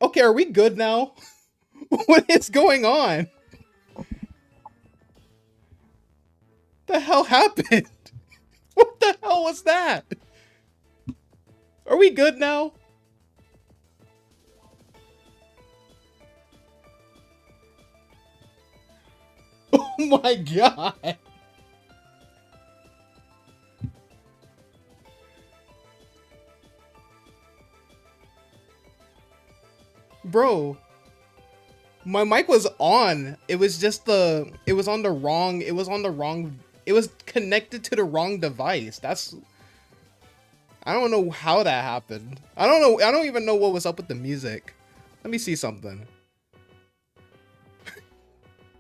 Okay, are we good now? What is going on? The hell happened? What the hell was that? Are we good now? Oh my god. Bro, my mic was on. It was just it was on the wrong, it was connected to the wrong device. I don't know how that happened. I don't know. I don't even know what was up with the music. Let me see something.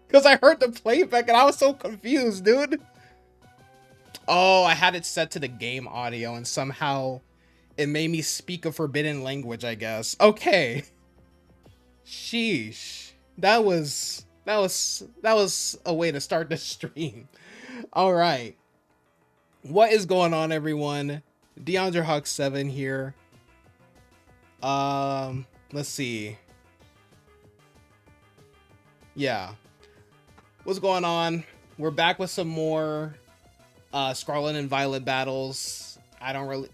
Because I heard the playback and I was so confused, dude. Oh, I had it set to the game audio and somehow it made me speak a forbidden language, I guess. Okay. Sheesh. That was a way to start the stream. All right. What is going on, everyone? DeAndre Hawk 7 here. Let's see. Yeah. What's going on? We're back with some more Scarlet and Violet battles. I don't really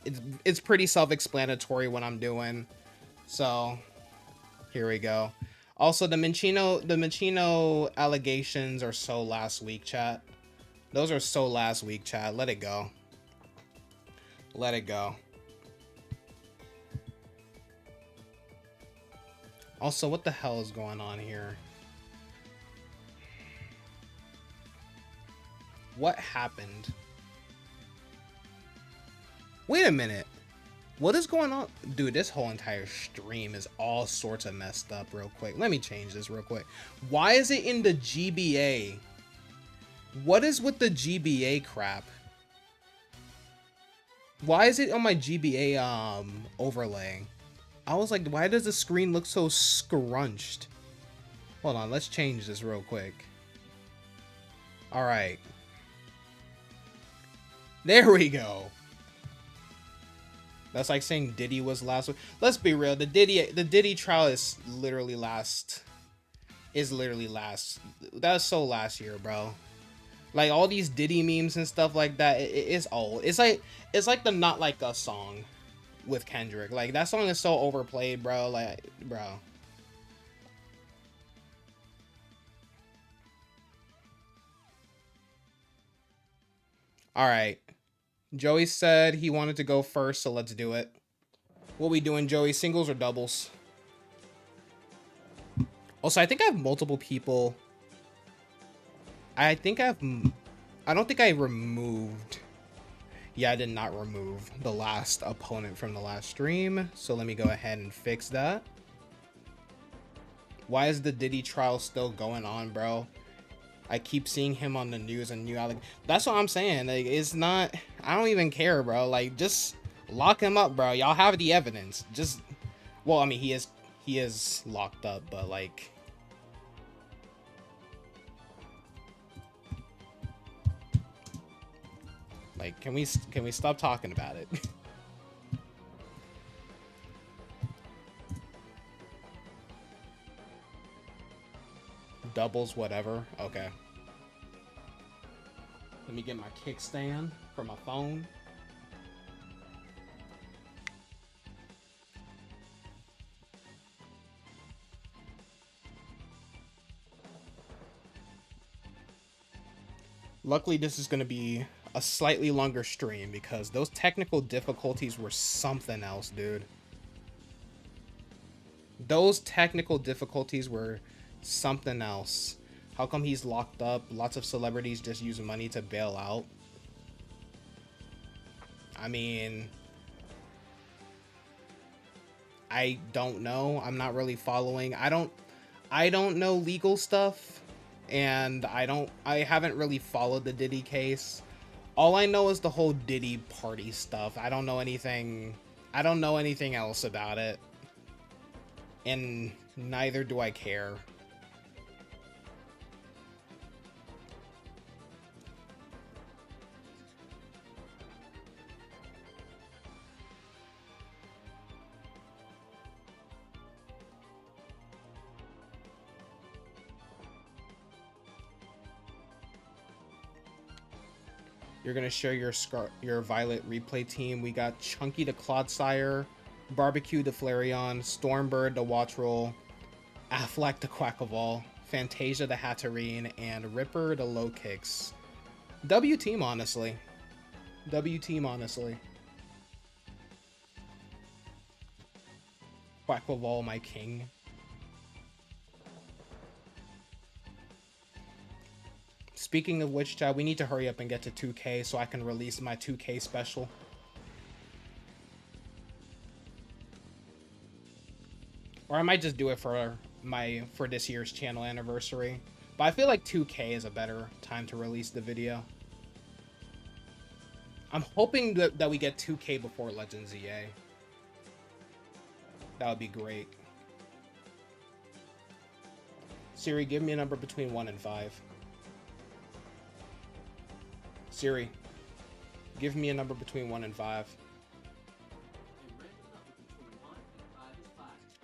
it's pretty self-explanatory what I'm doing. So, here we go. Also, the Minchino allegations are so last week, chat. Those are so last week, chat. Let it go. Let it go. Also, what the hell is going on here? What happened? Wait a minute. What is going on? Dude, this whole entire stream is all sorts of messed up real quick. Let me change this real quick. Why is it in the GBA? What is with the GBA crap? Why is it on my GBA overlay? I was like, why does the screen look so scrunched? Hold on, let's change this real quick. All right. There we go. That's like saying Diddy was last week. Let's be real. The Diddy trial is literally last. That was so last year, bro. Like all these Diddy memes and stuff like that. It's old. It's like the Not Like Us song with Kendrick. Like that song is so overplayed, bro. Like, bro. All right. Joey said he wanted to go first, so let's do it. What we doing, Joey? Singles or doubles? Also, I think I have multiple people. I don't think I removed. Yeah, I did not remove the last opponent from the last stream. So let me go ahead and fix that. Why is the Diddy trial still going on, bro? I keep seeing him on the news and new allegations. That's what I'm saying. Like, it's not. I don't even care, bro. Like, just lock him up, bro. Y'all have the evidence. Just, well, I mean, he is locked up, but like, can we stop talking about it? Doubles, whatever. Okay. Let me get my kickstand for my phone. Luckily, this is going to be a slightly longer stream because those technical difficulties were something else, dude. Those technical difficulties were something else. How come he's locked up? Lots of celebrities just use money to bail out. I mean, I don't know. I'm not really following. I don't know legal stuff, and I haven't really followed the Diddy case. All I know is the whole Diddy party stuff. I don't know anything else about it. And neither do I care. You're gonna share your Violet replay team. We got Chunky the Clodsire, Barbecue the Flareon, Stormbird the Watchroll, Affleck the Quackleval, Fantasia the Hatterene, and Ripper the Low Kicks. W team, honestly. W team, honestly. Quackleval, my king. Speaking of which, chat, we need to hurry up and get to 2K so I can release my 2K special. Or I might just do it for this year's channel anniversary. But I feel like 2K is a better time to release the video. I'm hoping that we get 2K before Legends EA. That would be great. Siri, give me a number between 1 and 5. Siri, give me a number between 1 and 5.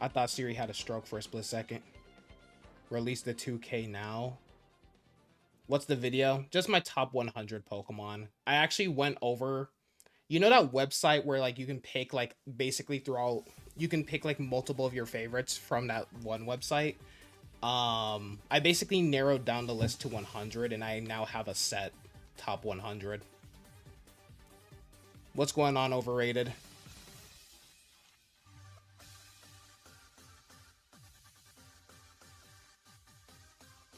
I thought Siri had a stroke for a split second. Release the 2K now. What's the video? Just my top 100 Pokemon. I actually went over, you know that website where like you can pick like basically through all, you can pick like multiple of your favorites from that one website. I basically narrowed down the list to 100 and I now have a set top 100. What's going on, Overrated?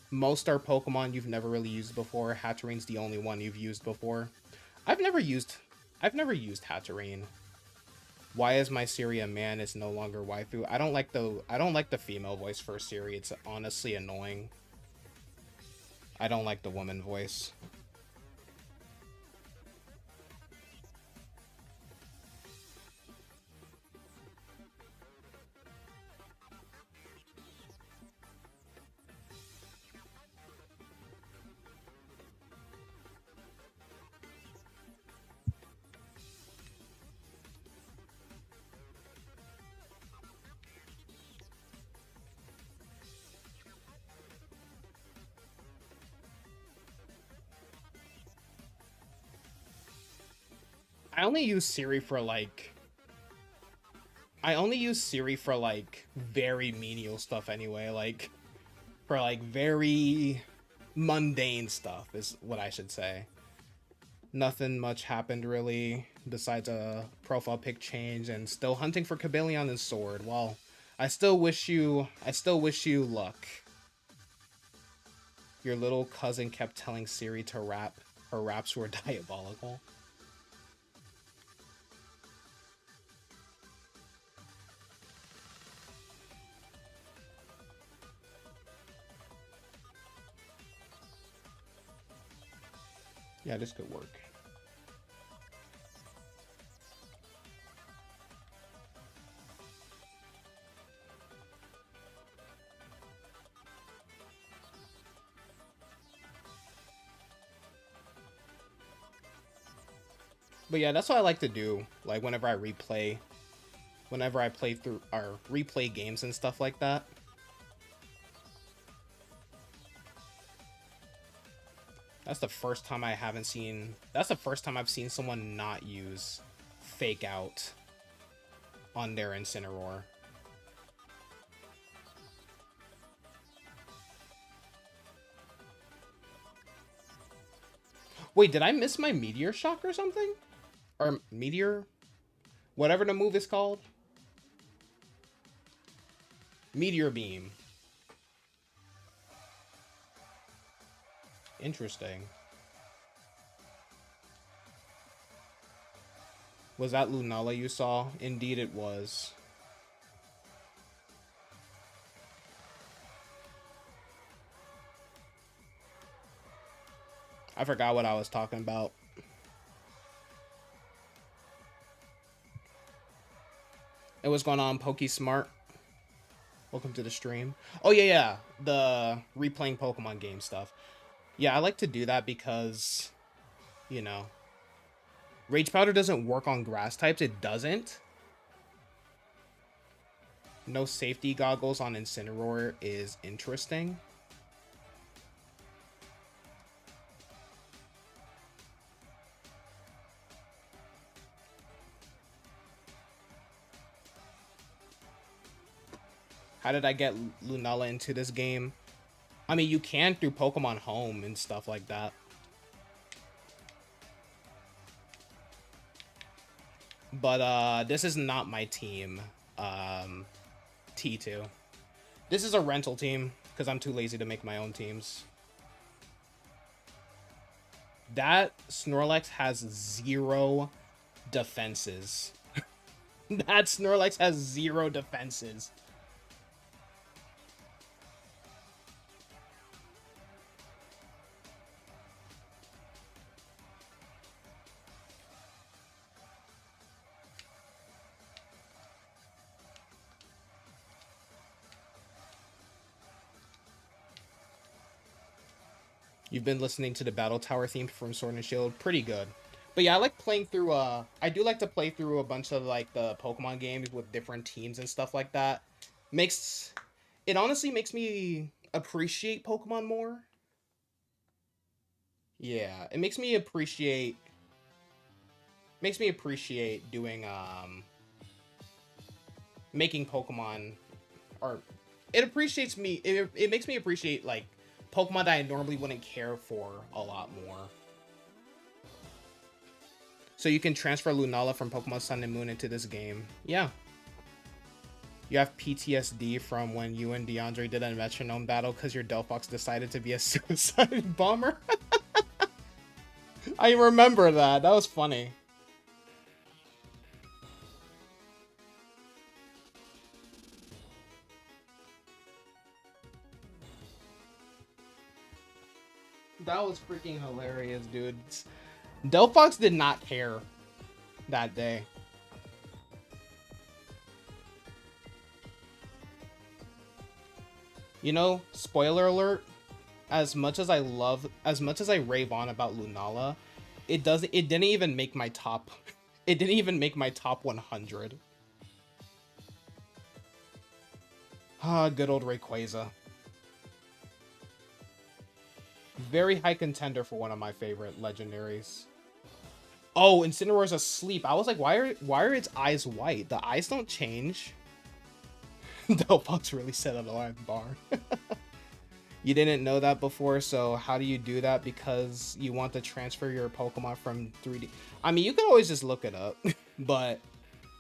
Most are Pokemon you've never really used before. Hatterene's the only one you've used before. I've never used Hatterene. Why is my Siri a man? It's no longer waifu. I don't like the female voice for Siri. It's honestly annoying. I don't like the woman voice. I only use Siri for like very menial stuff anyway, like for like very mundane stuff is what I should say. Nothing much happened really besides a profile pic change and still hunting for Cabellion and Sword. Well, I still wish you luck. Your little cousin kept telling Siri to rap. Her raps were diabolical. Yeah, this could work. But yeah, that's what I like to do. Like whenever I play through or replay games and stuff like that. That's the first time I've seen someone not use Fake Out on their Incineroar. Wait, did I miss my Meteor Shock or something? Or Meteor? Whatever the move is called. Meteor Beam. Interesting. Was that Lunala you saw? Indeed it was. I forgot what I was talking about. Hey, what's going on, PokeSmart? Welcome to the stream. Oh yeah, the replaying Pokemon game stuff. Yeah, I like to do that because, you know, Rage Powder doesn't work on grass types. It doesn't. No safety goggles on Incineroar is interesting. How did I get Lunala into this game? I mean, you can through Pokemon Home and stuff like that. But this is not my team. T2. This is a rental team because I'm too lazy to make my own teams. That Snorlax has 0 defenses. That Snorlax has 0 defenses. You've been listening to the Battle Tower theme from Sword and Shield. Pretty good. But yeah, I like playing through, I do like to play through a bunch of, like, the Pokemon games with different teams and stuff like that. It honestly makes me appreciate Pokemon more. Yeah, it makes me appreciate doing, making Pokemon, or, it appreciates me, it makes me appreciate, like, Pokemon that I normally wouldn't care for a lot more. So you can transfer Lunala from Pokemon Sun and Moon into this game. Yeah. You have PTSD from when you and DeAndre did a metronome battle because your Delphox decided to be a suicide bomber. I remember that. That was funny. That was freaking hilarious, dude. Delphox did not care that day. You know, spoiler alert, as much as I rave on about Lunala, it didn't even make my top it didn't even make my top 100. Ah, good old Rayquaza. Very high contender for one of my favorite legendaries. Oh, Incineroar's asleep. I was like, why are its eyes white? The eyes don't change. Delphox really set an alarm bar. You didn't know that before, so how do you do that? Because you want to transfer your Pokemon from 3D. I mean, you could always just look it up, but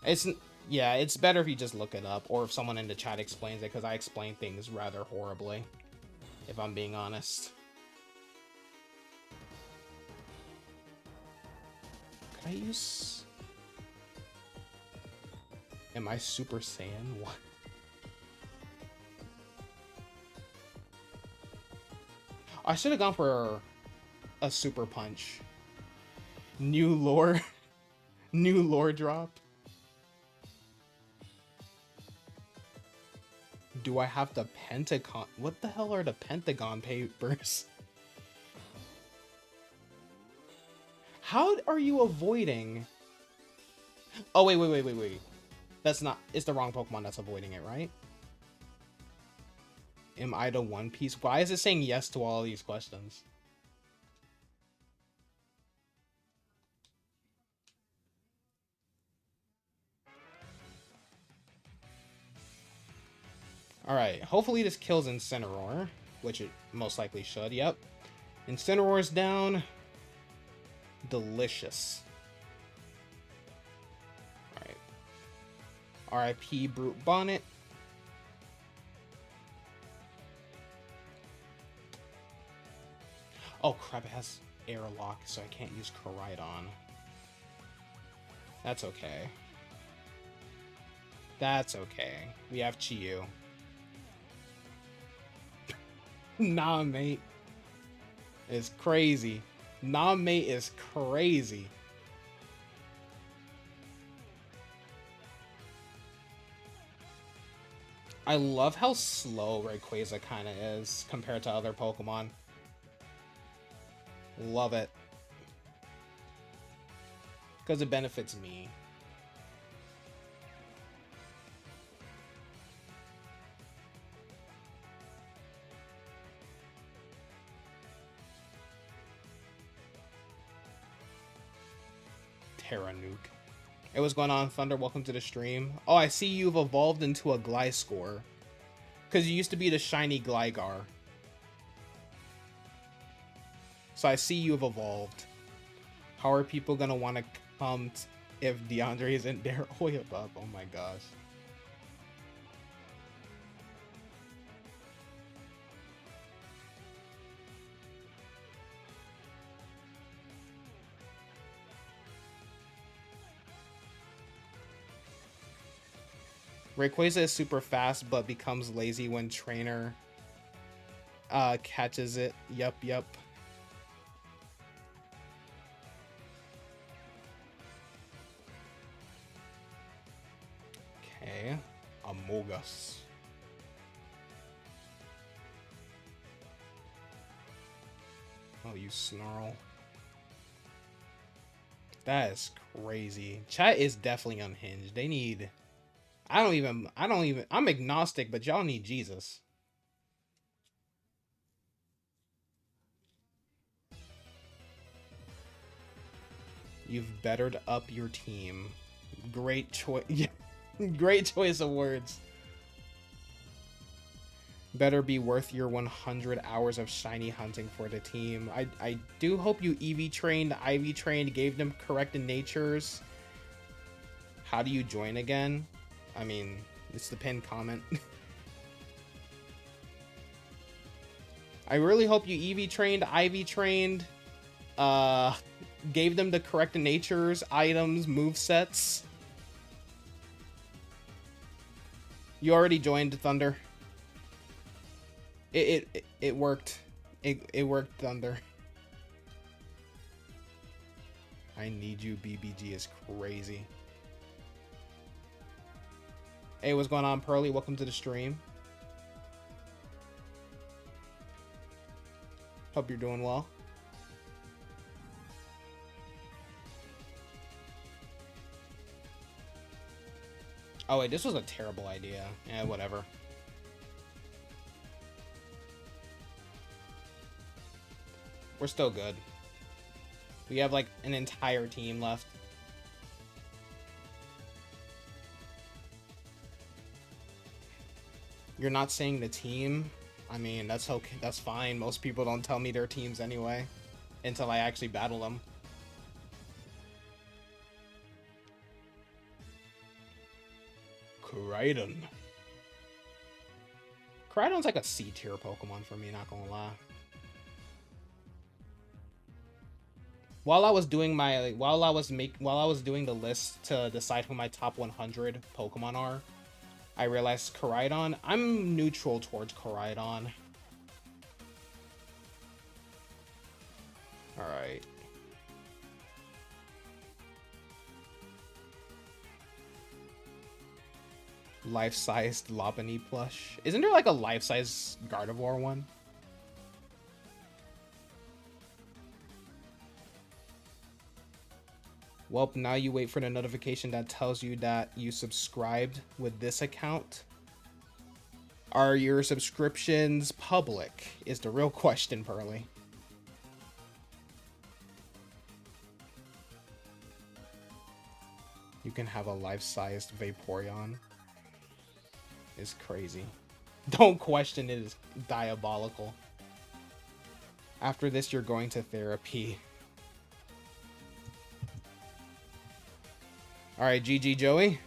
it's better if you just look it up, or if someone in the chat explains it, because I explain things rather horribly, if I'm being honest. Could I use... Am I Super Saiyan? What? I should have gone for a Super Punch. New lore. New lore drop. Do I have the Pentagon? What the hell are the Pentagon papers? How are you avoiding? Oh, wait. That's not... It's the wrong Pokemon that's avoiding it, right? Am I the One Piece? Why is it saying yes to all these questions? Alright, hopefully this kills Incineroar, which it most likely should, yep. Incineroar's down. Delicious. Alright. RIP Brute Bonnet. Oh crap, it has airlock, so I can't use Koraidon. That's okay. That's okay. We have Chiyu. Nah, mate. It's crazy. Nah, mate is crazy. I love how slow Rayquaza kind of is compared to other Pokemon. Love it. Because it benefits me. Terra Nuke. Hey, what's going on, Thunder? Welcome to the stream. Oh, I see you've evolved into a Gliscor. Because you used to be the shiny Gligar. So I see you've evolved. How are people gonna want to come if DeAndre isn't there? Oh, oh my gosh. Rayquaza is super fast, but becomes lazy when trainer catches it. Yup. Okay, Amogus. Oh, you snarl. That is crazy. Chat is definitely unhinged. They need... I don't even... I'm agnostic, but y'all need Jesus. You've bettered up your team. Great choice. Great choice of words. Better be worth your 100 hours of shiny hunting for the team. I do hope you EV trained, IV trained, gave them corrected natures. How do you join again? I mean, it's the pinned comment. I really hope you EV trained, IV trained, gave them the corrected natures, items, movesets. You already joined, Thunder. It worked. It worked, Thunder. I need you, BBG is crazy. Hey, what's going on, Pearly? Welcome to the stream. Hope you're doing well. Oh wait, this was a terrible idea. Yeah, whatever. We're still good. We have like an entire team left. You're not saying the team? I mean, that's okay. That's fine. Most people don't tell me their teams anyway until I actually battle them. Koraidon. Koraidon's like a C tier Pokemon for me, not gonna lie. While I was doing the list to decide who my top 100 Pokemon are, I realized Koraidon. I'm neutral towards Koraidon. All right. Life-sized Lopunny plush. Isn't there like a life-size Gardevoir one? Well, now you wait for the notification that tells you that you subscribed with this account. Are your subscriptions public? Is the real question, Pearly. You can have a life-sized Vaporeon. It's crazy. Don't question it, is diabolical. After this, you're going to therapy. All right, GG Joey.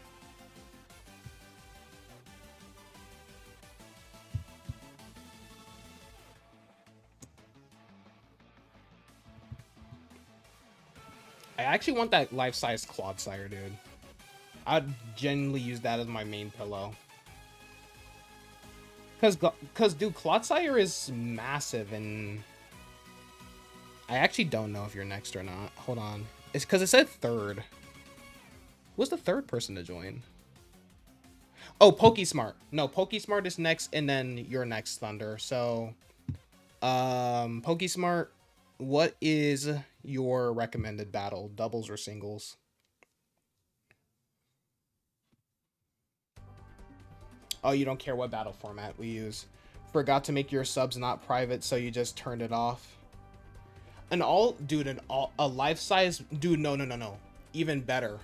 I actually want that life-size Clodsire, dude. I'd genuinely use that as my main pillow. Cause dude, Clodsire is massive, and I actually don't know if you're next or not. Hold on. It's because it said third. Who's the third person to join? Oh, Pokesmart. No, Pokesmart is next, and then you're next, Thunder. So, Pokesmart, what is your recommended battle? Doubles or singles? Oh, you don't care what battle format we use. Forgot to make your subs not private, so you just turned it off. A life-size... Dude, no. Even better.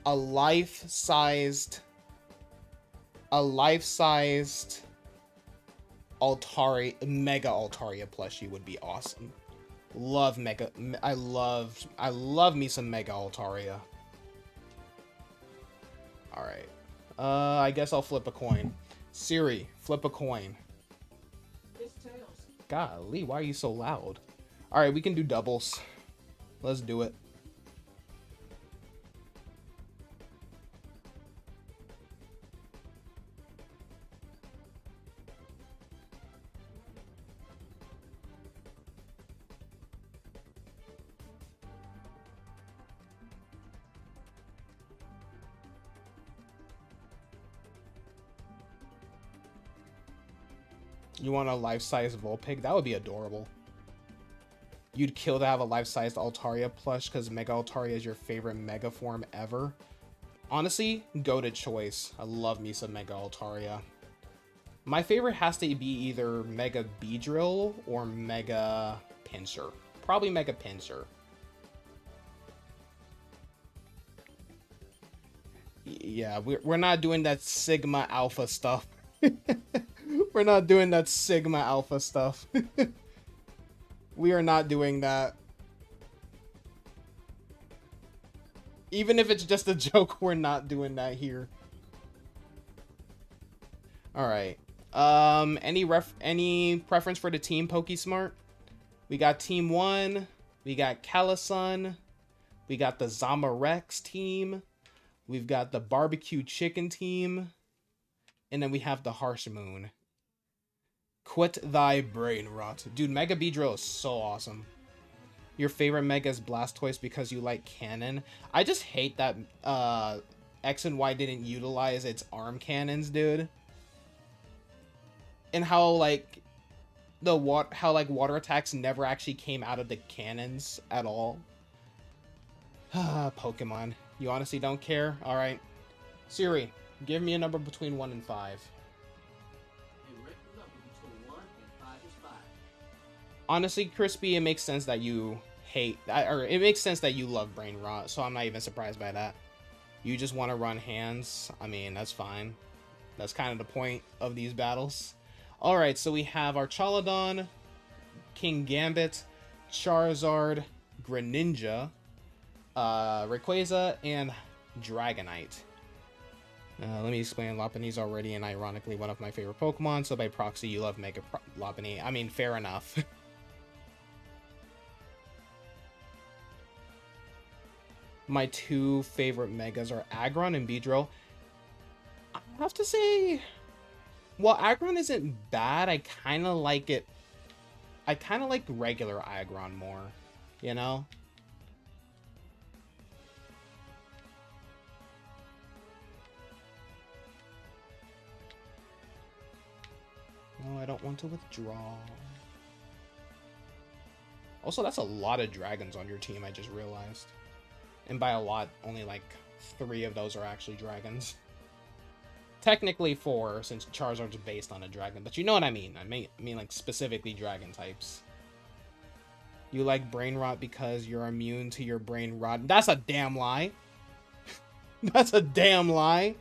A life-sized Mega Altaria plushie would be awesome. Love Mega. I love me some Mega Altaria. All right. I guess I'll flip a coin. Siri, flip a coin. It's tails. Golly, why are you so loud? All right, we can do doubles. Let's do it. You want a life-size Vulpig? That would be adorable. You'd kill to have a life-sized Altaria plush because Mega Altaria is your favorite Mega form ever. Honestly, goated choice. I love me some Mega Altaria. My favorite has to be either Mega Beedrill or Mega Pinsir. Probably Mega Pinsir. Yeah, we're not doing that Sigma Alpha stuff. We're not doing that Sigma Alpha stuff. We are not doing that. Even if it's just a joke, we're not doing that here. Alright. Any preference for the team, PokeSmart? We got Team 1. We got Calisun. We got the Zamarex team. We've got the Barbecue Chicken team. And then we have the Harsh Moon. Quit thy brain rot. Dude, Mega Beedrill is so awesome. Your favorite Mega is Blastoise because you like cannon. I just hate that X and Y didn't utilize its arm cannons, dude. And how like water attacks never actually came out of the cannons at all. Pokemon. You honestly don't care? Alright. Siri, give me a number between 1 and 5. Honestly, Crispy, it makes sense that you hate that, or it makes sense that you love brain rot, so I'm not even surprised by that. You just want to run hands. I mean, that's fine. That's kind of the point of these battles. Alright, so we have our Chaladon, King Gambit, Charizard, Greninja, Rayquaza, and Dragonite. Let me explain. Lopunny's already, and ironically, one of my favorite Pokemon, so by proxy, you love Mega Lopunny. I mean, fair enough. My two favorite Megas are Aggron and Beedrill. I have to say, well, Aggron isn't bad. I kind of like it. I kind of like regular Aggron more, you know? No, I don't want to withdraw. Also, that's a lot of dragons on your team, I just realized. And by a lot, only like 3 of those are actually dragons. Technically 4, since Charizard's based on a dragon, but you know what I mean. I mean like specifically dragon types. You like brain rot because you're immune to your brain rot. That's a damn lie. That's a damn lie.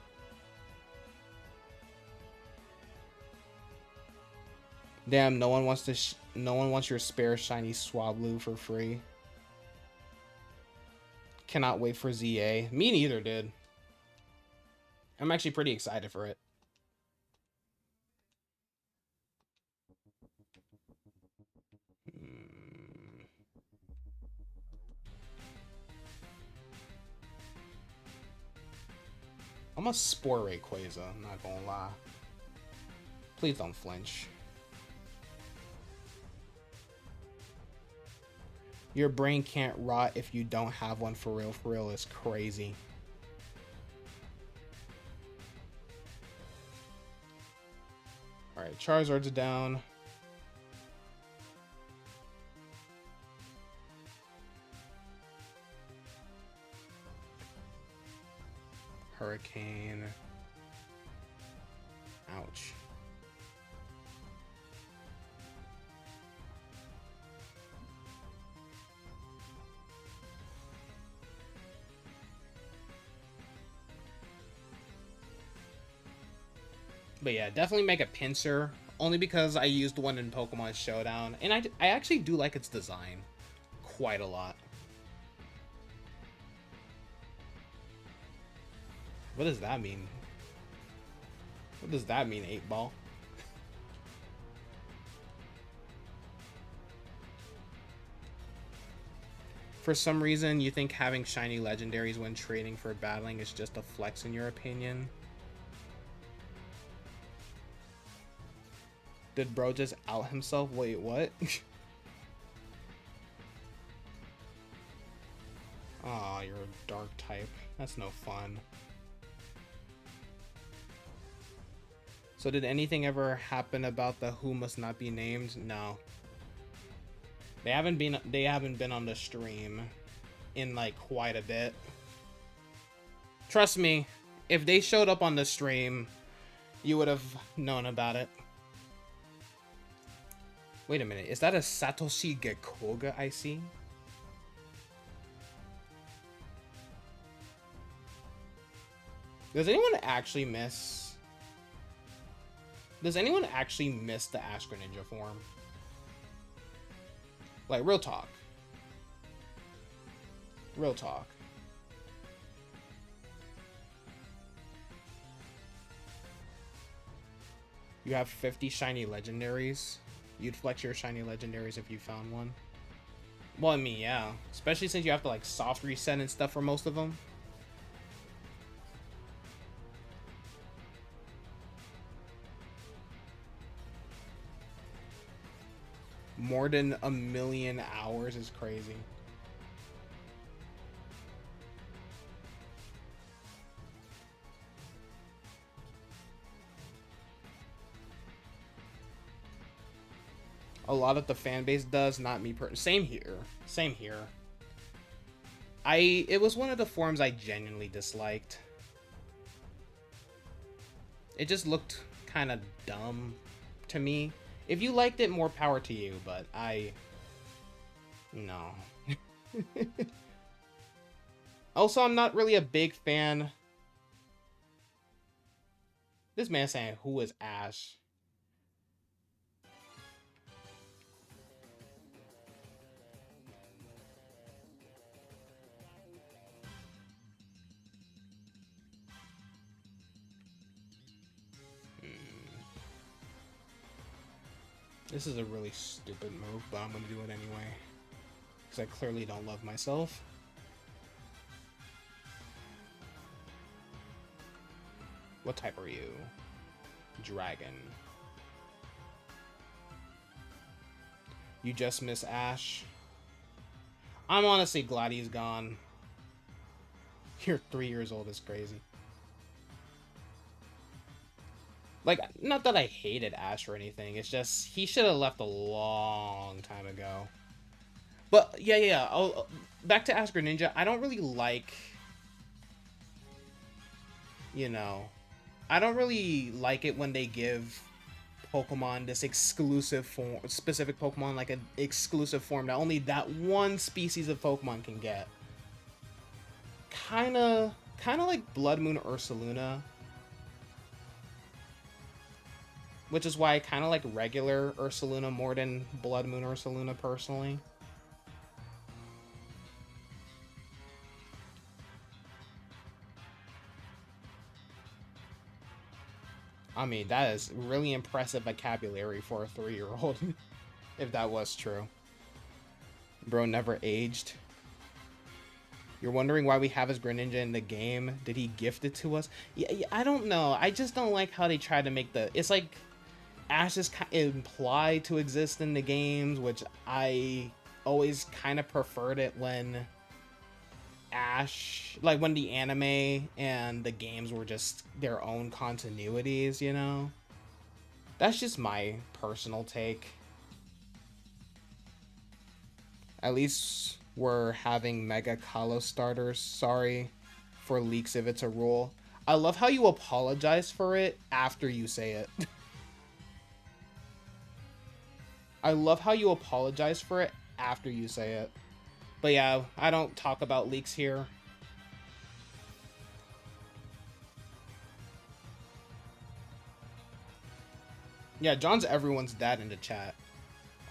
Damn, no one wants your spare shiny Swablu for free. Cannot wait for ZA. Me neither, dude. I'm actually pretty excited for it. I'm a Spore Rayquaza, I'm not gonna lie. Please don't flinch. Your brain can't rot if you don't have one for real. For real, is crazy. Alright, Charizard's down. Hurricane. Ouch. But yeah, definitely make a Pinsir only because I used one in Pokemon Showdown, and I actually do like its design quite a lot. What does that mean? What does that mean, 8-Ball? For some reason, you think having shiny legendaries when trading for battling is just a flex in your opinion? Did bro just out himself? Wait, what? Aw, you're a dark type. That's no fun. So did anything ever happen about the who must not be named? No. They haven't been on the stream in like quite a bit. Trust me, if they showed up on the stream, you would have known about it. Wait a minute, is that a Satoshi Gekoga I see? Does anyone actually miss the Ash Greninja form? Like, real talk. Real talk. You have 50 shiny legendaries. You'd flex your shiny legendaries if you found one. Well, I mean, yeah. Especially since you have to, like, soft reset and stuff for most of them. More than 1,000,000 hours is crazy. A lot of the fan base does, not me same here. Same here. It was one of the forms I genuinely disliked. It just looked kind of dumb to me. If you liked it, more power to you, but no. Also, I'm not really a big fan. This man saying, who is Ash? This is a really stupid move, but I'm gonna do it anyway. Because I clearly don't love myself. What type are you? Dragon. You just miss Ash? I'm honestly glad he's gone. You're 3 years old is crazy. Like, not that I hated Ash or anything, it's just, he should have left a long time ago. But, yeah. Back to Ash Greninja, I don't really like, you know, I don't really like it when they give Pokemon this exclusive form, specific Pokemon, like an exclusive form that only that one species of Pokemon can get. Kinda like Blood Moon Ursaluna. Which is why I kind of like regular Ursaluna more than Blood Moon Ursaluna, personally. I mean, that is really impressive vocabulary for a 3-year-old, if that was true. Bro never aged. You're wondering why we have his Greninja in the game? Did he gift it to us? Yeah, I don't know. I just don't like how they try to make the... It's like... Ash is implied to exist in the games, which I always kind of preferred it when Ash, like when the anime and the games were just their own continuities, you know? That's just my personal take. At least we're having Mega Kalos starters. Sorry for leaks if it's a rule. I love how you apologize for it after you say it. I love how you apologize for it after you say it. But yeah, I don't talk about leaks here. Yeah, John's everyone's dad in the chat.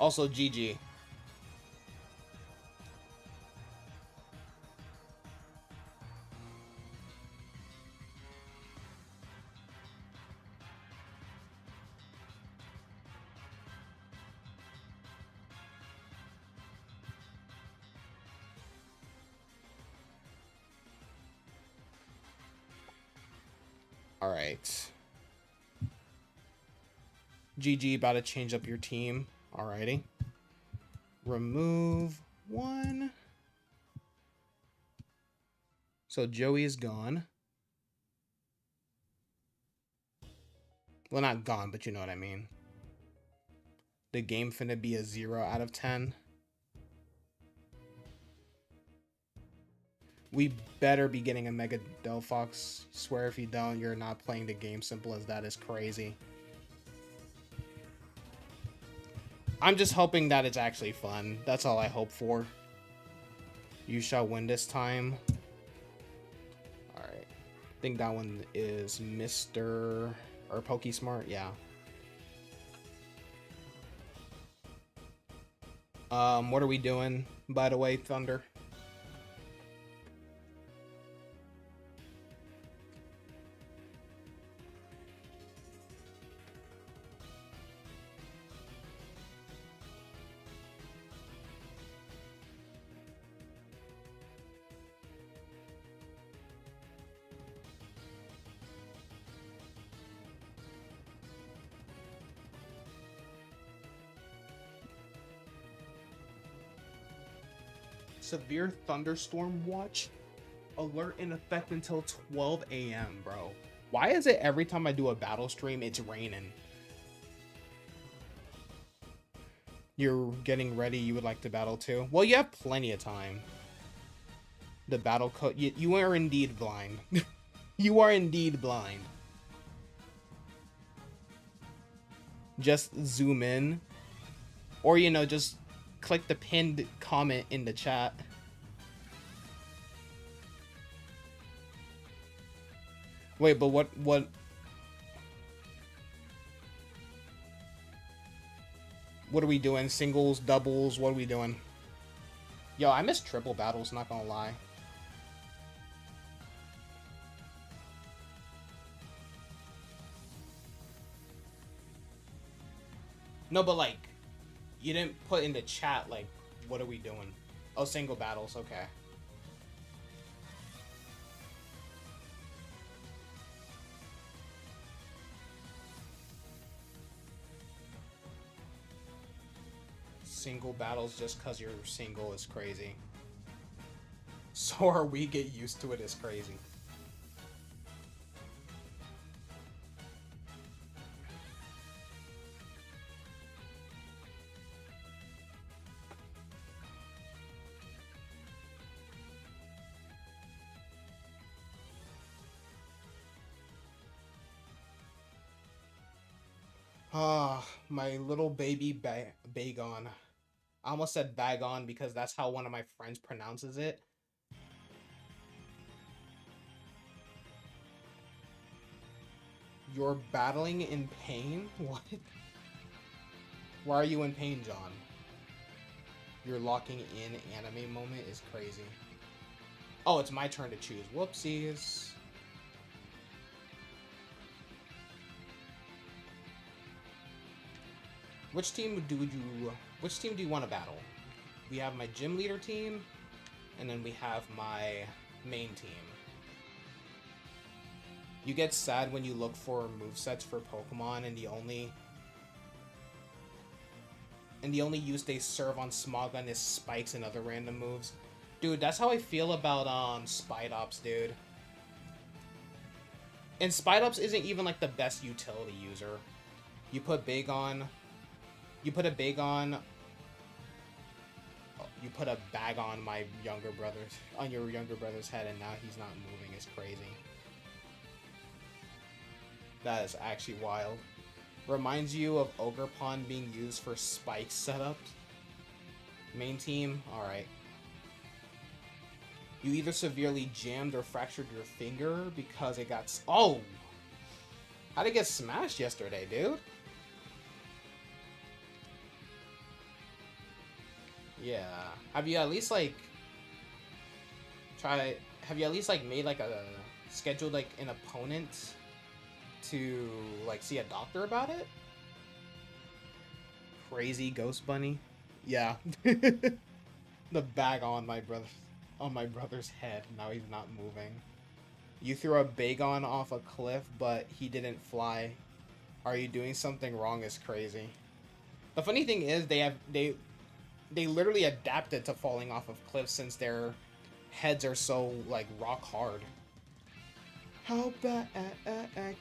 Also, GG. All right. GG, about to change up your team. Alrighty. Remove one. So Joey is gone. Well, not gone, but you know what I mean. The game finna be a 0 out of 10. We better be getting a Mega Delphox. Swear if you don't, you're not playing the game. Simple as that is crazy. I'm just hoping that it's actually fun. That's all I hope for. You shall win this time. Alright. I think that one is Mr. or PokeSmart. Yeah. What are we doing, by the way, Thunder? Severe thunderstorm watch alert in effect until 12 a.m. bro. Why is it every time I do a battle stream it's raining? You're getting ready, you would like to battle too? Well, you have plenty of time. The battle code, you are indeed blind. You are indeed blind. Just zoom in, or you know, just click the pinned comment in the chat. Wait, but what are we doing? Singles, doubles, what are we doing? Yo, I miss triple battles, not gonna lie. No, but like, you didn't put in the chat, like, what are we doing? Oh, single battles, okay. Single battles just because you're single is crazy. So are we, get used to it is crazy. Ah, my little baby Bagon. I almost said Bagon because that's how one of my friends pronounces it. You're battling in pain? What? Why are you in pain, John? Your locking in anime moment is crazy. Oh, it's my turn to choose. Whoopsies. Which team do you want to battle? We have my gym leader team, and then we have my main team. You get sad when you look for movesets for Pokemon and the only use they serve on Smogon is spikes and other random moves. Dude, that's how I feel about Spidops, dude. And Spidops isn't even like the best utility user. You put a bag on my younger brother's on your younger brother's head, and now he's not moving. It's crazy. That is actually wild. Reminds you of Ogre Pond being used for spike setups. Main team, alright. You either severely jammed or fractured your finger because it got... Oh! How'd it get smashed yesterday, dude? Yeah. Have you at least like try? Have you at least like made like a scheduled like an opponent to like see a doctor about it? Crazy ghost bunny. Yeah. The bag on my brother's head. Now he's not moving. You threw a Bagon off a cliff, but he didn't fly. Are you doing something wrong? Is crazy. The funny thing is they literally adapted to falling off of cliffs since their heads are so like rock hard. How bad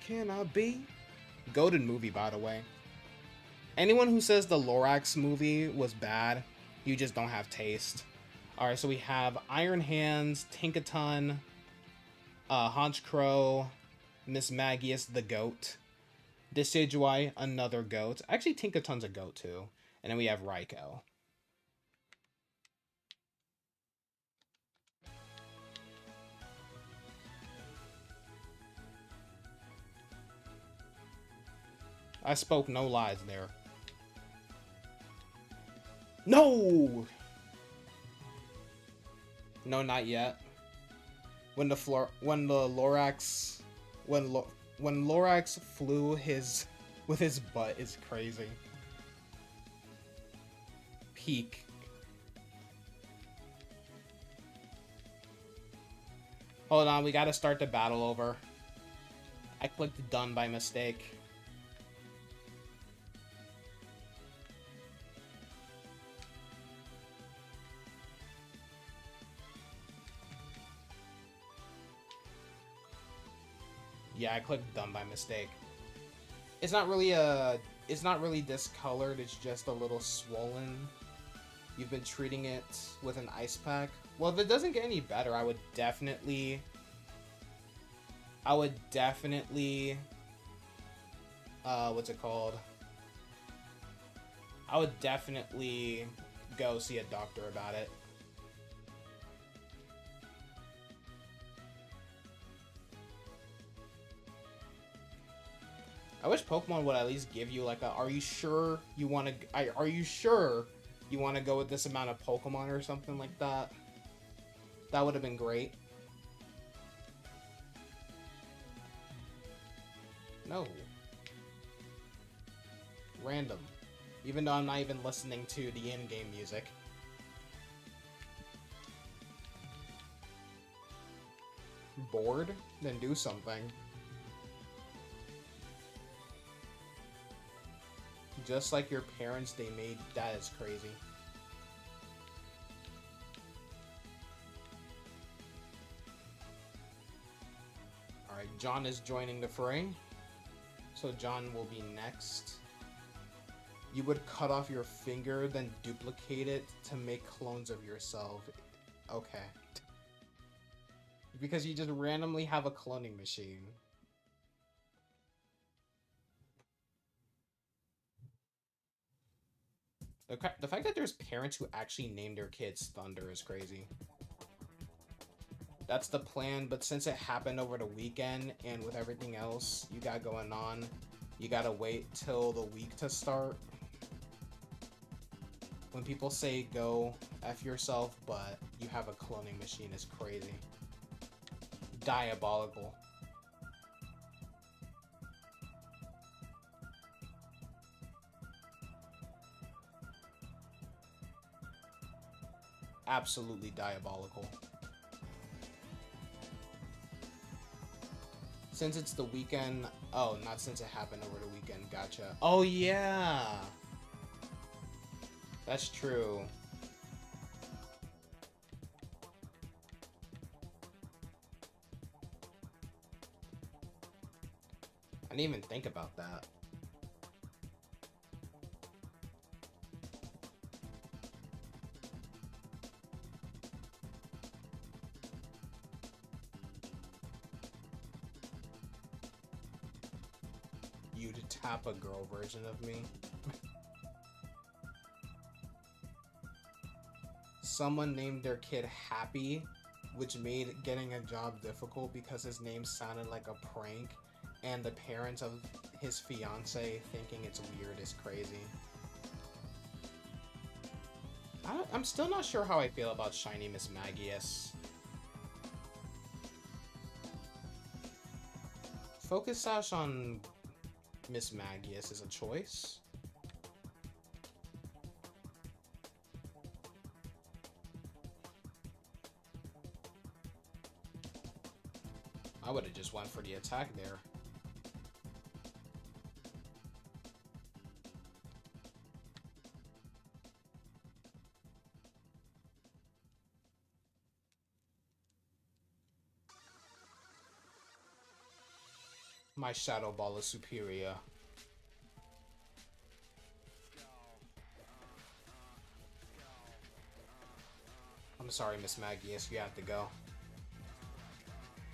can I be? Goated movie, by the way. Anyone who says the Lorax movie was bad, you just don't have taste. Alright, so we have Iron Hands, Tinkaton, Haunch Crow, Miss Magius the goat, Decidueye, another goat. Actually, Tinkaton's a goat too. And then we have Raikou. I spoke no lies there. No! No, not yet. When Lorax flew his with his butt is crazy. Peak. Hold on, we gotta start the battle over. I clicked done by mistake. Yeah, I clicked done by mistake. It's not really discolored, it's just a little swollen. You've been treating it with an ice pack. Well, if it doesn't get any better, I would definitely what's it called? I would definitely go see a doctor about it. I wish Pokemon would at least give you like a, are you sure you want to, are you sure you want to go with this amount of Pokemon or something like that? That would have been great. No. Random. Even though I'm not even listening to the in-game music. Bored? Then do something. Just like your parents, they made that is crazy. Alright, John is joining the fray. So John will be next. You would cut off your finger, then duplicate it to make clones of yourself. Okay. Because you just randomly have a cloning machine. The fact that there's parents who actually name their kids Thunder is crazy. That's the plan, but since it happened over the weekend and with everything else you got going on, you gotta wait till the week to start. When people say go F yourself, but you have a cloning machine is crazy. Diabolical. Absolutely diabolical. Since it's the weekend... Oh, not since it happened over the weekend. Gotcha. Oh, yeah! That's true. I didn't even think about that. You'd tap a girl version of me. Someone named their kid Happy, which made getting a job difficult because his name sounded like a prank, and the parents of his fiance thinking it's weird is crazy. I'm still not sure how I feel about shiny Miss Magius. Focus Sash on Miss Magius is a choice. I would have just went for the attack there. My Shadow Ball is superior. I'm sorry, Miss Magius, you have to go.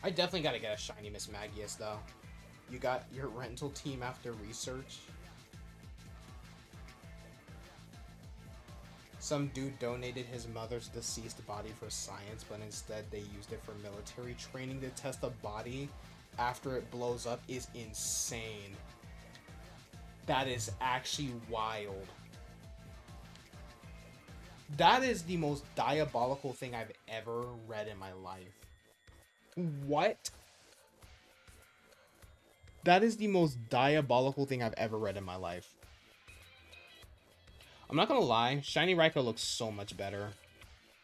I definitely gotta get a shiny Miss Magius, though. You got your rental team after research? Some dude donated his mother's deceased body for science, but instead they used it for military training. To test a body after it blows up is insane. That is actually wild. That is the most diabolical thing I've ever read in my life. What? That is the most diabolical thing I've ever read in my life. I'm not gonna lie, Shiny Raikou looks so much better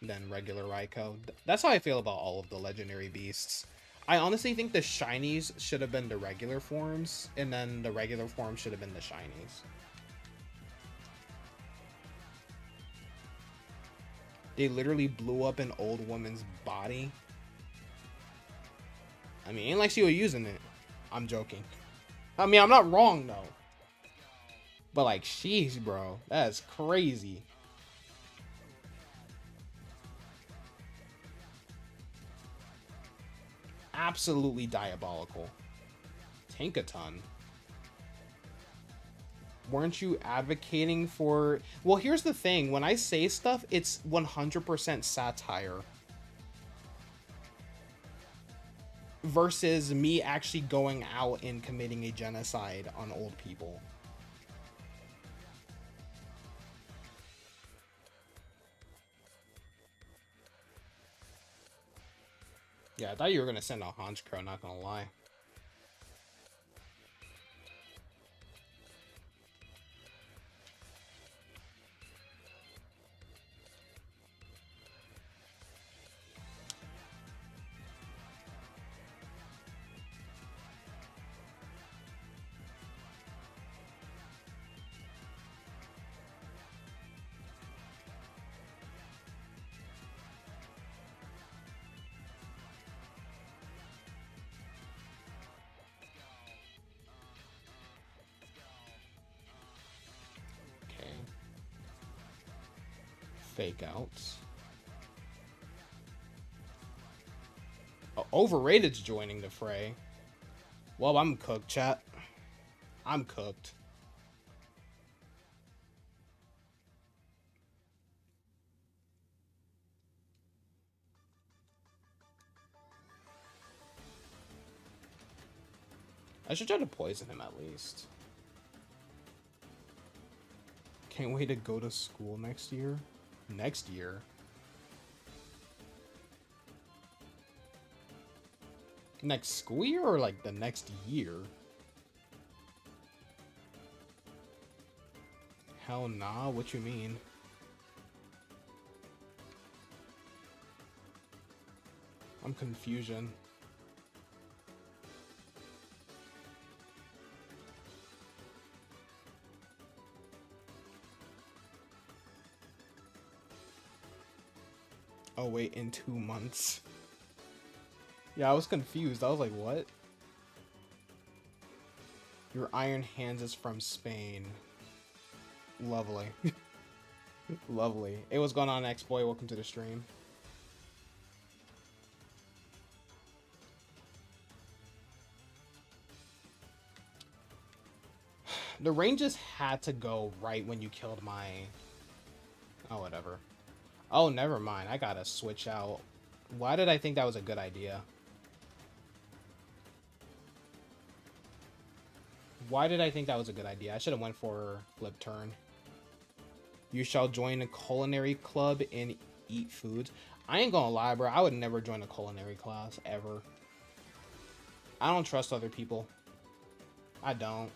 than regular Raikou. That's how I feel about all of the legendary beasts. I honestly think the shinies should have been the regular forms, and then the regular forms should have been the shinies. They literally blew up an old woman's body. I mean, ain't like she was using it. I'm joking. I mean, I'm not wrong, though. But, like, sheesh, bro. That's crazy. Absolutely diabolical. Tankaton. Weren't you advocating for... Well, here's the thing. When I say stuff, it's 100% satire. Versus me actually going out and committing a genocide on old people. Yeah, I thought you were going to send a Honchkrow, not going to lie. Fake outs. Oh, Overrated's joining the fray. Well, I'm cooked, chat. I'm cooked. I should try to poison him at least. Can't wait to go to school next year. Next year? Next school year or like the next year? Hell nah, what you mean? I'm confusion. Oh wait, in 2 months. Yeah, I was confused. I was like, what? Your Iron Hands is from Spain. Lovely. Lovely. Hey, what's going on, X-Boy? Welcome to the stream. The ranges had to go right when you killed my... Oh, whatever. Oh, never mind. I gotta switch out. Why did I think that was a good idea? Why did I think that was a good idea? I should have went for flip turn. You shall join a culinary club and eat foods. I ain't gonna lie, bro. I would never join a culinary class ever. I don't trust other people. I don't.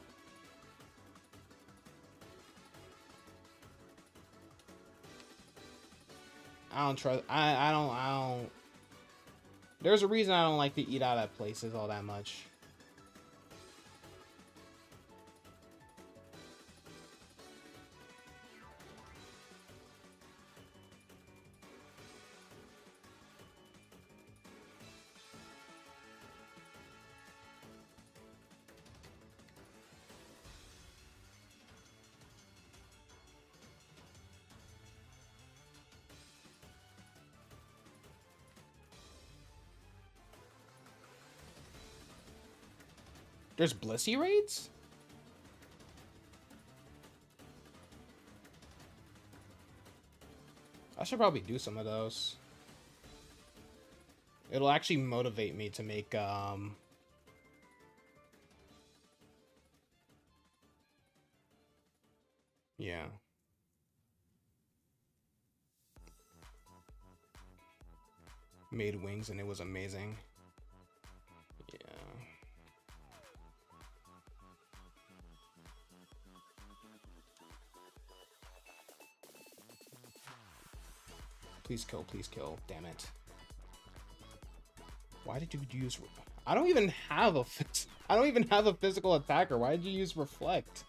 I don't trust. I don't. There's a reason I don't like to eat out at places all that much. There's Blissey raids? I should probably do some of those. It'll actually motivate me to make, yeah. Made wings and it was amazing. Yeah. Please kill, damn it. Why did you use... I don't even have a physical attacker. Why did you use Reflect?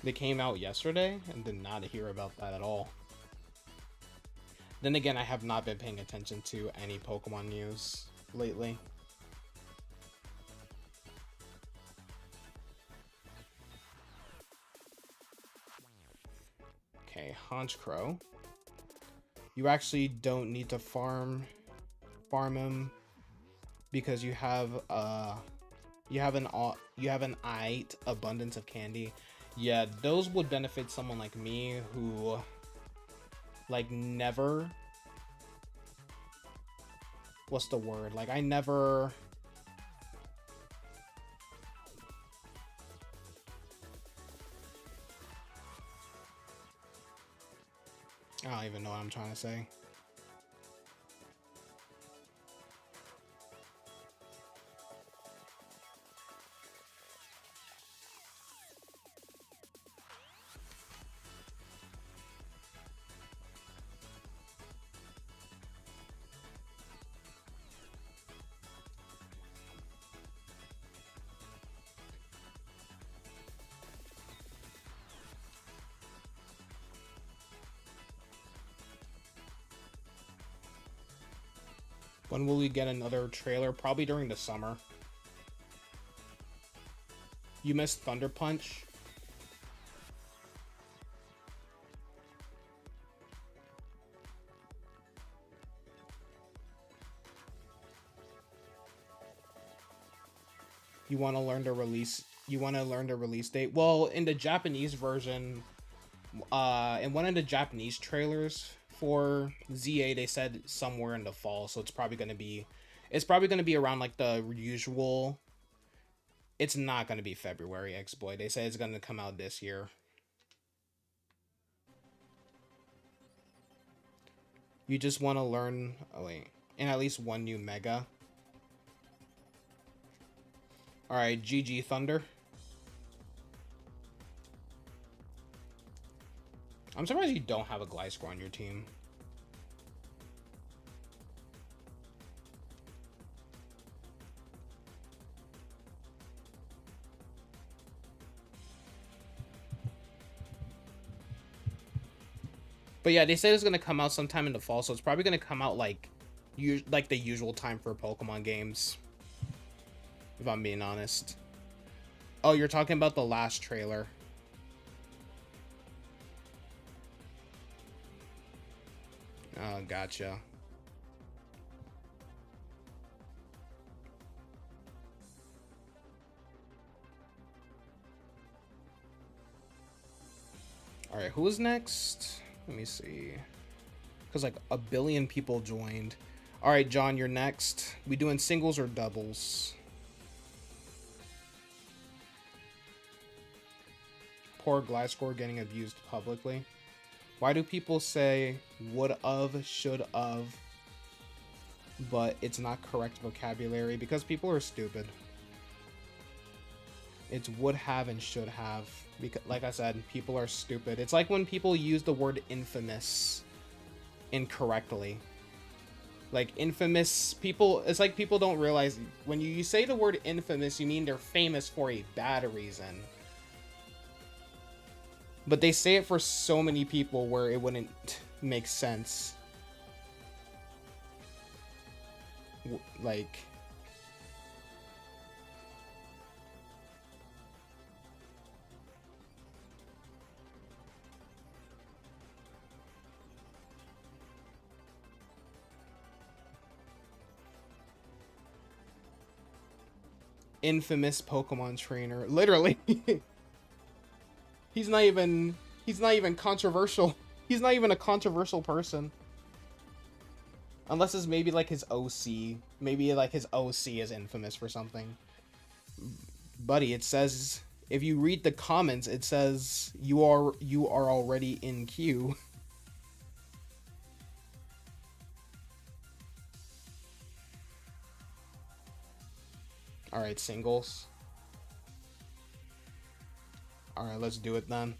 They came out yesterday and did not hear about that at all. Then again, I have not been paying attention to any Pokemon news lately. Okay, Honchkrow. You actually don't need to farm him because you have an aight abundance of candy. Yeah, those would benefit someone like me who like never, what's the word? Like I never I don't even know what I'm trying to say. When will we get another trailer? Probably during the summer. You missed Thunder Punch? You want to learn the release date? Well, in the Japanese version, in one of the Japanese trailers for ZA, they said somewhere in the fall, so it's probably gonna be around like the usual. It's not gonna be February, X-Boy. They say it's gonna come out this year. You just want to learn, oh wait, in at least one new Mega. Alright, GG Thunder. I'm surprised you don't have a Gliscor on your team. But yeah, they said it's gonna come out sometime in the fall, so it's probably gonna come out like the usual time for Pokemon games. If I'm being honest. Oh, you're talking about the last trailer. Oh, gotcha. All right, who is next? Let me see. Because like a billion people joined. All right, John, you're next. We doing singles or doubles? poor Gliscor getting abused publicly. Why do people say would of, should of, but it's not correct vocabulary? Because people are stupid. It's would have and should have. Because, like I said, people are stupid. It's like when people use the word infamous incorrectly. Like infamous people, it's like people don't realize when you say the word infamous, you mean they're famous for a bad reason. But they say it for so many people where it wouldn't make sense. Like, infamous Pokemon trainer, literally. he's not even controversial. He's not even a controversial person. Unless it's maybe like his OC. Maybe like his OC is infamous for something. Buddy, it says, if you read the comments, it says you are already in queue. Alright, singles. Alright, let's do it then.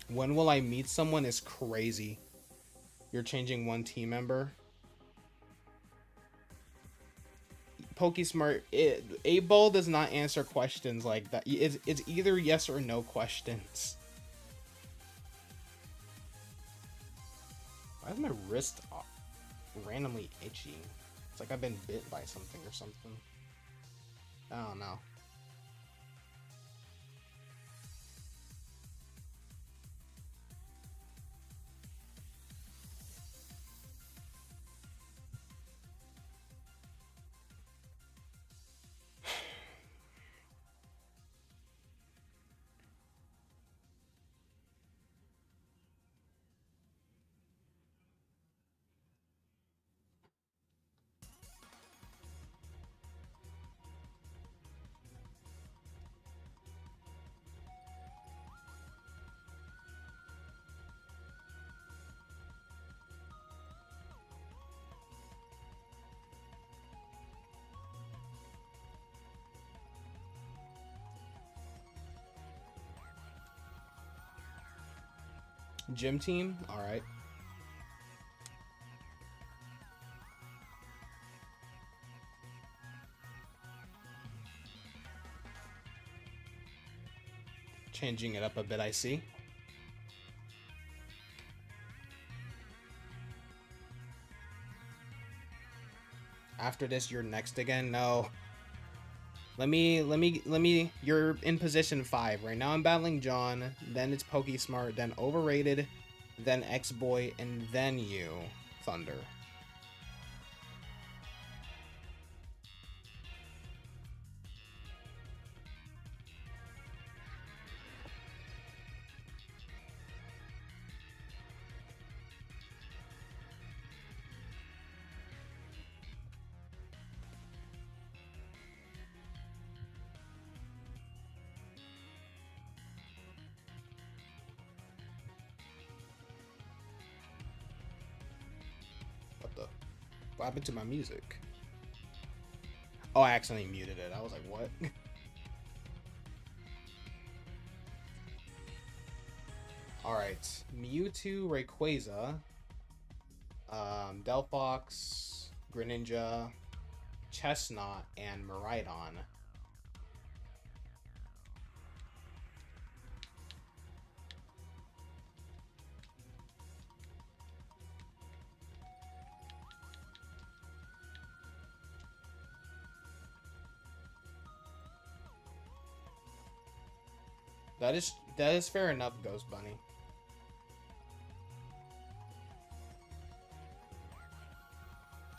When will I meet someone is crazy. You're changing one team member. PokeSmart, 8-Ball does not answer questions like that. It's either yes or no questions. Why is my wrist randomly itchy? It's like I've been bit by something or something. I don't know. Gym team? Alright. Changing it up a bit, I see. After this, you're next again? No. Let me, you're in position 5. Right now I'm battling John, then it's PokeSmart, then Overrated, then X-Boy, and then you, Thunder. What happened to my music? Oh, I accidentally muted it. I was like, what? Alright. Mewtwo, Rayquaza, Delphox, Greninja, Chestnut, and Miraidon. That is fair enough, Ghost Bunny.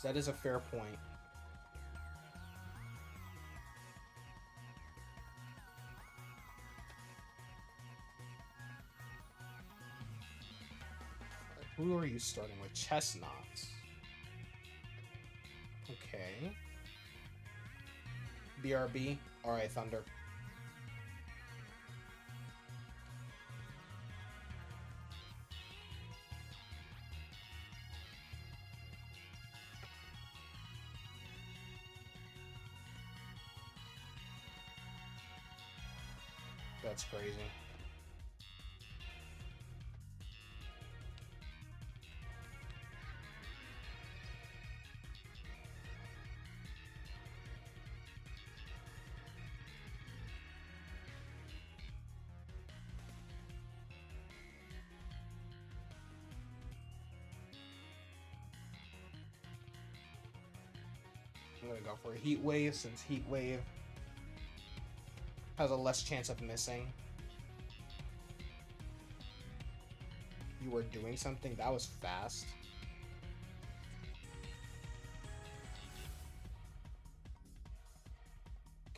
That is a fair point. Who are you starting with? Chestnuts. Okay. BRB. Alright, Thunder. That's crazy. I'm gonna go for a Heat Wave since Heat Wave has a less chance of missing. You were doing something? That was fast.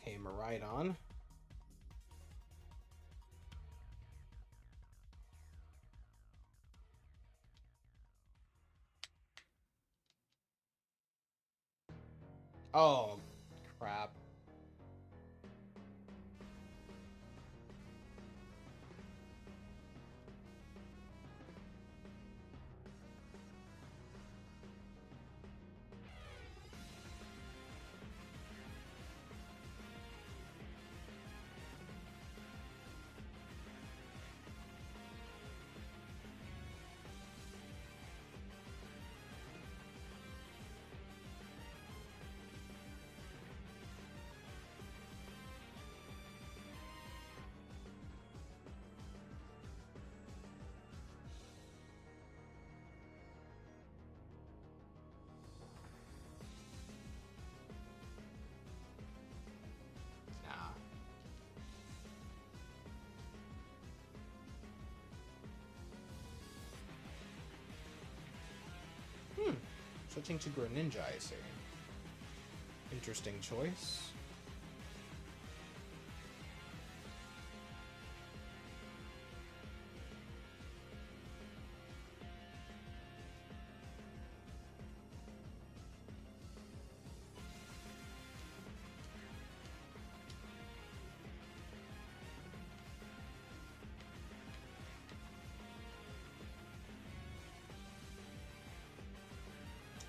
Okay, Miraidon. Oh, crap. Nah. Switching to Greninja, I see. Interesting choice.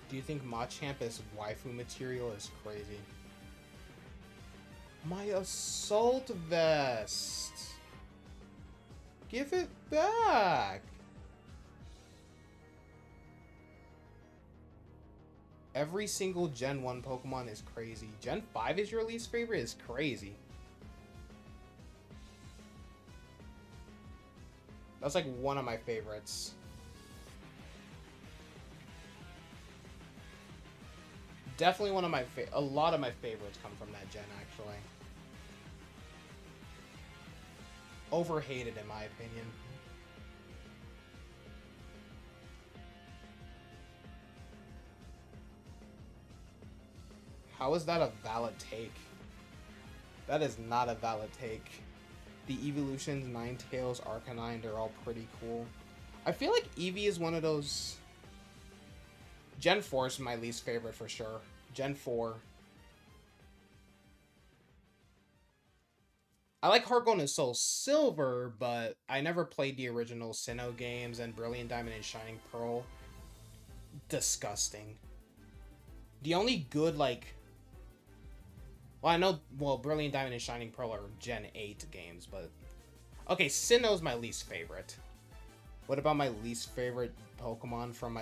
Do you think Machamp is waifu material? Is crazy. My assault vest! Give it back! Every single Gen 1 Pokemon is crazy. Gen 5 is your least favorite? Is crazy. That's like one of my favorites. Definitely one of my a lot of my favorites come from that gen, actually. Overhated, in my opinion. How is that a valid take? That is not a valid take. The evolutions, Ninetales, Arcanine, they're all pretty cool. I feel like Eevee is one of those... Gen 4 is my least favorite for sure. Gen 4. I like Heart Gold and Soul Silver, but I never played the original Sinnoh games, and Brilliant Diamond and Shining Pearl. Disgusting. The only good, like... Well, I know, well, Brilliant Diamond and Shining Pearl are Gen 8 games, but... Okay, Sinnoh's my least favorite. What about my least favorite Pokemon from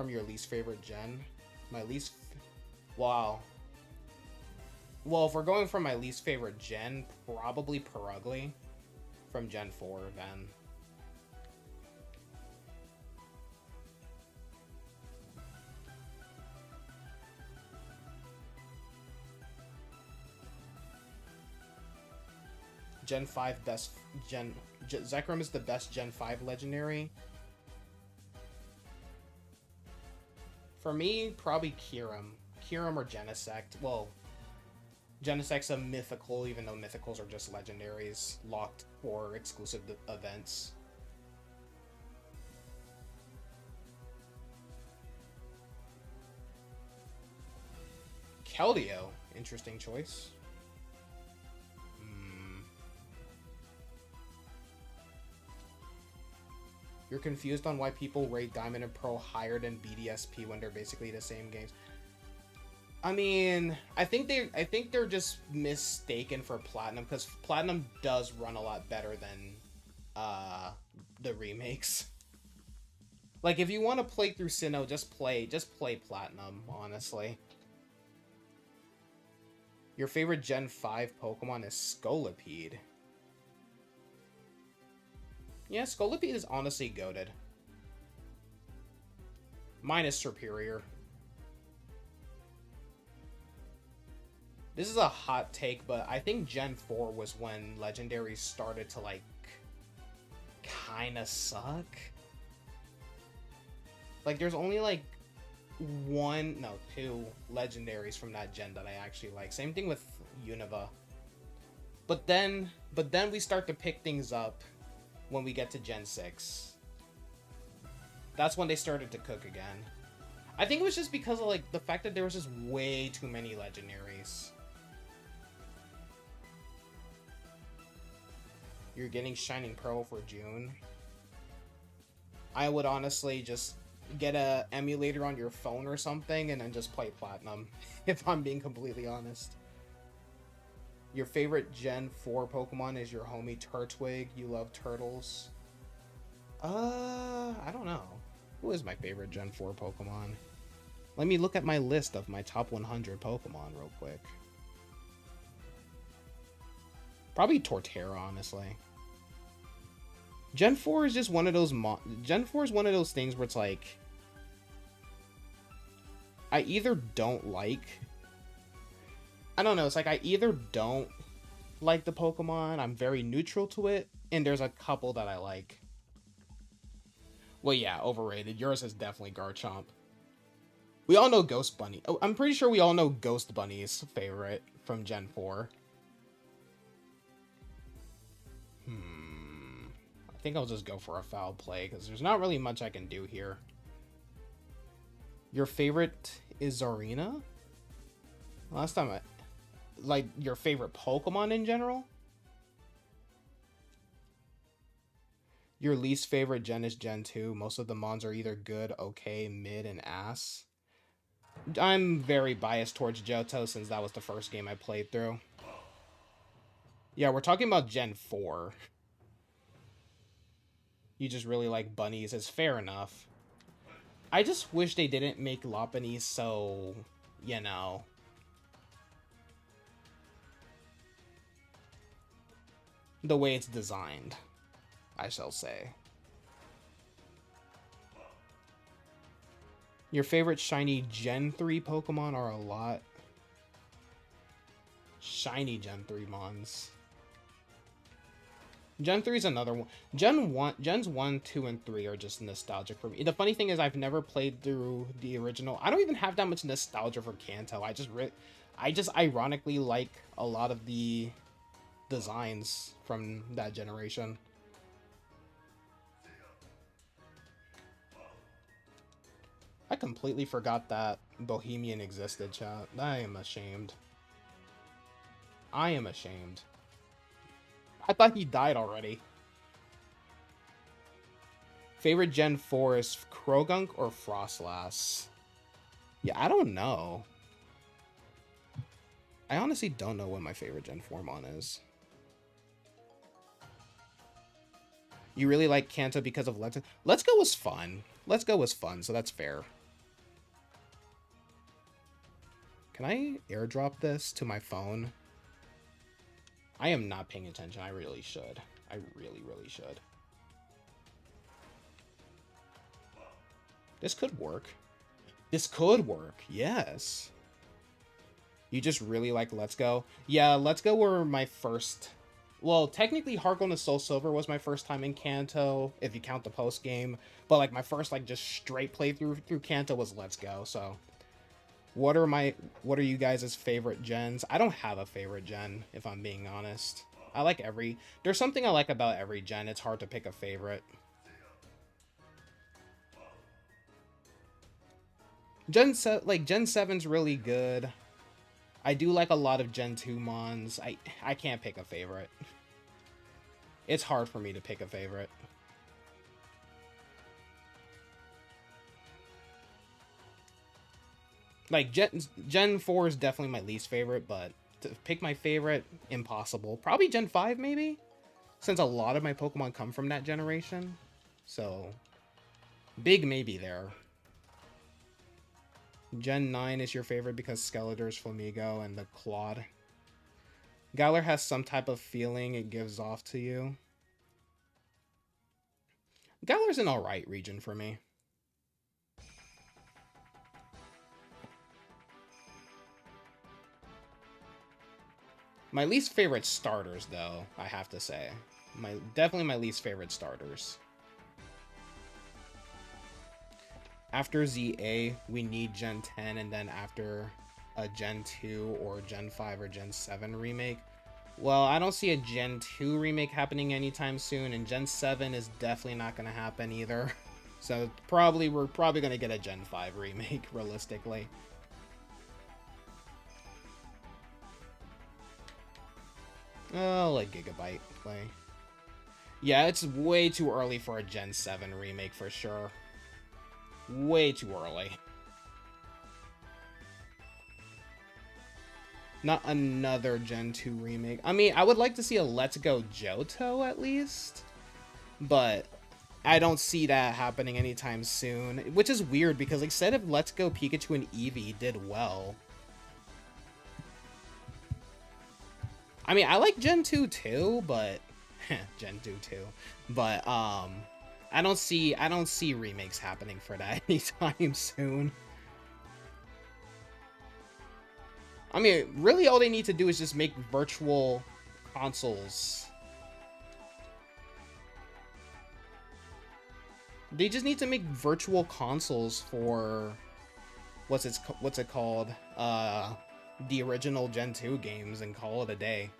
your least favorite gen? My least... Wow. Well, if we're going from my least favorite gen, probably Perugly from Gen 4, then. Gen 5 best gen... Zekrom is the best Gen 5 legendary. For me, probably Kyurem. Kyurem or Genesect. Well, Genesect's a mythical, even though mythicals are just legendaries, locked for exclusive events. Keldeo. Interesting choice. Hmm. You're confused on why people rate Diamond and Pearl higher than BDSP when they're basically the same games. I mean, I think they're just mistaken for Platinum, because Platinum does run a lot better than the remakes. Like, if you want to play through Sinnoh, just play Platinum, honestly. Your favorite Gen 5 Pokemon is Scolipede. Yeah, Scolipede is honestly goated. Mine is superior. This is a hot take, but I think Gen 4 was when Legendaries started to, like, kinda suck. Like, there's only, like, two Legendaries from that gen that I actually like. Same thing with Unova. But then we start to pick things up when we get to Gen 6. That's when they started to cook again. I think it was just because of, like, the fact that there was just way too many Legendaries. You're getting Shining Pearl for June. I would honestly just get a emulator on your phone or something and then just play Platinum, if I'm being completely honest. Your favorite Gen 4 Pokemon is your homie Turtwig. You love turtles. I don't know. Who is my favorite Gen 4 Pokemon? Let me look at my list of my top 100 Pokemon real quick. Probably Torterra, honestly. Gen 4 is just one of those Gen 4 is one of those things where it's like, I either don't like, I don't know, it's like I either don't like the Pokemon, I'm very neutral to it, and there's a couple that I like. Well, yeah, overrated. Yours is definitely Garchomp. We all know Ghost Bunny. Oh, I'm pretty sure we all know Ghost Bunny's favorite from Gen 4. I think I'll just go for a foul play, because there's not really much I can do here. Your favorite is Zarina? Last time like, your favorite Pokemon in general? Your least favorite gen is Gen 2. Most of the mons are either good, okay, mid, and ass. I'm very biased towards Johto since that was the first game I played through. Yeah, we're talking about Gen 4. You just really like bunnies. It's fair enough. I just wish they didn't make Lopunny so, you know, the way it's designed, I shall say. Your favorite shiny Gen 3 Pokemon are a lot. Shiny Gen 3 mons. Gen 3 is another one. Gens 1, 2, and 3 are just nostalgic for me. The funny thing is I've never played through the original. I don't even have that much nostalgia for Kanto. I just ironically like a lot of the designs from that generation. I completely forgot that Bohemian existed, chat. I am ashamed. I am ashamed. I thought he died already. Favorite Gen 4 is Krogunk or Frostlass? Yeah, I don't know. I honestly don't know what my favorite Gen 4 mon is. You really like Kanto because of Let's Go? Let's Go was fun. Let's Go was fun, so that's fair. Can I airdrop this to my phone? I am not paying attention. I really should. I really, really should. This could work. This could work. Yes. You just really like Let's Go? Yeah, Let's Go were my first... Well, technically, Heart Gold and Soul Silver was my first time in Kanto, if you count the post-game. But, like, my first, like, just straight playthrough through Kanto was Let's Go, so... What are you guys' favorite gens? I don't have a favorite gen, if I'm being honest. I like there's something I like about every gen. It's hard to pick a favorite. Gen 7's really good. I do like a lot of Gen 2 mons. I can't pick a favorite. It's hard for me to pick a favorite. Like, Gen 4 is definitely my least favorite, but to pick my favorite, impossible. Probably Gen 5, maybe? Since a lot of my Pokemon come from that generation. So, big maybe there. Gen 9 is your favorite because Skeletor's Flamigo and the Claude. Galar has some type of feeling it gives off to you. Galar's an alright region for me. My least favorite starters, though, I have to say. Definitely my least favorite starters. After ZA, we need Gen 10, and then after a Gen 2 or Gen 5 or Gen 7 remake. Well, I don't see a Gen 2 remake happening anytime soon, and Gen 7 is definitely not going to happen either. So we're probably going to get a Gen 5 remake, realistically. Oh, like Gigabyte play. Yeah, it's way too early for a Gen 7 remake for sure. Way too early. Not another Gen 2 remake. I mean, I would like to see a Let's Go Johto at least. But I don't see that happening anytime soon. Which is weird because, like, instead of Let's Go Pikachu and Eevee did well. I mean, I like Gen 2 too, but Gen 2 too. But I don't see remakes happening for that anytime soon. I mean, really all they need to do is just make virtual consoles. They just need to make virtual consoles for what's it called? The original Gen 2 games and call it a day.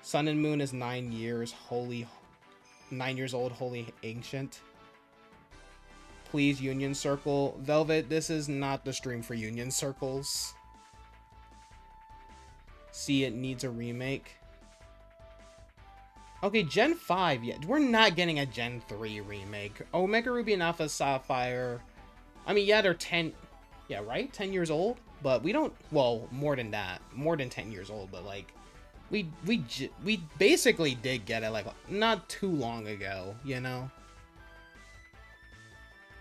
Sun and Moon is 9 years, 9 years old, holy ancient. Please, Union Circle. Velvet, this is not the stream for Union Circles. See, it needs a remake. Okay, Gen 5, yeah, we're not getting a Gen 3 remake. Omega Ruby and Alpha Sapphire, I mean, yeah, they're 10, yeah, right? 10 years old? But we don't, well, more than that. More than 10 years old, but, like, we basically did get it, like, not too long ago, you know?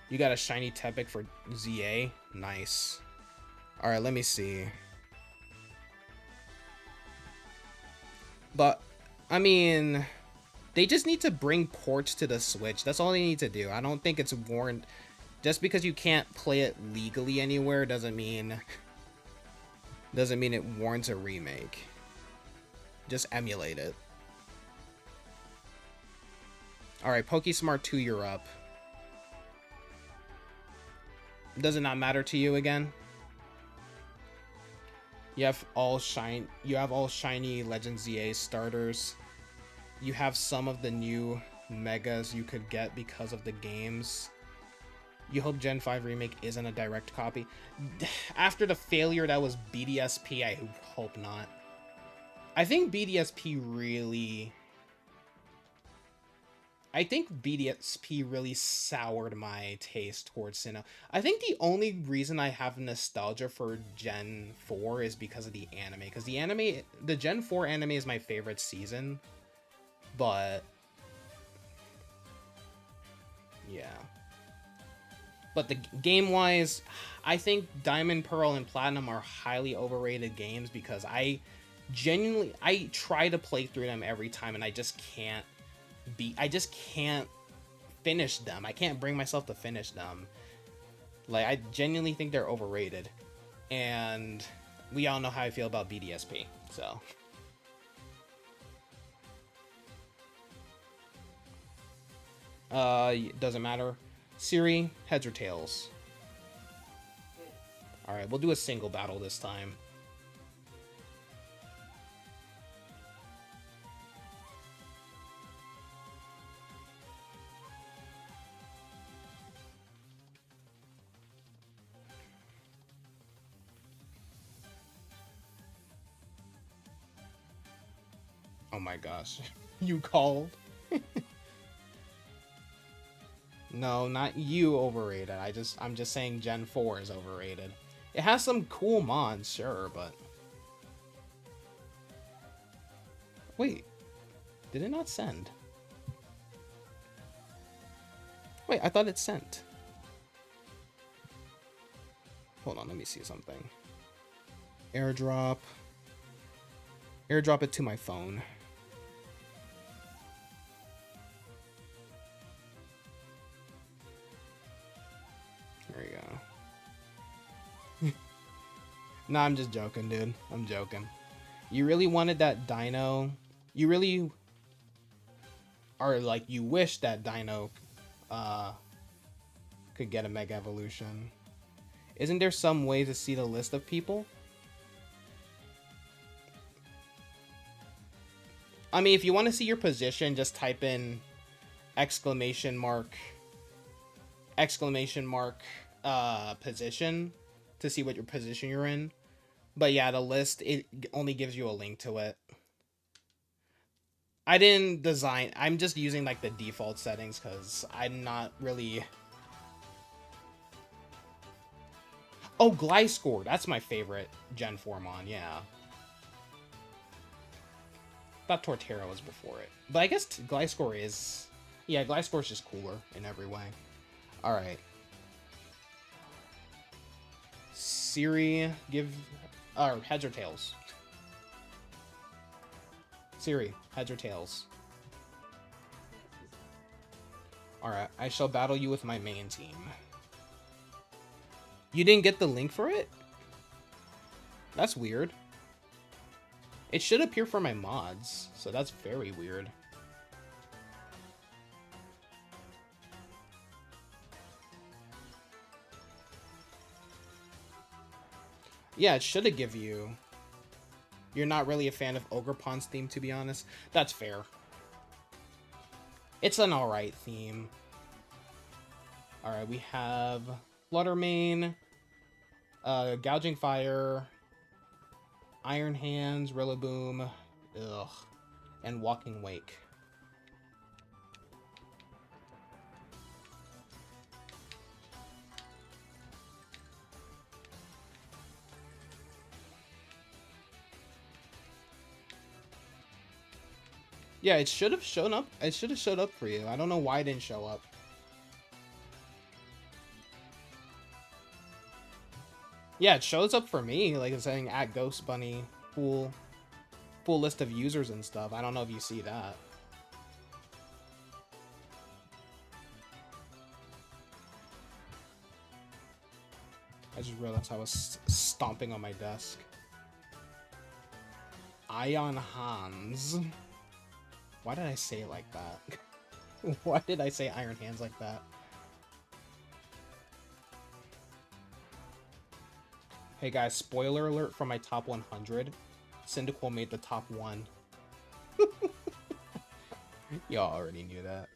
You got a shiny Tepic for ZA? Nice. Alright, let me see. But, I mean, they just need to bring ports to the Switch. That's all they need to do. I don't think it's warranted. Just because you can't play it legally anywhere doesn't mean it warrants a remake. Just emulate it. Alright, PokeSmart 2, you're up. Does it not matter to you again? You have all shiny Legend ZA starters. You have some of the new megas you could get because of the games. You hope Gen 5 remake isn't a direct copy. After the failure that was BDSP, I hope not. I think BDSP really soured my taste towards Sinnoh. I think the only reason I have nostalgia for Gen 4 is because of the anime. Because the Gen 4 anime is my favorite season. But yeah. But the game-wise, I think Diamond, Pearl, and Platinum are highly overrated games because I try to play through them every time and I just can't finish them. I can't bring myself to finish them. Like, I genuinely think they're overrated. And we all know how I feel about BDSP, so. Doesn't matter. Siri, heads or tails? Alright, we'll do a single battle this time. Oh my gosh. You called? No, not you overrated. I'm just saying Gen 4 is overrated. It has some cool mods, sure, but wait, did it not send? Wait, I thought it sent. Hold on, let me see something. Airdrop. Airdrop it to my phone. There you go. Nah, I'm just joking, dude. I'm joking. You really wanted that dino. You really are like, you wish that dino could get a Mega Evolution. Isn't there some way to see the list of people? I mean, if you want to see your position, just type in exclamation mark position to see what your position you're in. But yeah, the list, it only gives you a link to it. I didn't design, I'm just using like the default settings because I'm not really... Oh, Gliscor, that's my favorite Gen 4 mon, yeah. Thought Torterra was before it. But I guess Gliscor is... Yeah, Gliscor's just cooler in every way. Alright. Siri, give... Or heads or tails? Siri, heads or tails? Alright, I shall battle you with my main team. You didn't get the link for it? That's weird. It should appear for my mods, so that's very weird. Yeah, it should have give you... You're not really a fan of Ogrepon's theme, to be honest. That's fair. It's an alright theme. Alright, we have Fluttermane, Gouging Fire, Iron Hands, Rillaboom, ugh, and Walking Wake. Yeah, it should have shown up. It should have showed up for you. I don't know why it didn't show up. Yeah, it shows up for me. Like it's saying at Ghost Bunny, full list of users and stuff. I don't know if you see that. I just realized I was stomping on my desk. Ion Hans. Why did I say it like that? Why did I say Iron Hands like that? Hey guys, spoiler alert from my top 100. Cyndaquil made the top 1. Y'all already knew that.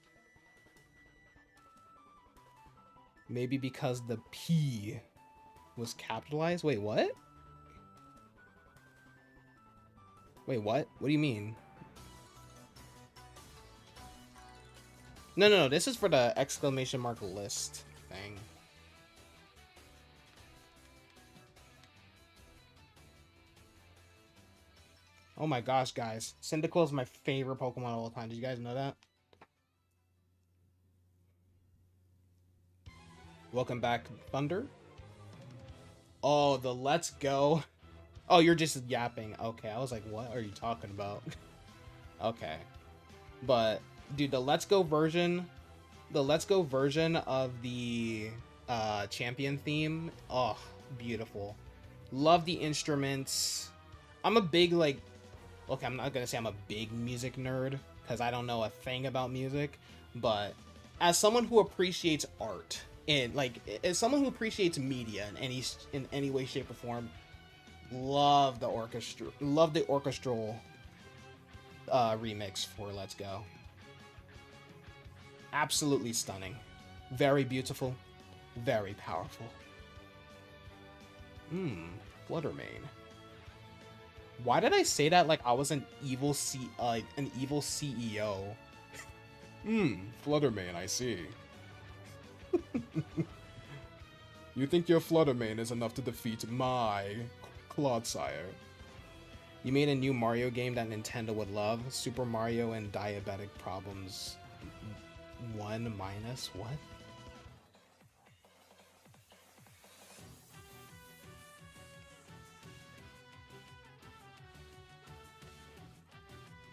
Maybe because the P was capitalized? Wait, what? Wait, what? What do you mean? No, this is for the exclamation mark list thing. Oh my gosh, guys. Cyndaquil is my favorite Pokemon of all time. Did you guys know that? Welcome back, Thunder. Oh, the Let's Go. Oh, you're just yapping. Okay, I was like, what are you talking about? Okay. But, dude, the Let's Go version of the champion theme, oh, beautiful. Love the instruments. I'm a big, like, okay, I'm not gonna say I'm a big music nerd, because I don't know a thing about music, but as someone who appreciates art, and, like, as someone who appreciates media in any way, shape, or form, love the orchestral remix for Let's Go. Absolutely stunning. Very beautiful. Very powerful. Fluttermane. Why did I say that like I was an evil an evil CEO? Fluttermane, I see. You think your Fluttermane is enough to defeat my Clodsire? You made a new Mario game that Nintendo would love. Super Mario and Diabetic Problems 1 minus what?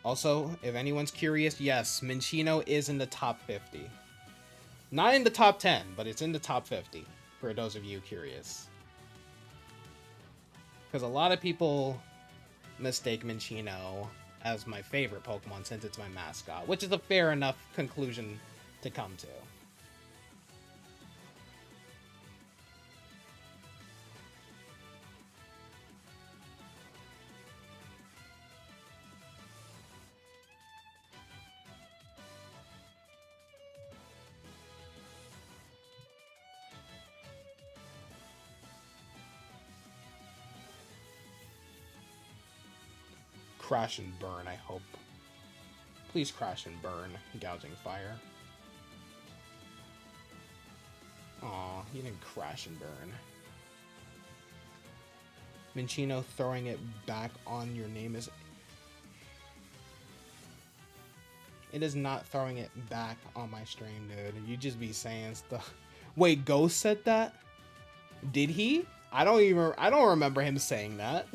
Also, if anyone's curious, yes, Minccino is in the top 50. Not in the top 10, but it's in the top 50, for those of you curious. Because a lot of people mistake Minccino as my favorite Pokemon since it's my mascot, which is a fair enough conclusion to come to. Crash and burn, I hope. Please crash and burn, gouging fire. Aw, he didn't crash and burn. Minccino throwing it back on your name is... It is not throwing it back on my stream, dude. You just be saying stuff. Wait, Ghost said that? Did he? I don't remember him saying that.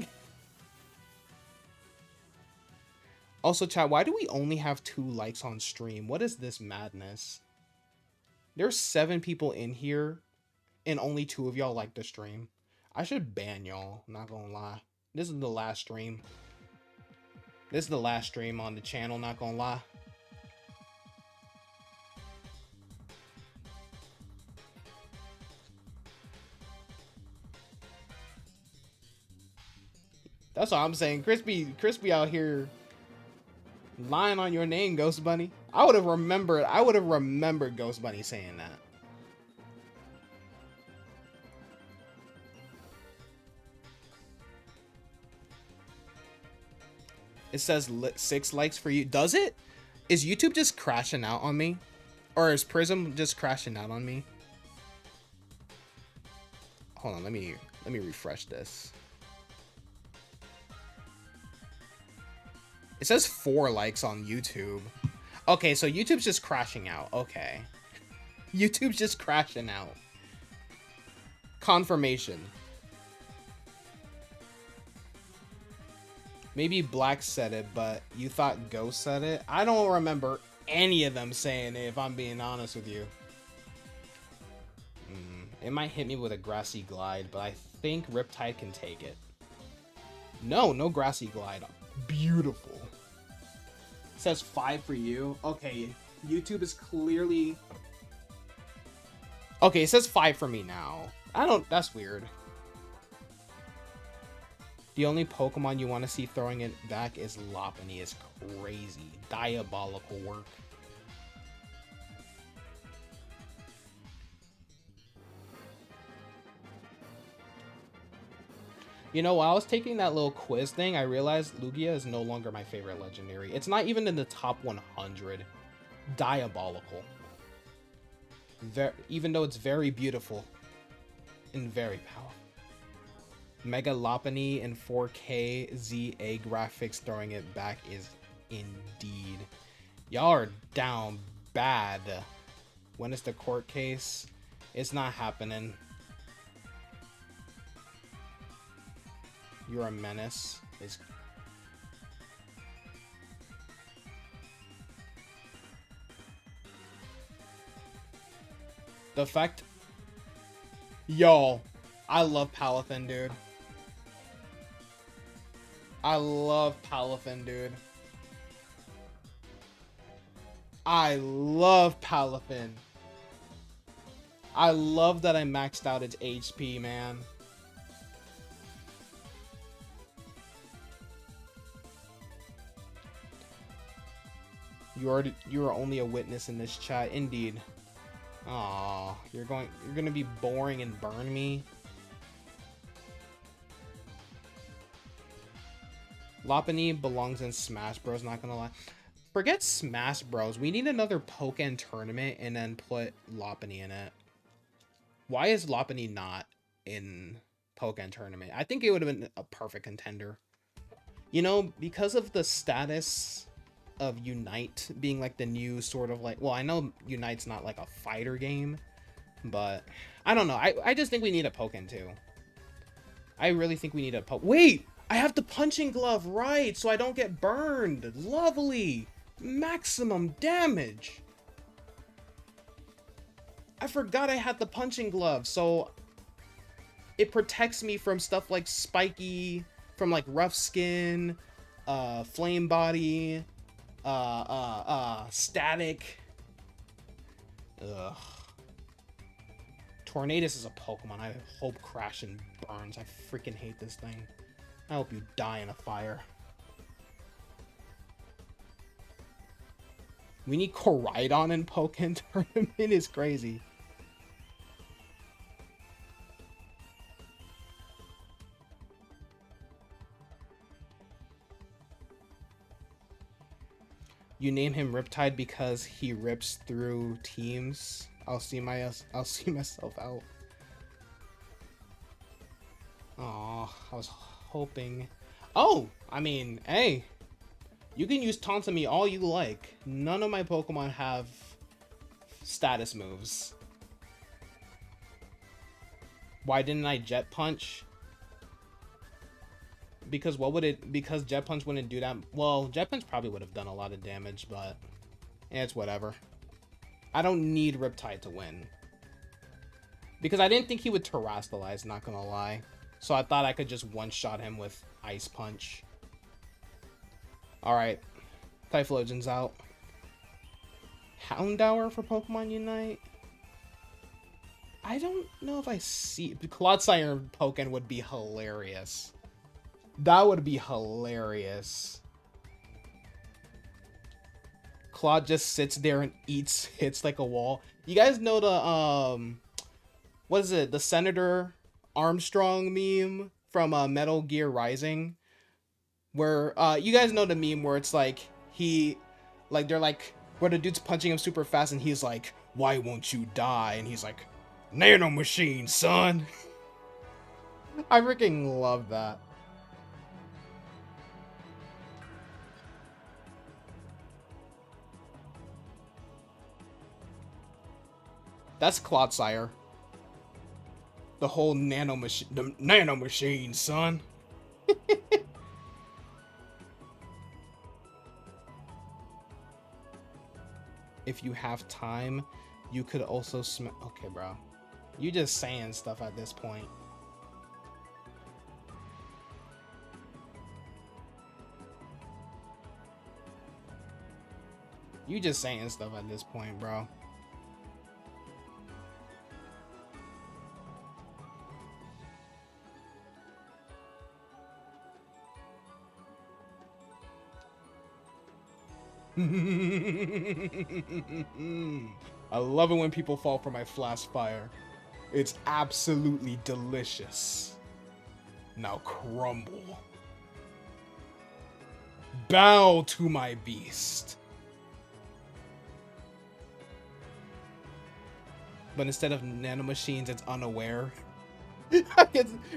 Also, chat, why do we only have 2 likes on stream? What is this madness? There's 7 people in here, and only 2 of y'all like the stream. I should ban y'all, not gonna lie. This is the last stream. This is the last stream on the channel, not gonna lie. That's what I'm saying. Crispy out here lying on your name, Ghost Bunny. I would have remembered Ghost Bunny saying that. It says 6 likes for you. Does it? Is YouTube just crashing out on me? Or is Prism just crashing out on me? Hold on, let me refresh this. It says 4 likes on YouTube. Okay, so YouTube's just crashing out. Okay. YouTube's just crashing out. Confirmation. Maybe Black said it, but you thought Ghost said it? I don't remember any of them saying it, if I'm being honest with you. It might hit me with a Grassy Glide, but I think Riptide can take it. No Grassy Glide. Beautiful. It says 5 for you. Okay, YouTube is clearly... Okay, it says 5 for me now. That's weird. The only Pokemon you want to see throwing it back is Lopunny. It's crazy. Diabolical work. You know, while I was taking that little quiz thing, I realized Lugia is no longer my favorite legendary. It's not even in the top 100. Diabolical. Even though it's very beautiful and very powerful. Mega Lopunny in 4K ZA graphics throwing it back is indeed. Y'all are down bad. When is the court case? It's not happening. You're a menace. The fact... Yo, I love Palafin, dude. I love Palafin, dude. I love Palafin. I love that I maxed out its HP, man. You are only a witness in this chat, indeed. Aw, you're gonna be boring and burn me. Lopunny belongs in Smash Bros, not gonna lie. Forget Smash Bros. We need another Pokken tournament and then put Lopunny in it. Why is Lopunny not in Pokken tournament? I think it would have been a perfect contender. You know, because of the status of Unite being like the new sort of like, well, I know Unite's not like a fighter game, but I don't know. I just think we need a Pokken too. I really think we need a Wait! I have the punching glove, right, so I don't get burned. Lovely! Maximum damage! I forgot I had the punching glove, so it protects me from stuff like spiky, from like rough skin, flame body, static. Ugh. Tornadus is a Pokemon. I hope Crash and burns. I freaking hate this thing. I hope you die in a fire. We need Koraidon in Pokken tournament. It is crazy. You name him Riptide because he rips through teams. I'll see myself out. Oh, I was hoping. Oh, I mean, hey, you can use Taunt on me all you like. None of my Pokemon have status moves. Why didn't I Jet Punch? Because because Jet Punch wouldn't do that. Well, Jet Punch probably would have done a lot of damage, but it's whatever. I don't need Riptide to win. Because I didn't think he would Terrastallize, not gonna lie. So I thought I could just one-shot him with Ice Punch. Alright. Typhlosion's out. Houndour for Pokemon Unite? I don't know if I see... Clodsire and Pokken would be hilarious. That would be hilarious. Claude just sits there and hits like a wall. You guys know the what is it? The Senator Armstrong meme from Metal Gear Rising, where you guys know the meme where it's like they're like where the dude's punching him super fast and he's like, "Why won't you die?" And he's like, "Nano machine, son." I freaking love that. That's Clodsire. The whole nano machine, son. If you have time, you could also okay, bro. You just saying stuff at this point. You just saying stuff at this point, bro. I love it when people fall for my flash fire. It's absolutely delicious. Now crumble. Bow to my beast. But instead of nanomachines, it's unaware.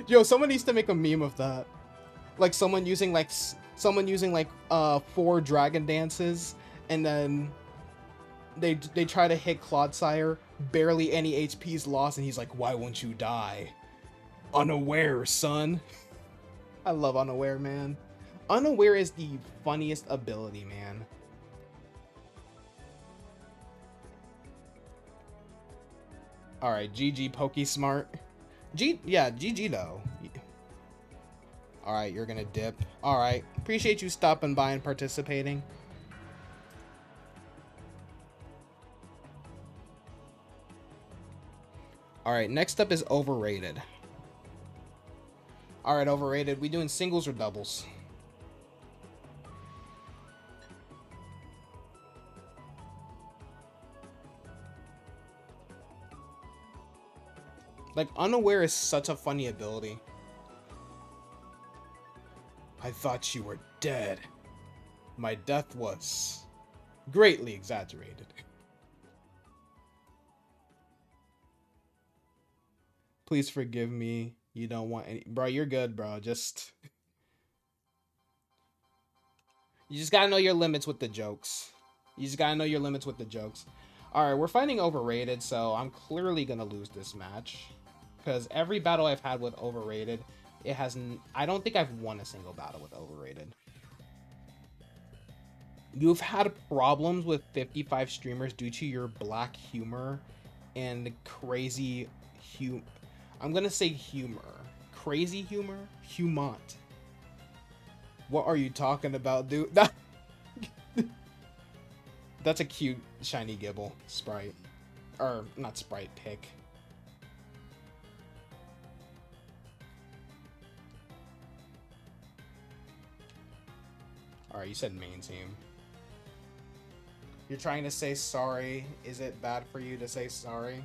Yo, someone needs to make a meme of that. Like someone using like 4 dragon dances, and then they try to hit Clodsire, barely any HP's lost, and he's like, "Why won't you die?" Unaware, son. I love Unaware, man. Unaware is the funniest ability, man. Alright, GG Pokesmart. Yeah, GG though. Alright, you're gonna dip. Alright, appreciate you stopping by and participating. Alright, next up is overrated. Alright, overrated. We doing singles or doubles? Like, Unaware is such a funny ability. I thought you were dead. My death was greatly exaggerated. Please forgive me. You don't want any... Bro, you're good, bro. You just gotta know your limits with the jokes. You just gotta know your limits with the jokes. Alright, we're fighting overrated, so I'm clearly gonna lose this match. Because every battle I've had with overrated, it hasn't... I don't think I've won a single battle with overrated. You've had problems with 55 streamers due to your black humor and crazy I'm gonna say humor. Crazy humor? Humont. What are you talking about, dude? That's a cute shiny Gibble sprite. Or, not sprite, pick. Alright, you said main team. You're trying to say sorry. Is it bad for you to say sorry?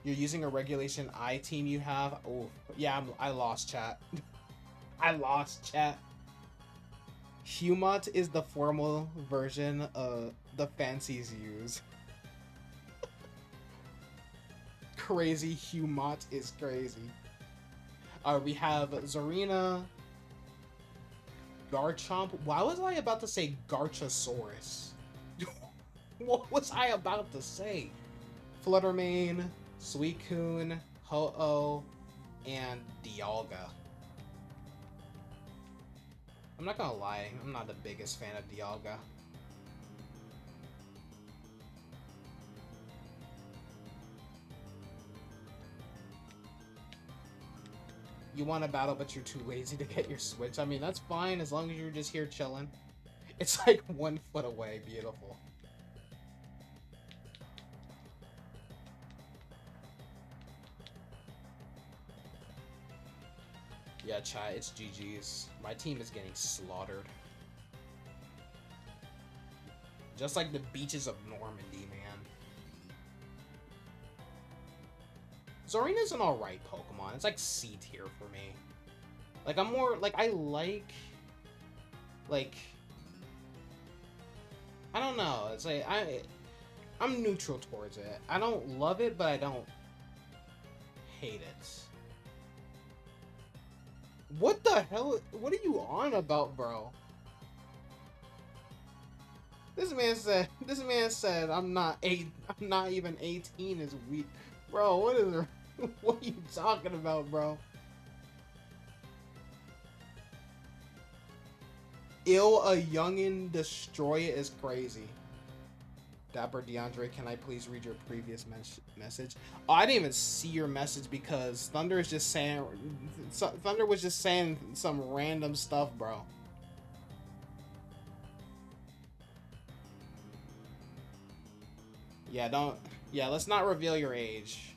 You're using a regulation I team you have? Oh, yeah, I lost, chat. I lost, chat. Humont is the formal version the fancies use. Crazy Humont is crazy. We have Zarina, Garchomp. Why was I about to say Garchosaurus? What was I about to say? Fluttermane, Suicune, Ho-Oh, and Dialga. I'm not gonna lie, I'm not the biggest fan of Dialga. You want to battle, but you're too lazy to get your Switch. I mean, that's fine as long as you're just here chilling. It's like 1 foot away. Beautiful. Yeah, chat, it's GG's. My team is getting slaughtered. Just like the beaches of Normandy, man. Zarina's an alright Pokemon. It's like C tier for me. Like, I'm more, like, I don't know. It's like, I'm neutral towards it. I don't love it, but I don't hate it. What the hell? What are you on about, bro? This man said I'm not even 18 is weak. Bro, what is there? What are you talking about, bro? Ill a youngin' destroy it is crazy. Dapper DeAndre, can I please read your previous message? Oh, I didn't even see your message because Thunder is just saying... Thunder was just saying some random stuff, bro. Yeah, don't... Yeah, let's not reveal your age.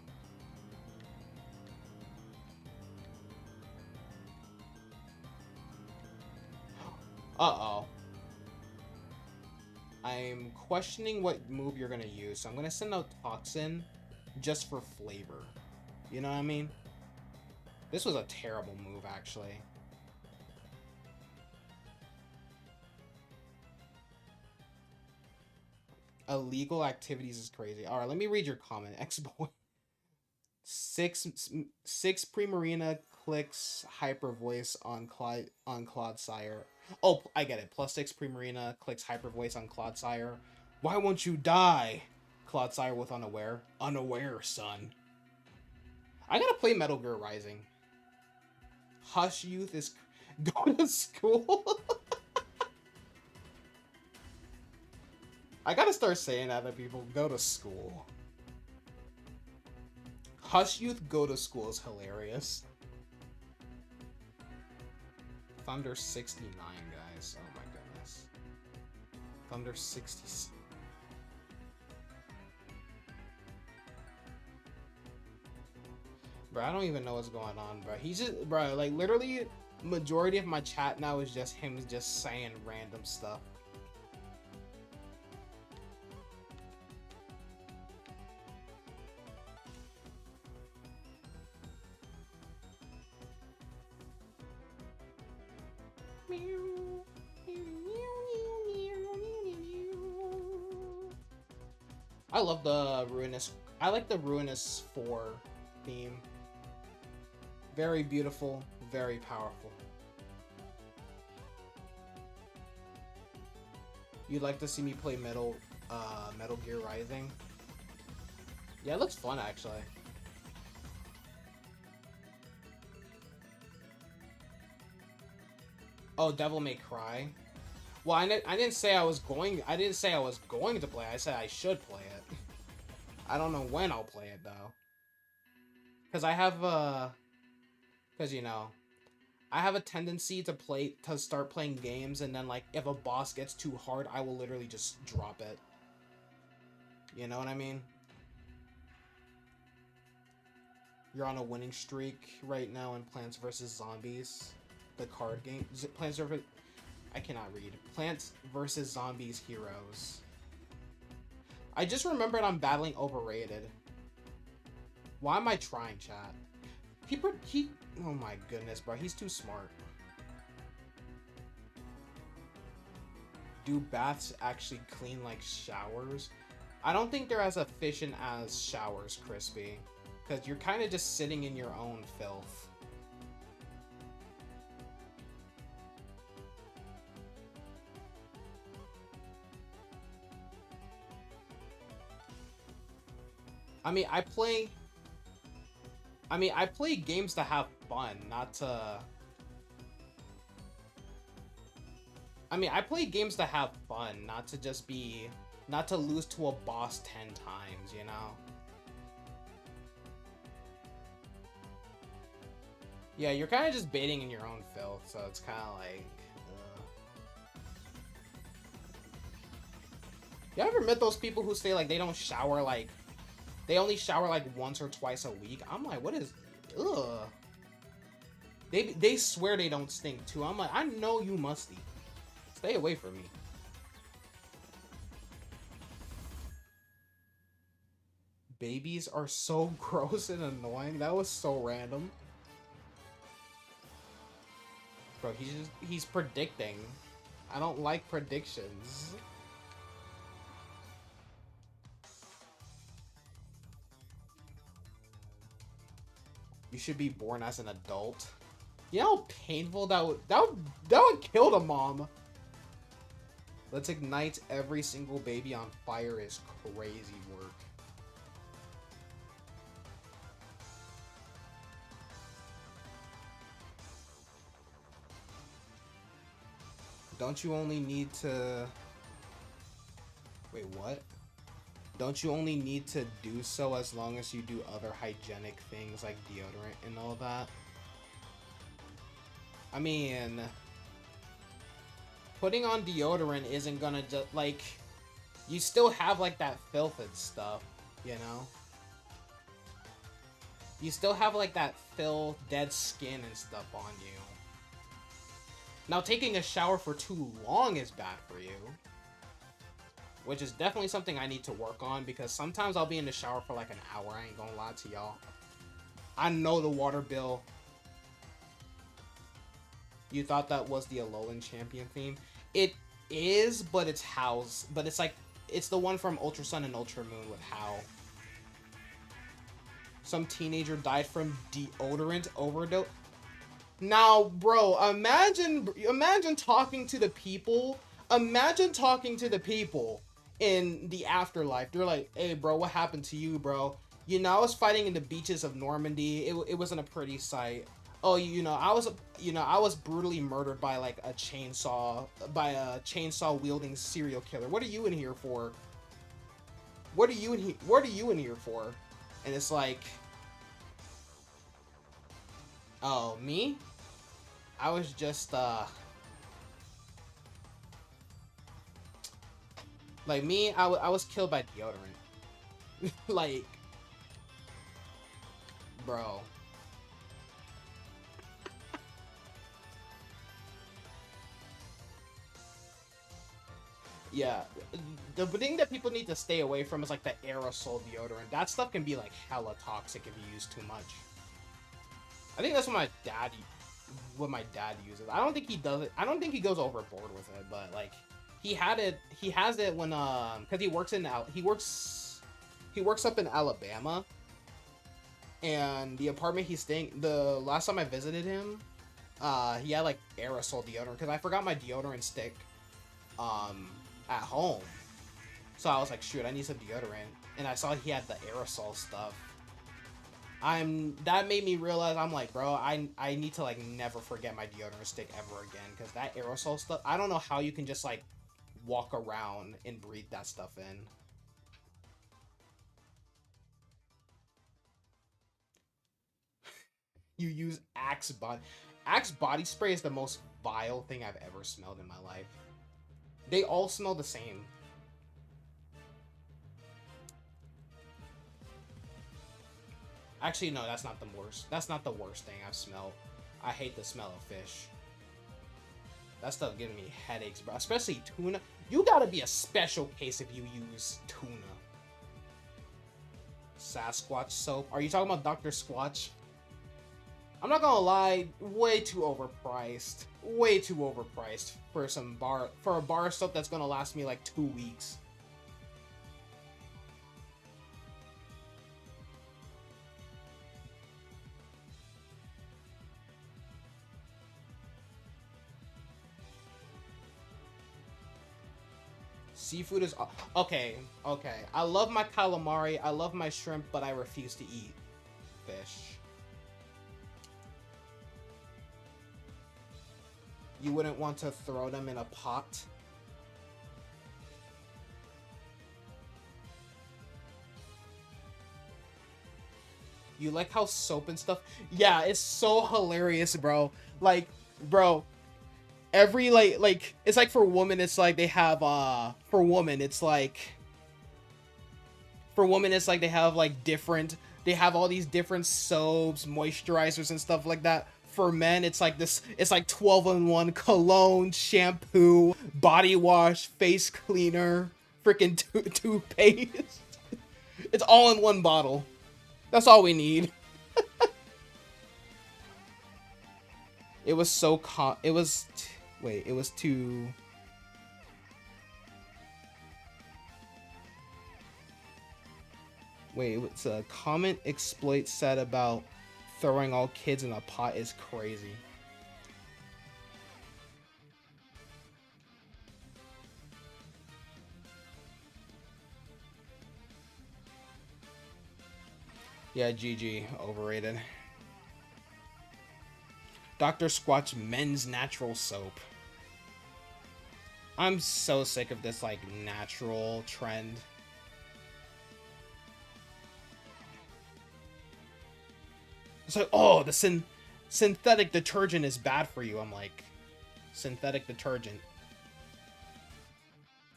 Uh-oh. I'm questioning what move you're gonna use, so I'm gonna send out Toxin just for flavor. You know what I mean? This was a terrible move, actually. Illegal activities is crazy. Alright, let me read your comment, X-Boy. 6 Primarina clicks Hyper Voice on Clodsire. Oh, I get it. +6 Primarina clicks Hyper Voice on Clodsire. Why won't you die? Clodsire with Unaware. Unaware, son. I gotta play Metal Gear Rising. Hush Youth is... Go to school? I gotta start saying that to people. Go to school. Hush Youth go to school is hilarious. Thunder 69, guys. Oh my goodness. Thunder 60. Bro, I don't even know what's going on, bro. He's just, bro, like literally, majority of my chat now is just him just saying random stuff. I love the Ruinous. I like the Ruinous 4 theme. Very beautiful, very powerful. You'd like to see me play Metal Gear Rising? Yeah, it looks fun actually. Oh, Devil May Cry. Well, I didn't say I was going. I didn't say I was going to play. I said I should play it. I don't know when I'll play it though. Cause I have cause you know, I have a tendency to start playing games, and then like if a boss gets too hard, I will literally just drop it. You know what I mean? You're on a winning streak right now in Plants vs Zombies, the card game. Plants vs. I cannot read. Plants vs Zombies Heroes. I just remembered I'm battling overrated. Why am I trying, chat? Oh my goodness, bro. He's too smart. Do baths actually clean like showers? I don't think they're as efficient as showers, Crispy. Because you're kind of just sitting in your own filth. I mean, I play games to have fun, not to... I play games to have fun, not to just be... Not to lose to a boss 10 times, you know? Yeah, you're kind of just baiting in your own filth, so it's kind of like... You ever met those people who say, like, they don't shower, like... They only shower, like, once or twice a week? I'm like, what is... Ugh. They swear they don't stink, too. I'm like, I know you musty. Stay away from me. Babies are so gross and annoying. That was so random. Bro, he's predicting. I don't like predictions. You should be born as an adult. You know how painful that would kill the mom. Let's ignite every single baby on fire is crazy work. Don't you only need to... Wait, what? Don't you only need to do so as long as you do other hygienic things like deodorant and all that? I mean... Putting on deodorant isn't gonna just, like... You still have, like, that filth and stuff, you know? You still have, like, that filth, dead skin and stuff on you. Now, taking a shower for too long is bad for you. Which is definitely something I need to work on, because sometimes I'll be in the shower for like an hour, I ain't gonna lie to y'all. I know the water bill. You thought that was the Alolan Champion theme? It is, but it's How's. But it's like, it's the one from Ultra Sun and Ultra Moon with How. Some teenager died from deodorant overdose. Now, bro, imagine talking to the people. Imagine talking to the people in the afterlife. They're like, hey, bro, what happened to you, bro? You know, I was fighting in the beaches of Normandy. It wasn't a pretty sight. Oh, I was brutally murdered by like a chainsaw wielding serial killer. What are you in here for? What are you in here for? And it's like, oh, me? I was just like me, I was killed by deodorant. Like, bro. Yeah, the thing that people need to stay away from is like the aerosol deodorant. That stuff can be like hella toxic if you use too much. I think that's what my dad what my dad uses. I don't think he does it. I don't think he goes overboard with it, but like he had it. He has it when because he works up in Alabama, and the apartment he's staying. The last time I visited him, he had like aerosol deodorant because I forgot my deodorant stick at home. So I was like, shoot, I need some deodorant, and I saw he had the aerosol stuff. That made me realize I'm like, bro, I need to like never forget my deodorant stick ever again, because that aerosol stuff, I don't know how you can just like walk around and breathe that stuff in. You use Axe body spray is the most vile thing I've ever smelled in my life. They all smell the same. Actually, no, that's not the worst. That's not the worst thing I've smelled. I hate the smell of fish. That stuff giving me headaches, bro. Especially tuna. You gotta be a special case if you use tuna. Sasquatch soap. Are you talking about Dr. Squatch? I'm not gonna lie, way too overpriced. Way too overpriced for a bar soap that's gonna last me like 2 weeks. Seafood is okay. I love my calamari, I love my shrimp, but I refuse to eat fish. You wouldn't want to throw them in a pot? You like how soap and stuff? Yeah, it's so hilarious, bro. Like, bro, every like it's like for women it's like they have for women it's like they have like different, they have all these different soaps, moisturizers and stuff like that. For men it's like this, it's like 12-in-1 cologne, shampoo, body wash, face cleaner, freaking toothpaste. It's all in one bottle. That's all we need. It was so it was too. Wait, it's a comment exploit said about throwing all kids in a pot is crazy. Yeah, GG, overrated. Dr. Squatch men's natural soap. I'm so sick of this like natural trend. It's like, oh, the synthetic detergent is bad for you. I'm like, synthetic detergent.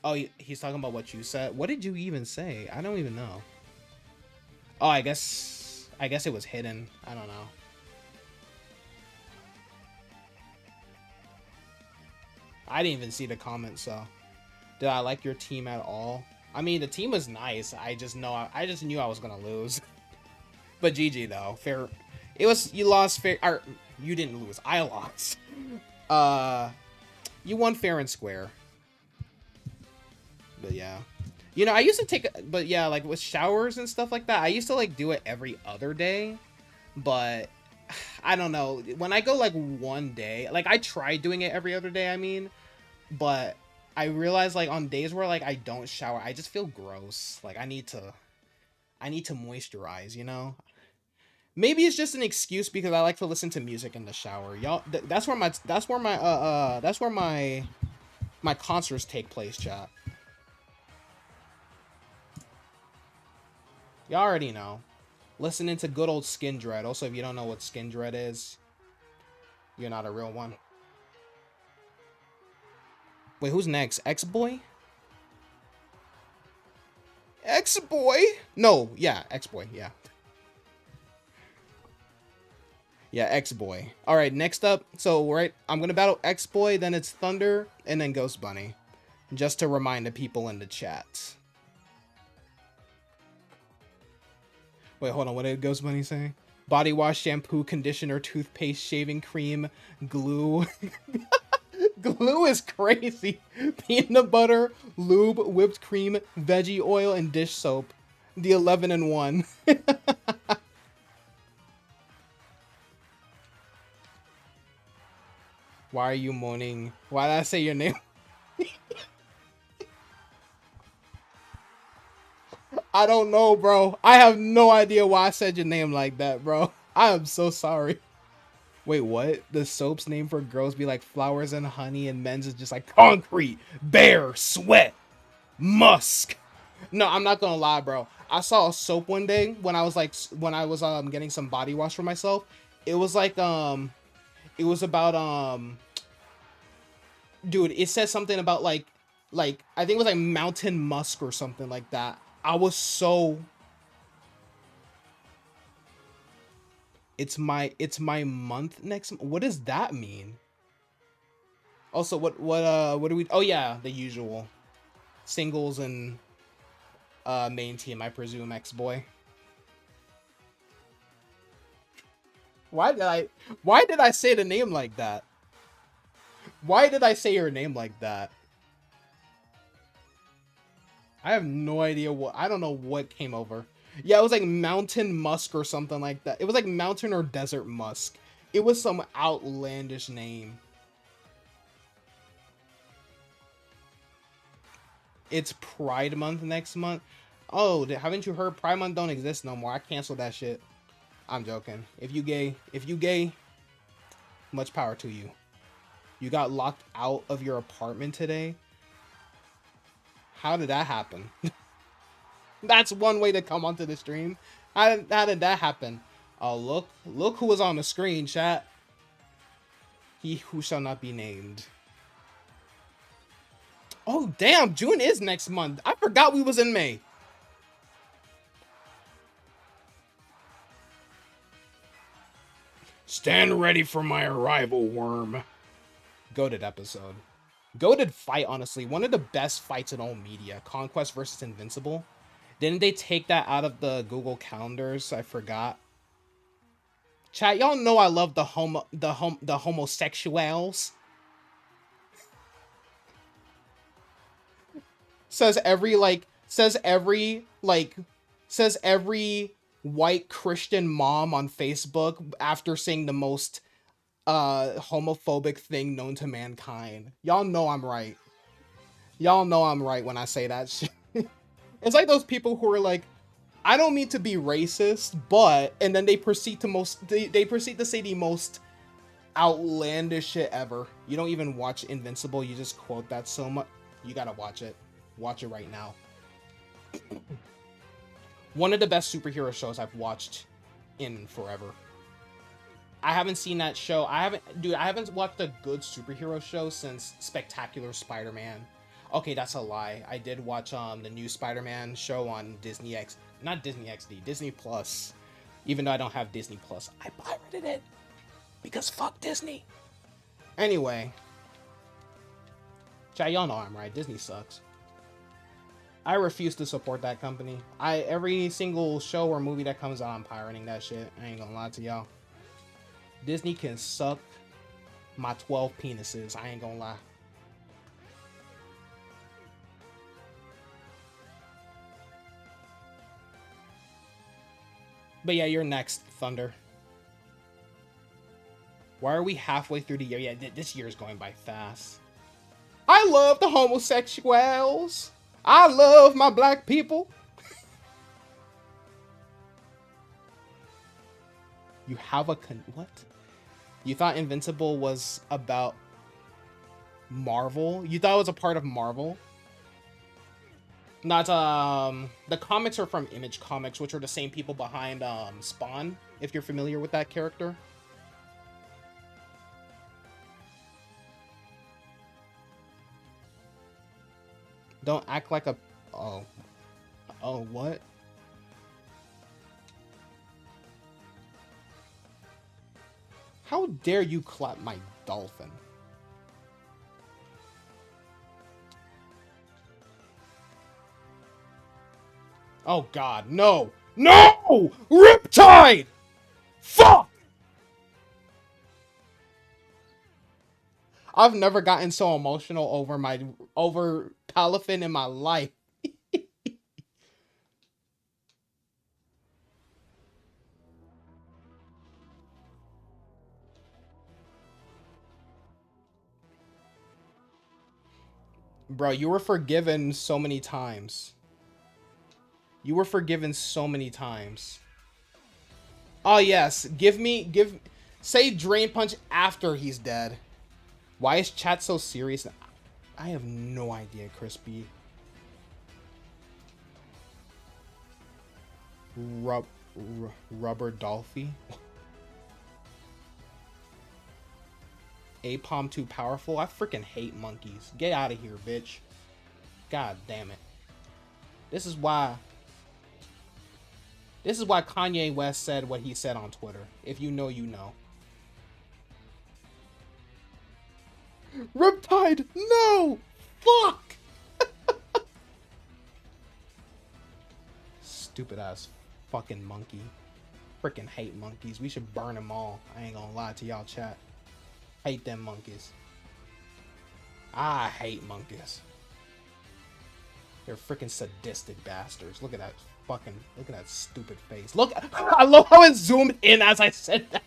Oh, he's talking about what you said. What did you even say? I don't even know. Oh, I guess it was hidden. I don't know. I didn't even see the comment, so. Did I like your team at all? I mean, the team was nice. I just knew I was gonna lose. But GG though. Fair. It was, you lost fair, or you didn't lose. I lost. You won fair and square. But yeah. You know, I used to take, but yeah, like with showers and stuff like that, I used to like do it every other day, but I don't know. When I go like one day, like I tried doing it every other day, I mean, but I realized like on days where like I don't shower, I just feel gross. Like I need to moisturize, you know? Maybe it's just an excuse because I like to listen to music in the shower. Y'all, that's where my concerts take place, chat. Y'all already know. Listening to good old Skin Dread. Also, if you don't know what Skin Dread is, you're not a real one. Wait, who's next? X-Boy? X-Boy? No, yeah, X-Boy, yeah. Yeah, X-Boy. Alright, next up, so, right, I'm gonna battle X-Boy, then it's Thunder, and then Ghost Bunny. Just to remind the people in the chat. Wait, hold on, what did Ghost Bunny say? Body wash, shampoo, conditioner, toothpaste, shaving cream, glue. Glue is crazy. Peanut butter, lube, whipped cream, veggie oil, and dish soap. The 11 in 1. Why are you moaning? Why did I say your name? I don't know, bro. I have no idea why I said your name like that, bro. I am so sorry. Wait, what? The soap's name for girls be like flowers and honey, and men's is just like concrete, bear, sweat, musk. No, I'm not gonna lie, bro. I saw a soap one day when I was getting some body wash for myself. It was like it was about dude, it says something about like I think it was like mountain musk or something like that. I was so it's my month next. What does that mean? Also, what do we? Oh yeah, the usual singles and main team. I presume X boy. Why did I? Why did I say the name like that? Why did I say your name like that? I have no idea what. I don't know what came over. Yeah, it was like mountain musk or something like that. It was like mountain or desert musk. It was some outlandish name. It's Pride Month next month. Oh, haven't you heard? Pride Month don't exist no more. I canceled that shit. I'm joking. If you gay, much power to you. You got locked out of your apartment today. How did that happen? That's one way to come onto the stream. How did that happen? Oh, look who was on the screen, chat. He who shall not be named. Oh, damn, June is next month. I forgot we was in May. Stand ready for my arrival, worm. Goated episode. Goated fight, honestly. One of the best fights in all media. Conquest versus Invincible. Didn't they take that out of the Google calendars? I forgot. Chat, y'all know I love the homosexuals. Says every white Christian mom on Facebook after saying the most homophobic thing known to mankind. Y'all know I'm right. Y'all know I'm right when I say that shit. It's like those people who are like, I don't mean to be racist, but, and then they proceed to say the most outlandish shit ever. You don't even watch Invincible, you just quote that so much. You gotta watch it. Watch it right now. One of the best superhero shows I've watched in forever. I haven't seen that show. I haven't watched a good superhero show since Spectacular Spider-Man. Okay, that's a lie. I did watch the new Spider-Man show on Disney X, not Disney XD, Disney Plus. Even though I don't have Disney Plus, I pirated it because fuck Disney. Anyway, chat, y'all know I'm right. Disney sucks. I refuse to support that company. Every single show or movie that comes out, I'm pirating that shit. I ain't gonna lie to y'all. Disney can suck my 12 penises. I ain't gonna lie. But yeah, you're next, Thunder. Why are we halfway through the year? Yeah, this year's going by fast. I love the homosexuals. I love my black people. You have a what? You thought Invincible was about Marvel? You thought it was a part of Marvel? Not the comics are from Image Comics, which are the same people behind Spawn, if you're familiar with that character. Don't act like a oh what? How dare you clap my dolphin? Oh god, no! No! Riptide! Fuck! I've never gotten so emotional over Palafin in my life. Bro, you were forgiven so many times. You were forgiven so many times. Oh yes, say Drain Punch after he's dead. Why is chat so serious? I have no idea, Crispy. Rubber Dolphy? Apom too powerful? I freaking hate monkeys. Get out of here, bitch. God damn it. This is why Kanye West said what he said on Twitter. If you know, you know. Riptide! No! Fuck! Stupid ass fucking monkey. Freaking hate monkeys. We should burn them all. I ain't gonna lie to y'all, chat. Hate them monkeys. I hate monkeys. They're freaking sadistic bastards. Look at that stupid face. Look, I love how it zoomed in as I said that.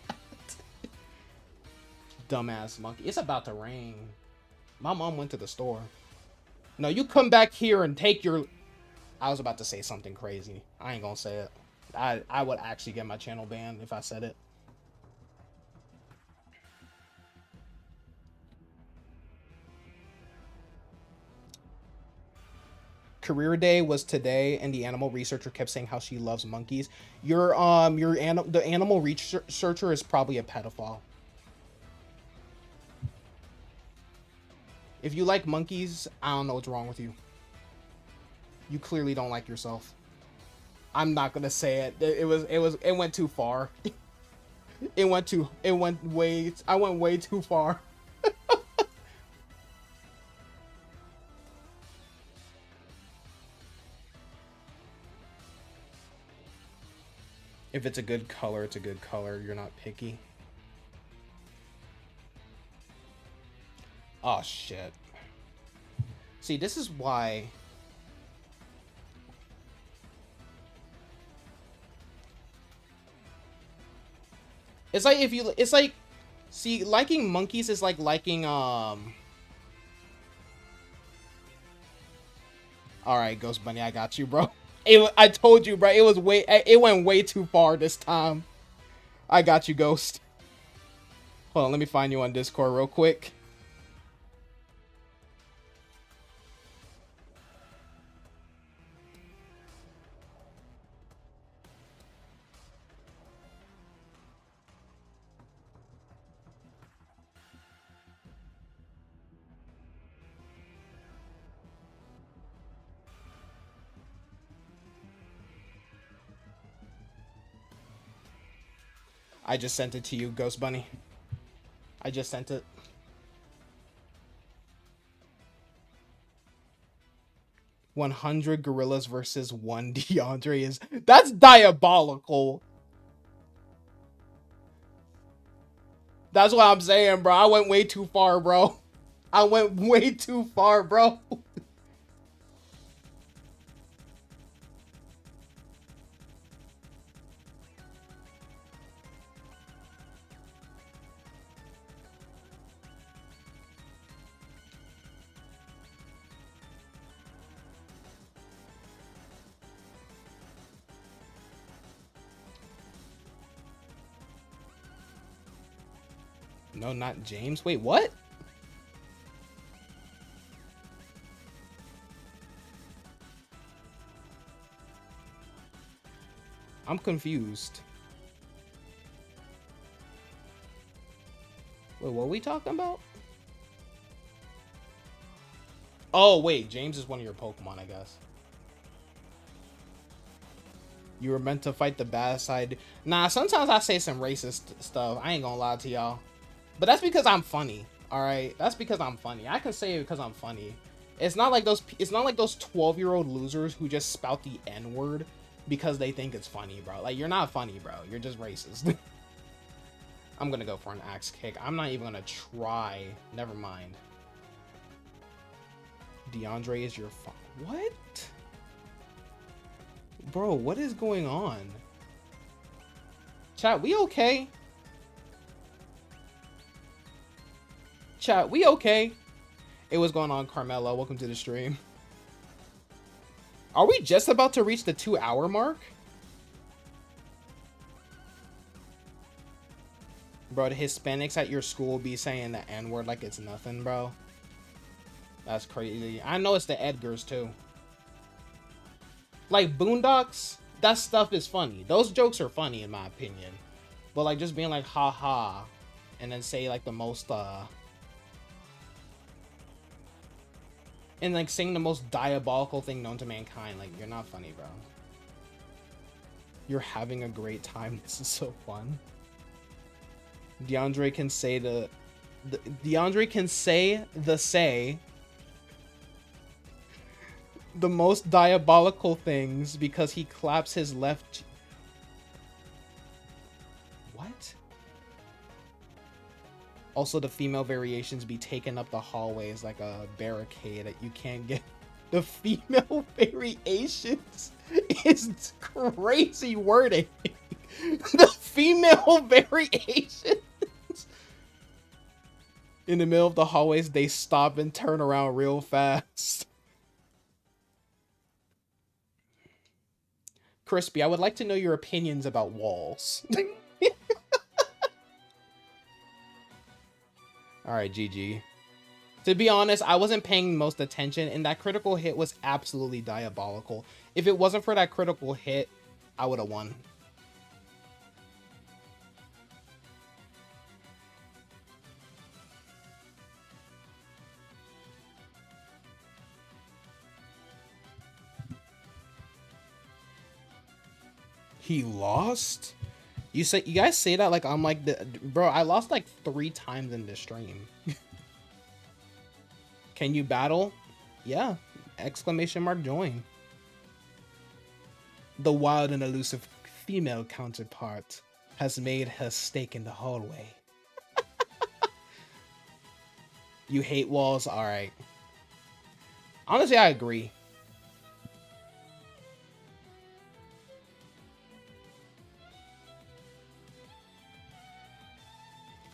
Dumbass monkey. It's about to rain. My mom went to the store. No, you come back here and take your... I was about to say something crazy. I ain't gonna say it. I would actually get my channel banned if I said it. Career day was today, and the animal researcher kept saying how she loves monkeys. The animal researcher is probably a pedophile. If you like monkeys, I don't know what's wrong with you. You clearly don't like yourself. I'm not gonna say it. It went too far. I went way too far. If it's a good color, it's a good color. You're not picky. Oh, shit. See, this is why... It's like if you... It's like... See, liking monkeys is like liking, Alright, Ghost Bunny, I got you, bro. I told you, bro. It went way too far this time. I got you, Ghost. Hold on, let me find you on Discord real quick. I just sent it to you, Ghost Bunny. I just sent it. "100 gorillas versus 1 DeAndre" is... That's diabolical. That's what I'm saying, bro. I went way too far, bro. I went way too far, bro. No, not James. Wait, what? I'm confused. Wait, what are we talking about? Oh, wait. James is one of your Pokemon, I guess. You were meant to fight the bad side. Nah, sometimes I say some racist stuff. I ain't gonna lie to y'all. But that's because I'm funny. Alright? That's because I'm funny. I can say it because I'm funny. It's not like those 12-year-old losers who just spout the N-word because they think it's funny, bro. Like, you're not funny, bro. You're just racist. I'm gonna go for an axe kick. I'm not even gonna try. Never mind. DeAndre is your what? Bro, what is going on? Chat, we okay? Chat, we okay? Hey, what's going on, Carmelo? Welcome to the stream. Are we just about to reach the 2-hour mark? Bro, the Hispanics at your school be saying the N-word like it's nothing, bro. That's crazy. I know it's the Edgars, too. Like, Boondocks, that stuff is funny. Those jokes are funny, in my opinion. But, like, just being like, ha-ha, and then say, like, the most, and, like, saying the most diabolical thing known to mankind. Like, you're not funny, bro. You're having a great time. This is so fun. DeAndre can say DeAndre can say the most diabolical things because he claps his left. What? Also, the female variations be taking up the hallways like a barricade that you can't get. The female variations is crazy wording. The female variations. In the middle of the hallways, they stop and turn around real fast. Crispy, I would like to know your opinions about walls. Alright, GG. To be honest, I wasn't paying most attention, and that critical hit was absolutely diabolical. If it wasn't for that critical hit, I would have won. He lost? You guys say that like I'm like bro, I lost like 3 times in this stream. Can you battle? Yeah. Exclamation mark join. The wild and elusive female counterpart has made her stake in the hallway. You hate walls? Alright. Honestly, I agree.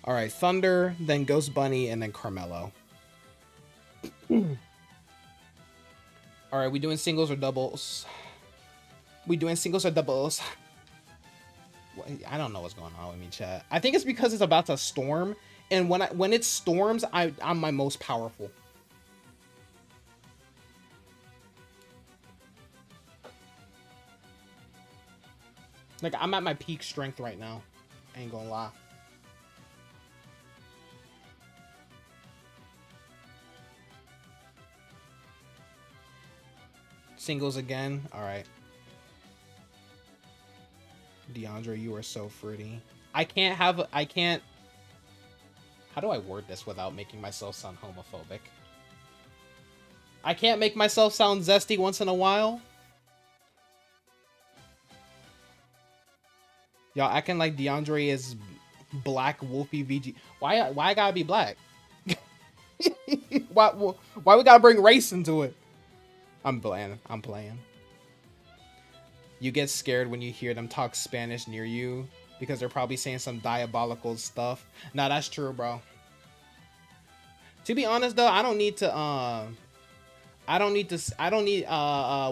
Alright, Thunder, then Ghost Bunny, and then Carmelo. Alright, we doing singles or doubles? We doing singles or doubles? I don't know what's going on with me, chat. I think it's because it's about to storm, and when it storms, I'm my most powerful. Like, I'm at my peak strength right now. I ain't gonna lie. Singles again. All right. DeAndre, you are so pretty. I can't. How do I word this without making myself sound homophobic? I can't make myself sound zesty once in a while. Y'all acting like DeAndre is black Wolfie VG. Why I gotta be black? why we gotta bring race into it? I'm playing. You get scared when you hear them talk Spanish near you because they're probably saying some diabolical stuff. Nah, that's true, bro. To be honest though, I don't need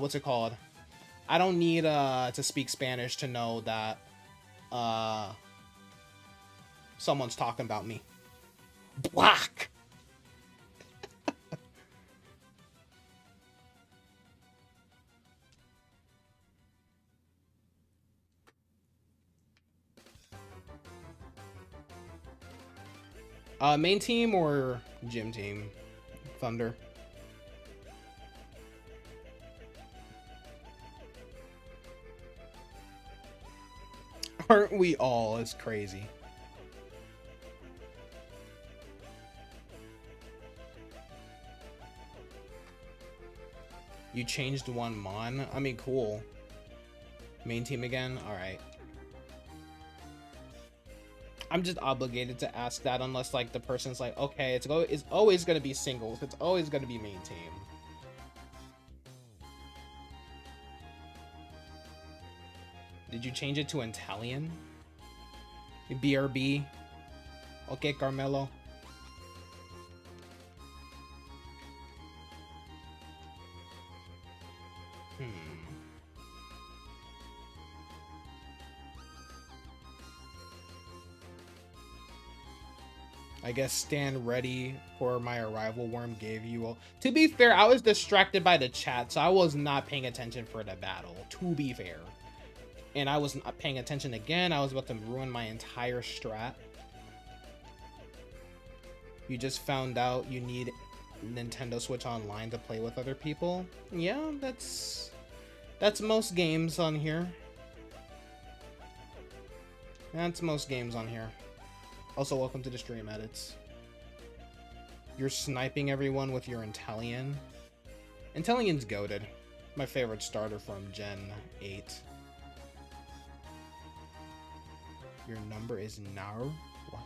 what's it called? I don't need to speak Spanish to know that someone's talking about me. Black. Main team or gym team? Thunder. Aren't we all? It's crazy. You changed one mon? I mean, cool. Main team again? Alright. I'm just obligated to ask that unless like the person's like, okay, it's always gonna be singles. It's always gonna be main team. Did you change it to Italian? BRB. Okay, Carmelo. I guess stand ready for my arrival. Worm gave you all. To be fair, I was distracted by the chat, so I was not paying attention for the battle, to be fair. And I was not paying attention again. I was about to ruin my entire strat. You just found out you need Nintendo Switch Online to play with other people. Yeah, that's most games on here. That's most games on here. Also, welcome to the stream edits. You're sniping everyone with your Italian. Italian's goated. My favorite starter from Gen 8. Your number is now? What?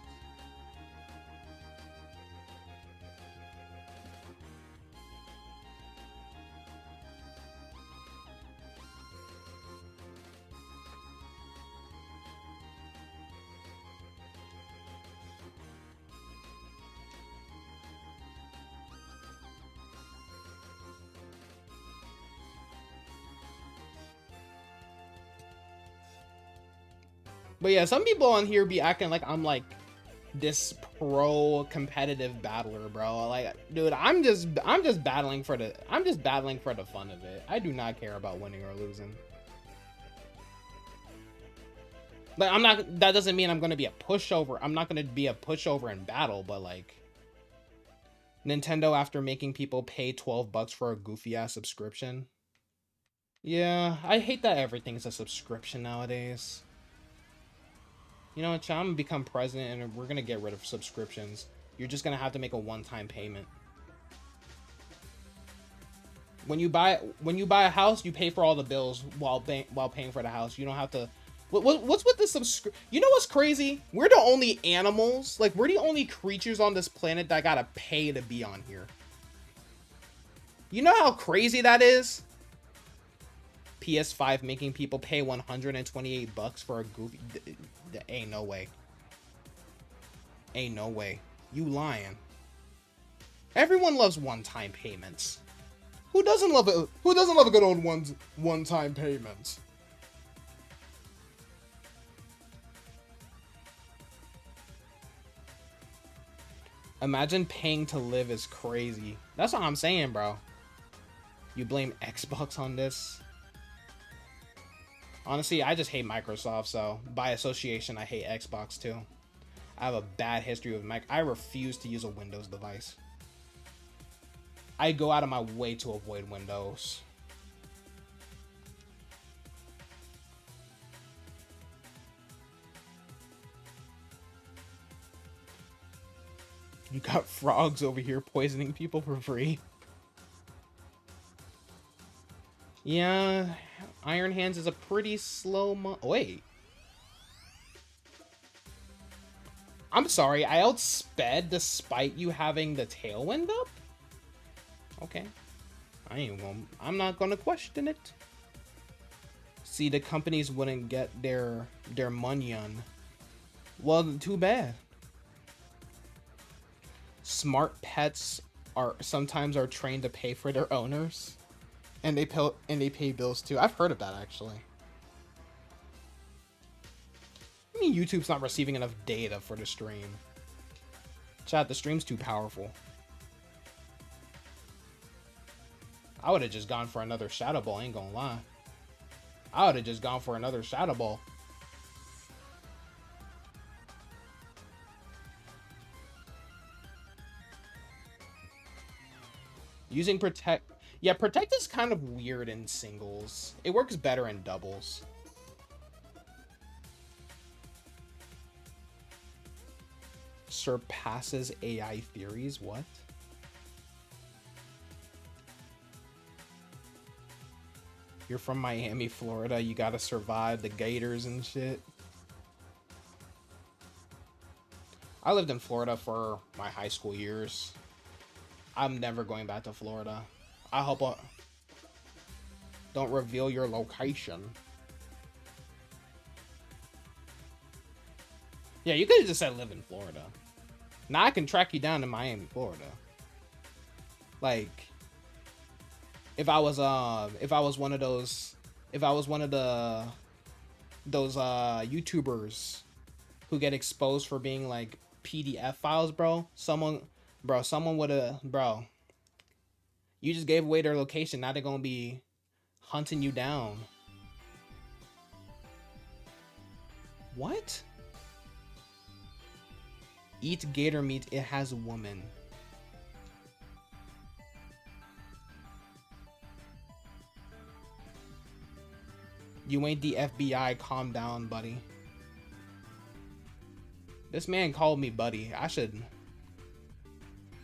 But yeah, some people on here be acting like I'm like this pro competitive battler, bro. Like, dude, I'm just battling for the fun of it. I do not care about winning or losing. Like, that doesn't mean I'm gonna be a pushover. I'm not gonna be a pushover in battle, but like Nintendo after making people pay $12 for a goofy ass subscription. Yeah, I hate that everything's a subscription nowadays. You know what, I'm gonna become president and we're gonna get rid of subscriptions. You're just gonna have to make a one-time payment. When you buy a house, you pay for all the bills while paying for the house. You don't have to. What's with the subscription? You know what's crazy? We're the only animals, like we're the only creatures on this planet that gotta pay to be on here. You know how crazy that is? PS5 making people pay $128 for a goofy. Ain't no way. Ain't no way. You lying. Everyone loves one-time payments. Who doesn't love it? Who doesn't love a good old one-time payment? Imagine paying to live is crazy. That's what I'm saying, bro. You blame Xbox on this? Honestly, I just hate Microsoft, so by association, I hate Xbox too. I have a bad history with Mac. I refuse to use a Windows device. I go out of my way to avoid Windows. You got frogs over here poisoning people for free. Yeah, Iron Hands is a pretty slow wait. I'm sorry, I outsped despite you having the tailwind up? Okay. I'm not gonna question it. See, the companies wouldn't get their money on. Well, too bad. Smart pets sometimes are trained to pay for their owners. And they pay bills too. I've heard of that actually. I mean, YouTube's not receiving enough data for the stream. Chat, the stream's too powerful. I would have just gone for another Shadow Ball, ain't gonna lie. I would have just gone for another Shadow Ball. Using Protect. Yeah, Protect is kind of weird in singles. It works better in doubles. Surpasses AI theories? What? You're from Miami, Florida. You gotta survive the gators and shit. I lived in Florida for my high school years. I'm never going back to Florida. I hope don't reveal your location. Yeah, you could have just said live in Florida. Now I can track you down in Miami, Florida. Like, if I was one of those, if I was one of those YouTubers who get exposed for being like PDF files, bro, someone would have, bro. You just gave away their location. Now they're gonna be hunting you down. What? Eat gator meat. It has a woman. You ain't the FBI. Calm down, buddy. This man called me buddy. I should...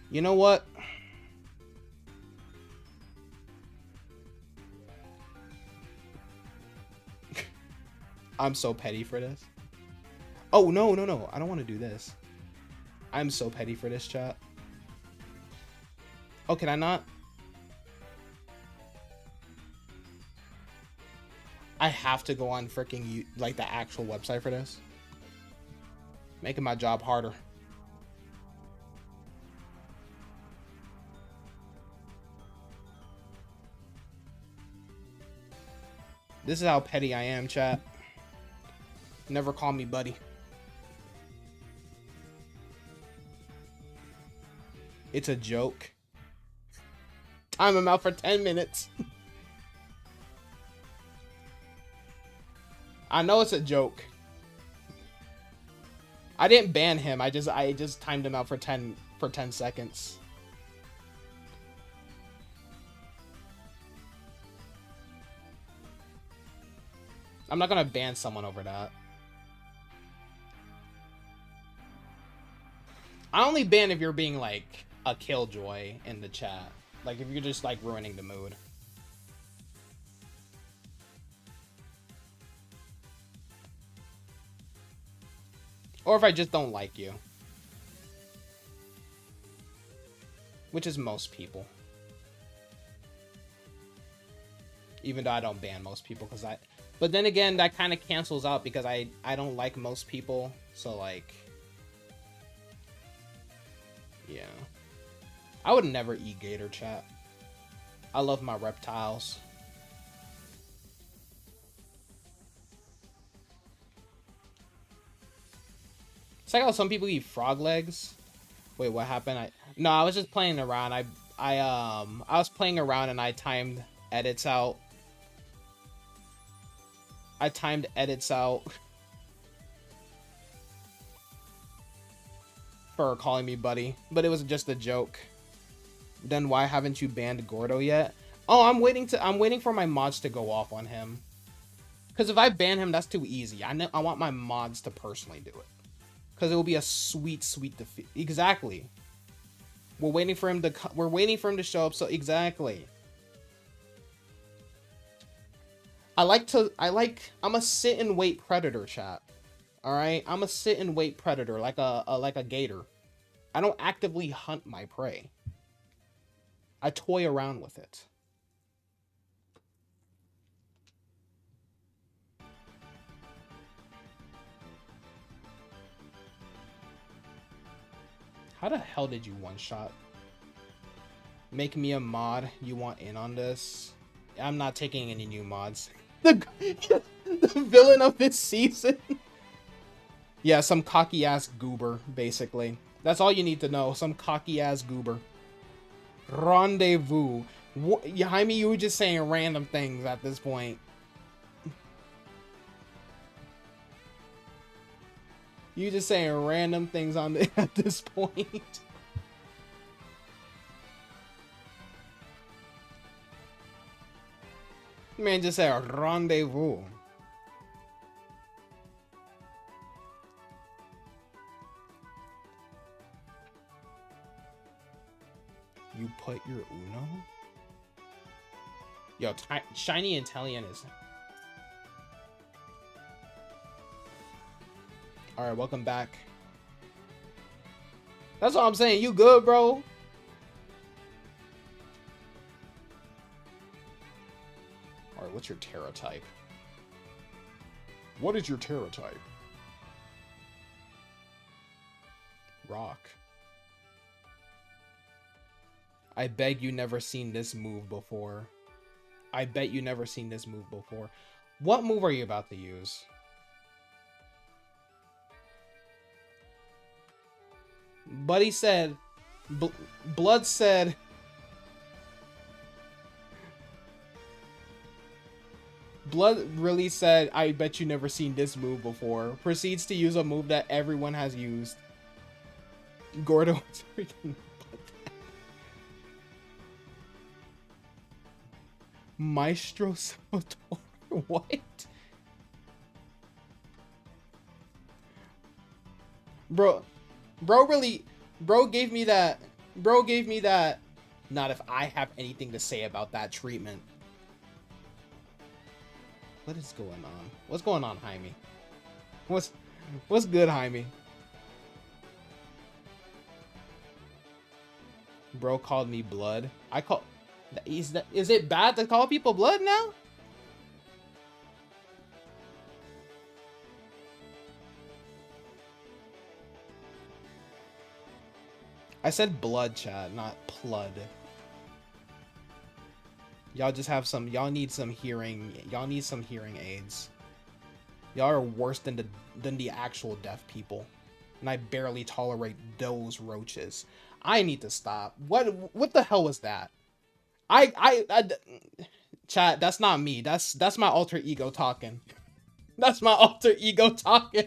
You know what? I'm so petty for this. Oh, no. I don't want to do this. I'm so petty for this, chat. Oh, can I not? I have to go on freaking, like, the actual website for this. Making my job harder. This is how petty I am, chat. Never call me buddy. It's a joke. Time him out for 10 minutes. I know it's a joke. I didn't ban him. I just timed him out for 10 seconds. I'm not gonna ban someone over that. I only ban if you're being like a killjoy in the chat. Like if you're just like ruining the mood. Or if I just don't like you. Which is most people. Even though I don't ban most people because I... But then again, that kind of cancels out because I don't like most people. So like... Yeah. I would never eat gator, chat. I love my reptiles. It's like how some people eat frog legs. Wait, what happened? No, I was just playing around. I was playing around and I timed edits out. I timed edits out for calling me buddy, but it was just a joke. Then why haven't you banned Gordo yet? Oh, I'm waiting for my mods to go off on him. Because if I ban him, that's too easy. I want my mods to personally do it. Because it will be a sweet, sweet defeat. Exactly. We're waiting for him to show up. So exactly. I'm a sit and wait predator, chat. All right, I'm a sit and wait predator, like a gator. I don't actively hunt my prey. I toy around with it. How the hell did you one-shot? Make me a mod. You want in on this? I'm not taking any new mods. The villain of this season. Yeah, some cocky-ass goober, basically. That's all you need to know. Some cocky-ass goober. Rendezvous. Jaime, you were just saying random things at this point. You just saying random things at this point. Man just said rendezvous. You put your Uno? Yo, Shiny Italian is... Alright, welcome back. That's what I'm saying. You good, bro? Alright, what's your Terra type? What is your Terra type? Rock. I beg you never seen this move before. I bet you never seen this move before. What move are you about to use? Buddy said... Blood said... Blood really said, I bet you never seen this move before. Proceeds to use a move that everyone has used. Gordo was freaking... Maestro Salvatore? What? Bro gave me that. Not if I have anything to say about that treatment. What is going on? What's going on, Jaime? What's good, Jaime? Bro called me blood. Is it bad to call people blood now? I said blood, chat, not plud. Y'all just have some. Y'all need some hearing. Y'all need some hearing aids. Y'all are worse than the actual deaf people, and I barely tolerate those roaches. I need to stop. What the hell was that? Chat. That's not me. That's my alter ego talking. That's my alter ego talking.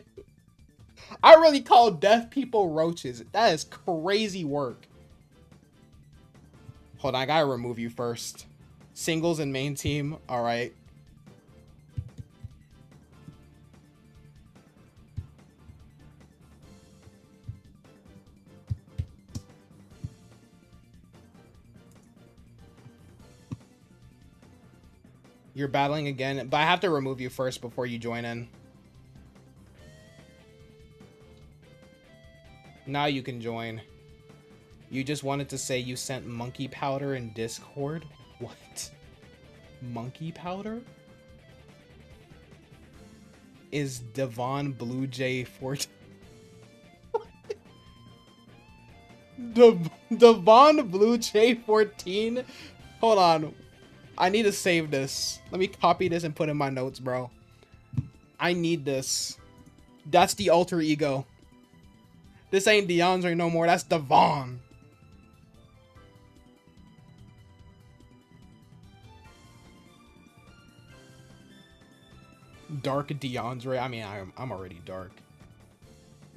I really call deaf people roaches. That is crazy work. Hold on, I gotta remove you first. Singles and main team. All right. You're battling again, but I have to remove you first before you join in. Now you can join. You just wanted to say you sent monkey powder in Discord? What? Monkey powder? Is Devon Blue Jay 14? Devon Blue Jay 14? Hold on. I need to save this. Let me copy this and put in my notes, bro. I need this. That's the alter ego. This ain't DeAndre no more. That's Devon. Dark DeAndre. I mean, I'm already dark.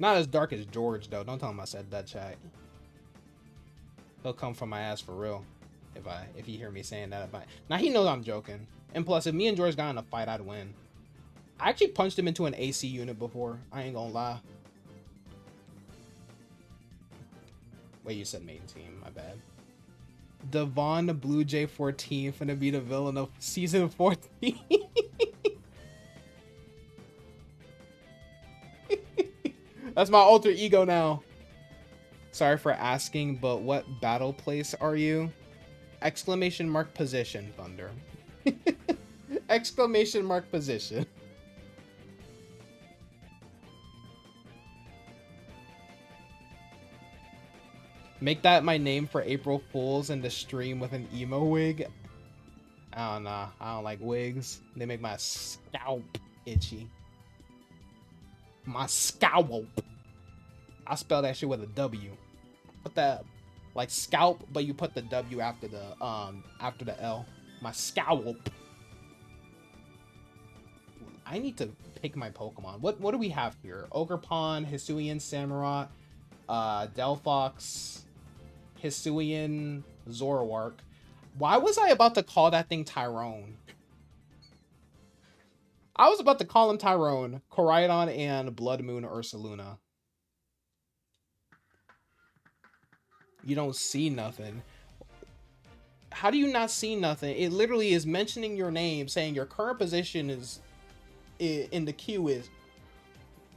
Not as dark as George, though. Don't tell him I said that, chat. He'll come from my ass for real. If you hear me saying that about... Now, he knows I'm joking. And plus, if me and George got in a fight, I'd win. I actually punched him into an AC unit before. I ain't gonna lie. Wait, you said main team. My bad. Devon the Blue Jay 14 finna be the villain of season 14. That's my alter ego now. Sorry for asking, but what battle place are you? Exclamation mark position, Thunder. Exclamation mark position. Make that my name for April Fools in the stream with an emo wig. I don't know. I don't like wigs. They make my scalp itchy. My scalp. I spell that shit with a W. Put that like scalp, but you put the W after the L. My scalp. I need to pick my Pokemon. What do we have here? Ogerpon, Hisuian Samurott, Delphox, Hisuian Zoroark. Why was I about to call that thing Tyrone? I was about to call him Tyrone, Koraidon, and Blood Moon Ursaluna. You don't see nothing. How do you not see nothing? It literally is mentioning your name, saying your current position is in the queue is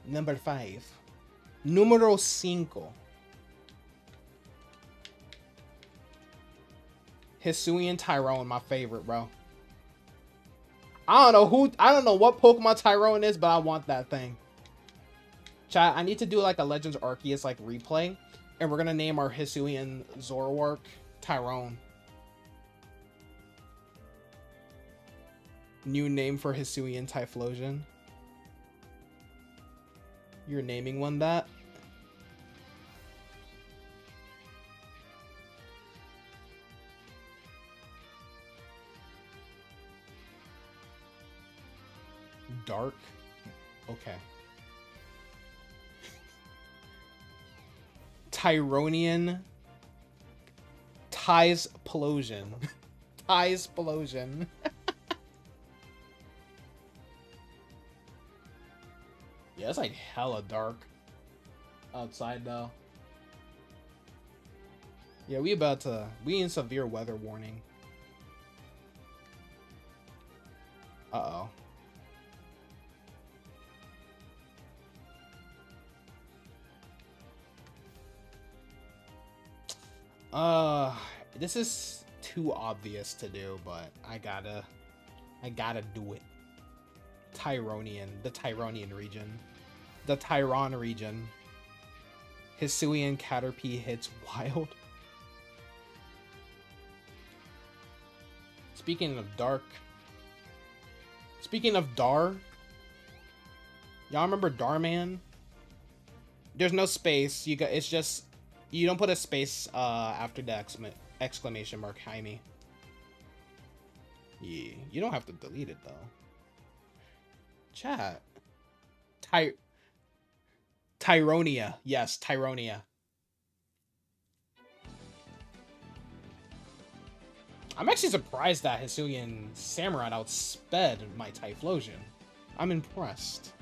number 5. Numero 5. Hisuian Tyrone, my favorite, bro. I don't know what Pokemon Tyrone is, but I want that thing. Chat, I need to do like a Legends Arceus like replay, and we're gonna name our Hisuian Zoroark Tyrone. New name for Hisuian Typhlosion. You're naming one that? Dark? Okay. Tyronian Typhlosion. Typhlosion. Yeah, it's like hella dark outside though. Yeah, we in severe weather warning. Uh-oh. This is too obvious to do, but I gotta do it. Tyronian, the Tyronian region. The Tyron region. Hisuian Caterpie hits wild. Speaking of dark. Speaking of Dar. Y'all remember Darman? There's no space. It's just you don't put a space after the exclamation mark, Jaime. Yeah, you don't have to delete it though. Chat. Tyronia. Yes, Tyronia. I'm actually surprised that Hisuian Samurott outsped my Typhlosion. I'm impressed.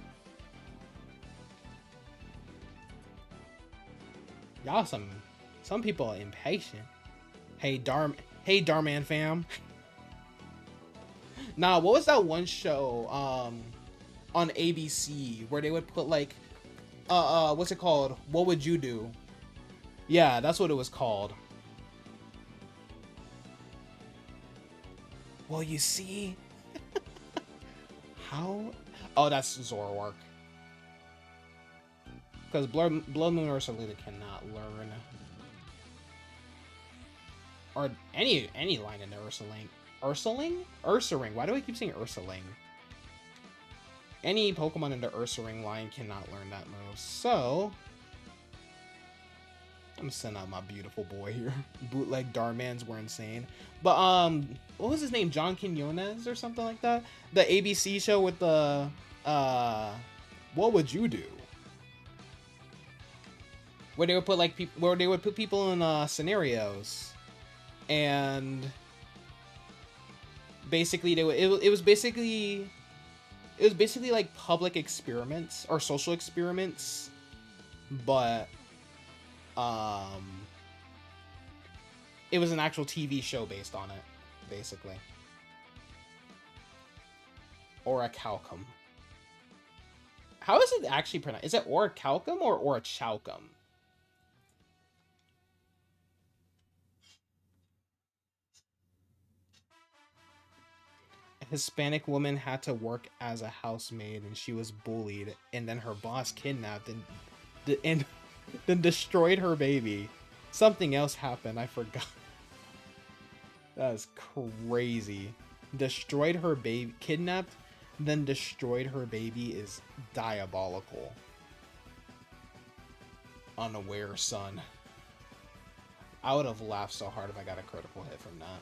Y'all some people are impatient. Hey Darman fam. Nah, what was that one show on ABC where they would put like what's it called? What Would You Do? Yeah, that's what it was called. Well, you see? How? Oh, that's Zoroark. Because Blood Moon Ursaluna cannot learn. Or any line in the Ursaring. Ursaring? Ursaring. Why do I keep saying Ursaring? Any Pokemon in the Ursaring line cannot learn that move. So I'm gonna send out my beautiful boy here. Bootleg Darmans were insane. But what was his name? John Quinones or something like that? The ABC show with the What Would You Do? Where they would put like people in scenarios, and basically it was basically like public experiments or social experiments, but it was an actual TV show based on it, basically. Orichalcum. How is it actually pronounced? Is it Orichalcum or Orichalcum? A Hispanic woman had to work as a housemaid and she was bullied, and then her boss kidnapped and then destroyed her baby. Something else happened, I forgot. That is crazy. Destroyed her baby, kidnapped, then destroyed her baby is diabolical. Unaware son. I would have laughed so hard if I got a critical hit from that.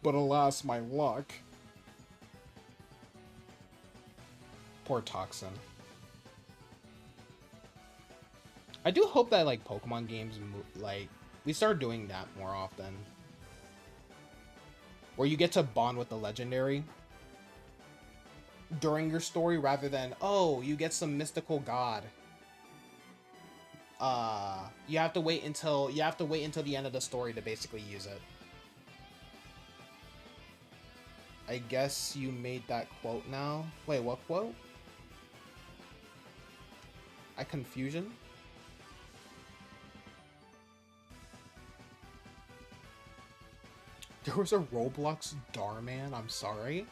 But alas, my luck. Poor Toxin. I do hope that like Pokemon games like we start doing that more often, where you get to bond with the legendary during your story rather than, oh, you get some mystical god. You have to wait until the end of the story to basically use it. I guess you made that quote now. Wait, what quote? Confusion? There was a Roblox Darman. I'm sorry.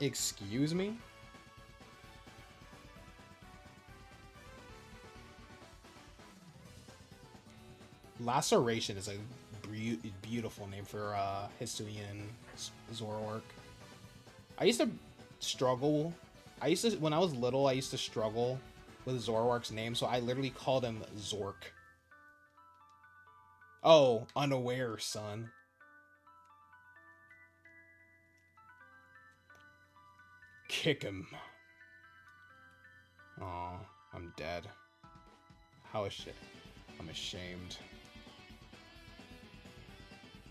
Excuse me? Laceration is a beautiful name for Hisuian Zoroark. I used to struggle. When I was little, I used to struggle with Zoroark's name, so I literally called him Zork. Oh, unaware, son. Kick him. Aw, I'm dead. How is shit? I'm ashamed.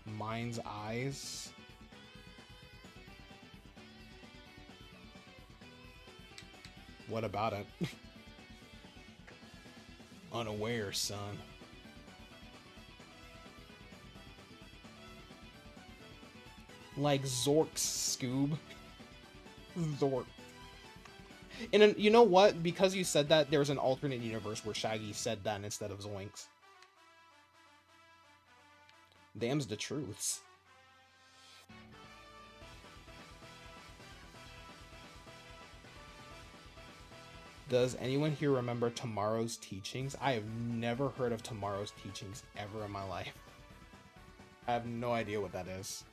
Mind's eyes. What about it? Unaware, son. Like Zork's Scoob. Zork. And you know what? Because you said that, there's an alternate universe where Shaggy said that instead of Zoinks. Damn's the truths. Does anyone here remember Tomorrow's Teachings? I have never heard of Tomorrow's Teachings ever in my life. I have no idea what that is.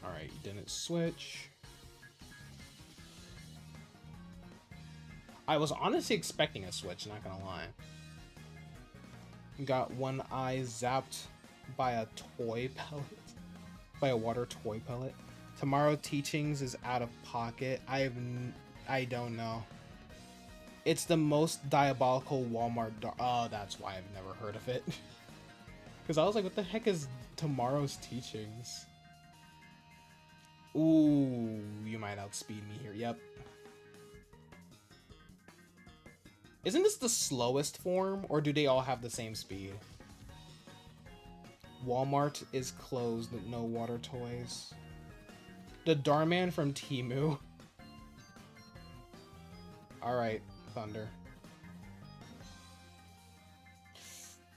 Alright, you didn't switch. I was honestly expecting a switch, not gonna lie. Got one eye zapped by a toy pellet. By a water toy pellet. Tomorrow Teachings is out of pocket. I don't know. It's the most diabolical Walmart. Oh, that's why I've never heard of it. Because I was like, what the heck is Tomorrow's Teachings? Ooh, you might outspeed me here. Yep. Isn't this the slowest form, or do they all have the same speed? Walmart is closed, no water toys. The Darman from Temu. Alright, Thunder.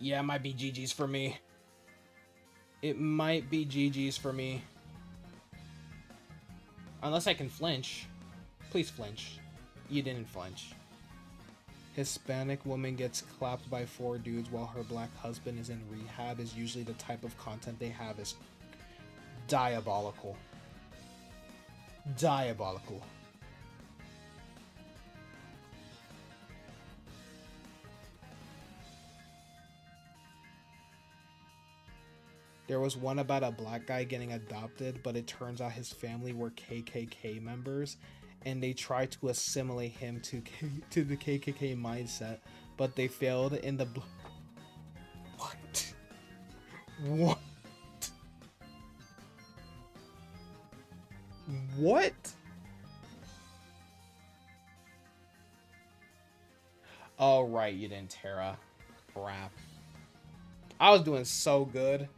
Yeah, it might be GG's for me. It might be GG's for me. Unless I can flinch. Please flinch. You didn't flinch. Hispanic woman gets clapped by 4 dudes while her black husband is in rehab is usually the type of content they have is diabolical. Diabolical. There was one about a black guy getting adopted, but it turns out his family were KKK members, and they tried to assimilate him to the KKK mindset, but they failed in the... What? What? What? Oh, right, you didn't, Terra. Crap. I was doing so good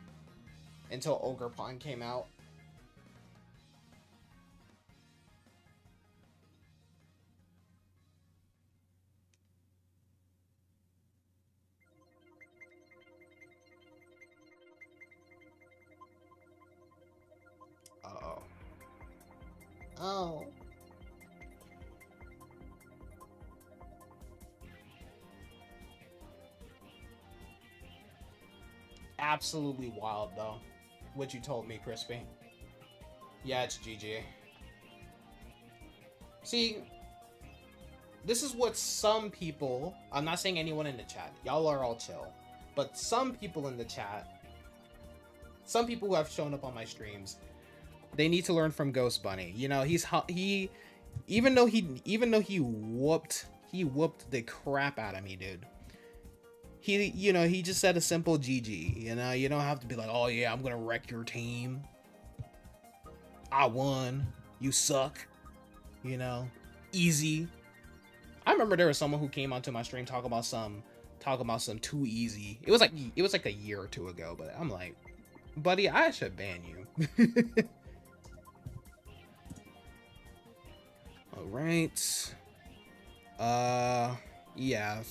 until Ogre Pond came out. Uh-oh. Oh. Absolutely wild, though. What you told me, Crispy. Yeah, it's GG. See, this is what some people... I'm not saying anyone in the chat. Y'all are all chill. But some people in the chat... Some people who have shown up on my streams... They need to learn from Ghost Bunny. You know, even though he whooped the crap out of me, dude. He just said a simple GG. You know, you don't have to be like, oh yeah, I'm gonna wreck your team. I won. You suck. You know, easy. I remember there was someone who came onto my stream talking about some too easy. It was like a year or two ago, but I'm like, Buddy, I should ban you. All right. Yeah.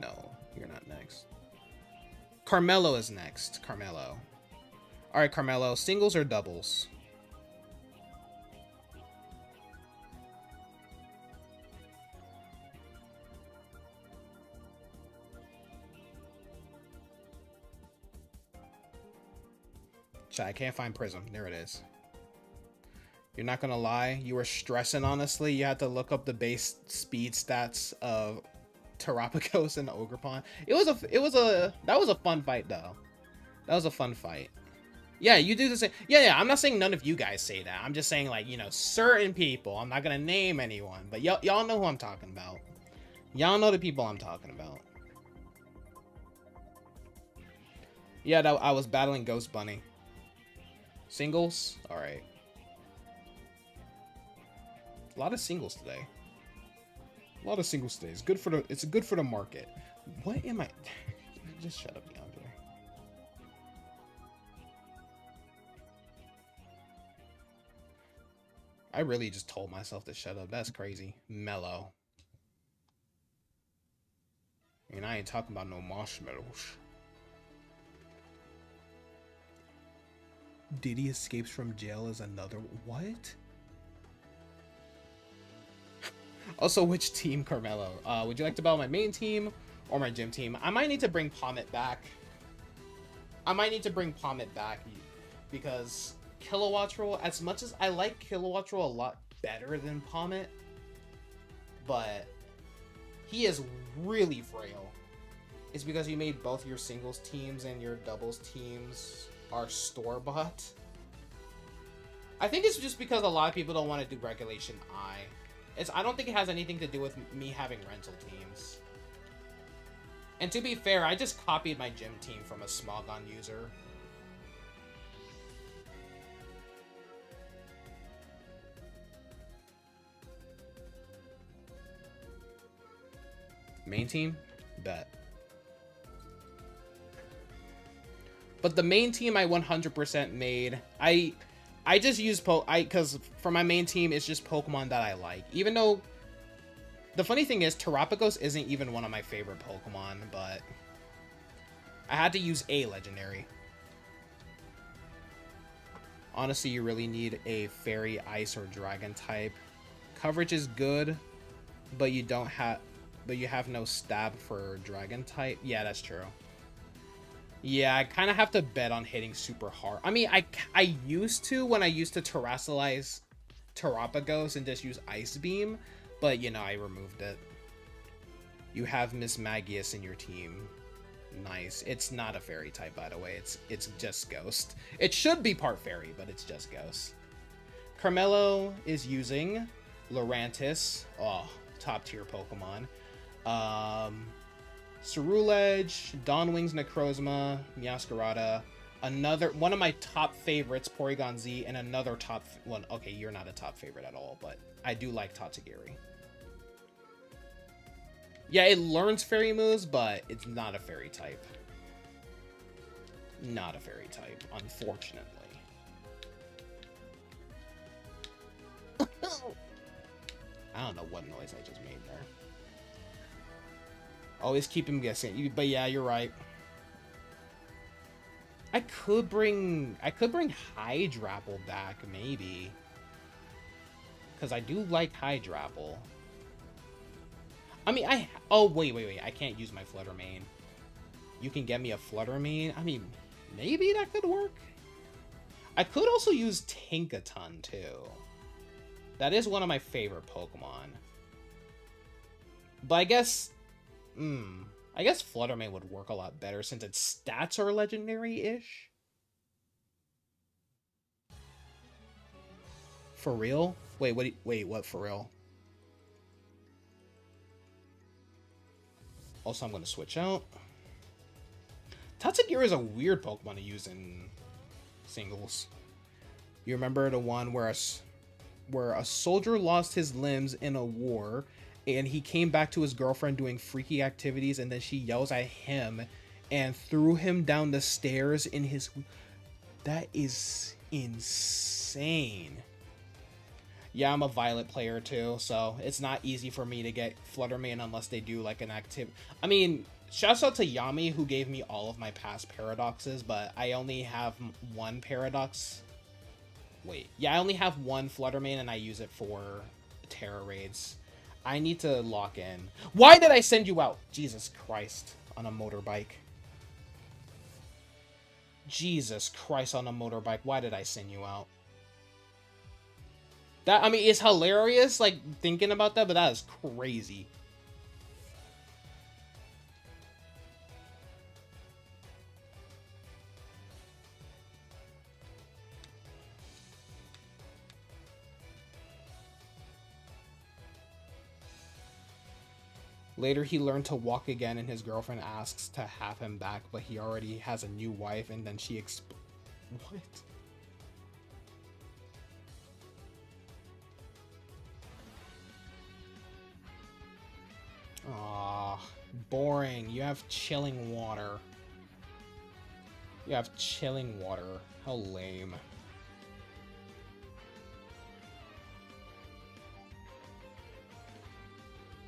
No, you're not next. Carmelo is next. Carmelo. All right, Carmelo. Singles or doubles? Chat, I can't find Prism. There it is. You're not gonna lie, you were stressing. Honestly, you had to look up the base speed stats of Terapagos and Ogerpon. That was a fun fight though. That was a fun fight. Yeah, you do the same. Yeah. I'm not saying none of you guys say that. I'm just saying, like, you know, certain people. I'm not gonna name anyone, but y'all know who I'm talking about. Y'all know the people I'm talking about. Yeah, I was battling Ghost Bunny. Singles? Alright. A lot of singles today. A lot of singles today. It's good for the market. What am I? Just shut up, DeAndre. I really just told myself to shut up. That's crazy. Mellow. And I ain't talking about no marshmallows. Diddy escapes from jail is another... What? Also, which team, Carmelo? Would you like to battle my main team or my gym team? I might need to bring Pommet back. Because Kilowattrel, as much as I like Kilowattrel a lot better than Pommet, but he is really frail. It's because you made both your singles teams and your doubles teams are store-bought. I think it's just because a lot of people don't want to do Regulation I. I don't think it has anything to do with me having rental teams. And to be fair, I just copied my gym team from a Smogon user. Main team? Bet. But the main team I 100% made, I just use because for my main team, it's just Pokemon that I like. Even though, the funny thing is, Terapagos isn't even one of my favorite Pokemon, but I had to use a legendary. Honestly, you really need a Fairy, Ice, or Dragon type. Coverage is good, but you have no stab for Dragon type. Yeah, that's true. Yeah, I kind of have to bet on hitting super hard. I mean, I used to when I used to Terrasilize Terapagos and just use Ice Beam, but, you know, I removed it. You have Miss Magius in your team. Nice. It's not a fairy type, by the way. It's just Ghost. It should be part fairy, but it's just Ghost. Carmelo is using Lurantis. Oh, top tier Pokemon. Ceruledge, Dawnwings Necrozma, Meowscarada, another one of my top favorites, Porygon Z, and another top one. Okay, you're not a top favorite at all, but I do like Tatsugiri. Yeah, it learns fairy moves, but it's not a fairy type. Not a fairy type, unfortunately. I don't know what noise I just made there. Always keep him guessing. But yeah, you're right. I could bring Hydrapple back, maybe. Because I do like Hydrapple. I mean, oh, wait. I can't use my Flutter Mane. You can get me a Flutter Mane? I mean, maybe that could work. I could also use Tinkaton, too. That is one of my favorite Pokemon. But I guess Flutter Mane would work a lot better since its stats are legendary-ish. For real? Wait, what for real? Also, I'm going to switch out. Tatsugiri is a weird Pokemon to use in singles. You remember the one where a soldier lost his limbs in a war, and he came back to his girlfriend doing freaky activities, and then she yells at him and threw him down the stairs in his... That is insane. Yeah, I'm a Violet player too, so it's not easy for me to get Fluttermane unless they do like an active. I mean, shouts out to Yami who gave me all of my past paradoxes, but I only have one paradox. Wait, yeah, I only have one Fluttermane and I use it for Terra raids. I need to lock in. Why did I send you out? Jesus Christ, on a motorbike. Jesus Christ, on a motorbike. Why did I send you out? That, I mean, it's hilarious, like, thinking about that, but that is crazy. Later, he learned to walk again, and his girlfriend asks to have him back, but he already has a new wife, and then she What? Aw, boring. You have chilling water. You have chilling water. How lame.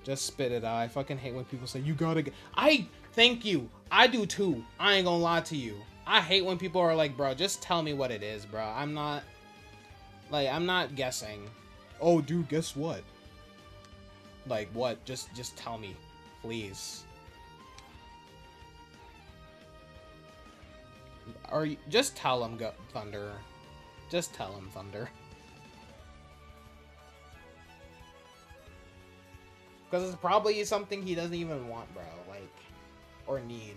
Just spit it out. I fucking hate when people say, you gotta get... Thank you. I do too. I ain't gonna lie to you. I hate when people are like, bro, just tell me what it is, bro. I'm not... Like, I'm not guessing. Oh, dude, guess what? Like, what? Just tell me. Please. Or just tell him, Thunder. Just tell him, Thunder. Because it's probably something he doesn't even want, bro. Like, or need.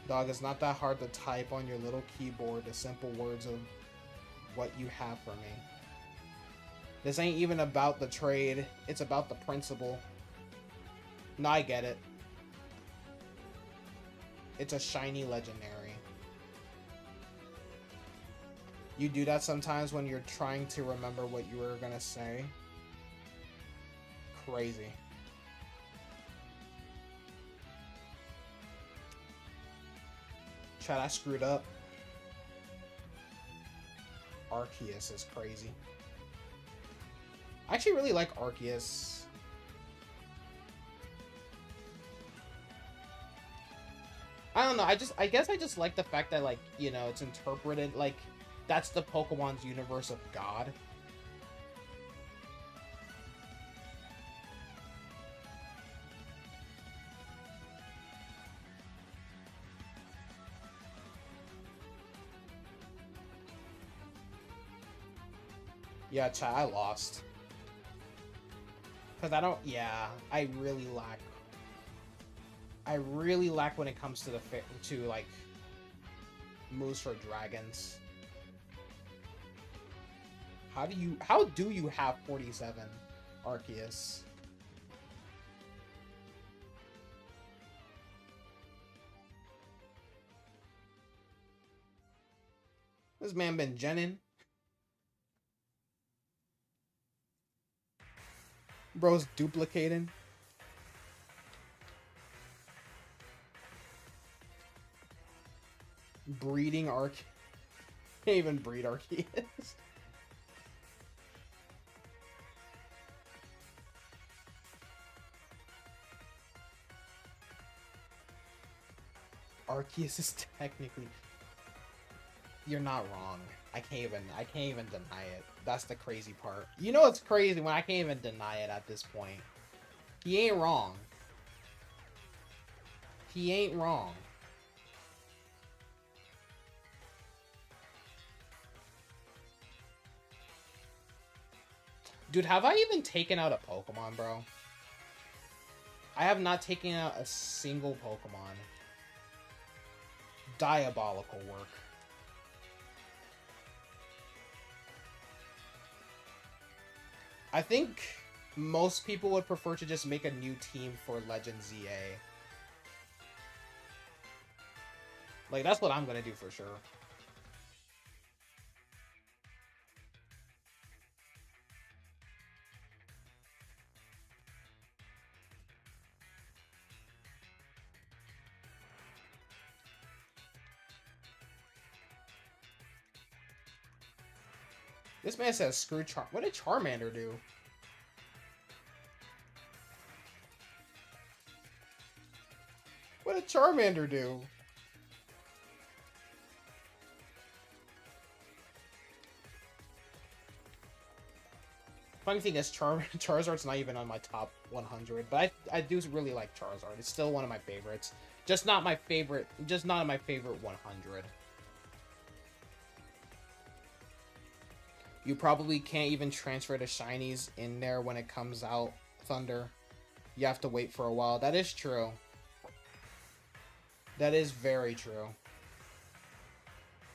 Dog, it's not that hard to type on your little keyboard the simple words of what you have for me. This ain't even about the trade. It's about the principle. No, I get it. It's a shiny legendary. You do that sometimes when you're trying to remember what you were gonna say. Crazy. Chat, I screwed up. Arceus is crazy. I actually really like Arceus. I don't know, I guess I just like the fact that, like, you know, it's interpreted, like, that's the Pokemon's universe of God. Yeah, chat, I lost. Because I don't, yeah, I really lack when it comes to like, moves for dragons. How do you have 47, Arceus? This man been genning. Bro's duplicating. Breeding Arceus. Can't even breed Arceus. Arceus is technically... You're not wrong. I can't even deny it. That's the crazy part. You know what's crazy when I can't even deny it at this point. He ain't wrong. He ain't wrong. Dude, have I even taken out a Pokemon, bro? I have not taken out a single Pokemon. Diabolical work. I think most people would prefer to just make a new team for Legend ZA. Like, that's what I'm gonna do for sure. This man says screw Char. What did Charmander do? What did Charmander do? Funny thing is, Charizard's not even on my top 100, but I do really like Charizard. It's still one of my favorites. Just not my favorite. Just not in my favorite 100. You probably can't even transfer the shinies in there when it comes out, Thunder. You have to wait for a while. That is true. That is very true.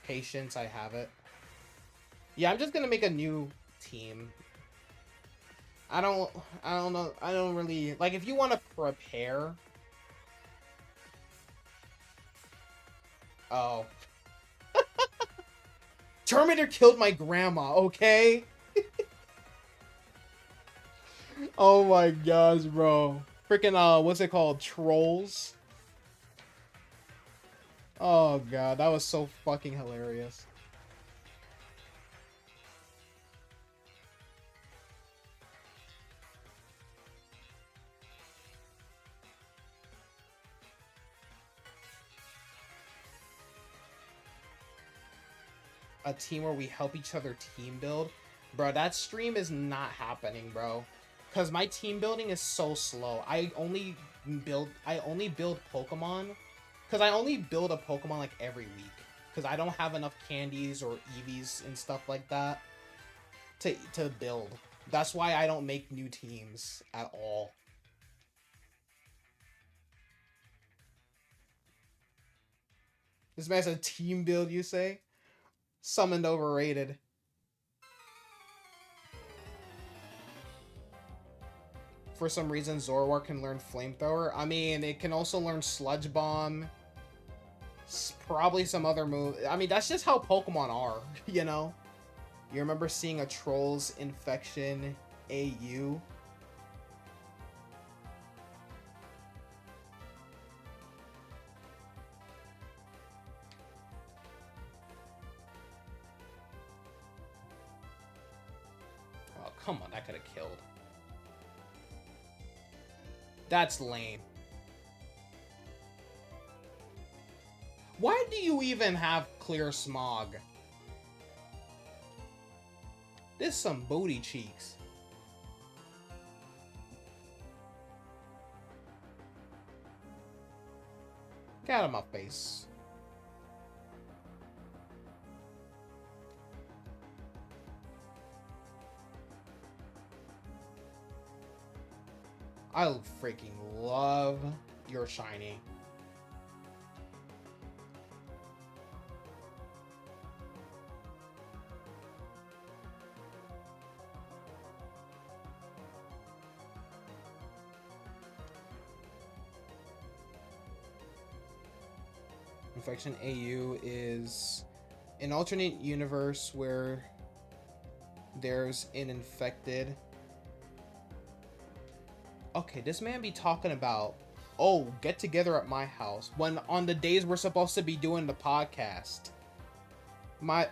Patience, I have it. Yeah, I'm just gonna make a new team. I don't know. I don't really like if you want to prepare. Oh. Terminator killed my grandma, okay? Oh my gosh, bro. Freaking what's it called? Trolls. Oh god, that was so fucking hilarious. A team where we help each other team build. Bro, that stream is not happening, bro. Because my team building is so slow. I only build Pokemon. Because I only build a Pokemon like every week. Because I don't have enough candies or EVs and stuff like that to build. That's why I don't make new teams at all. This man's a team build, you say? Summoned overrated. For some reason, Zoroark can learn Flamethrower. I mean, it can also learn Sludge Bomb. Probably some other move. I mean, that's just how Pokemon are, you know? You remember seeing a Troll's Infection AU? Oh, come on, that could have killed. That's lame. Why do you even have Clear Smog? This some booty cheeks. Get out of my face. I freaking love your shiny. Infection AU is an alternate universe where there's an infected. Okay, this man be talking about, oh, get together at my house when on the days we're supposed to be doing the podcast. My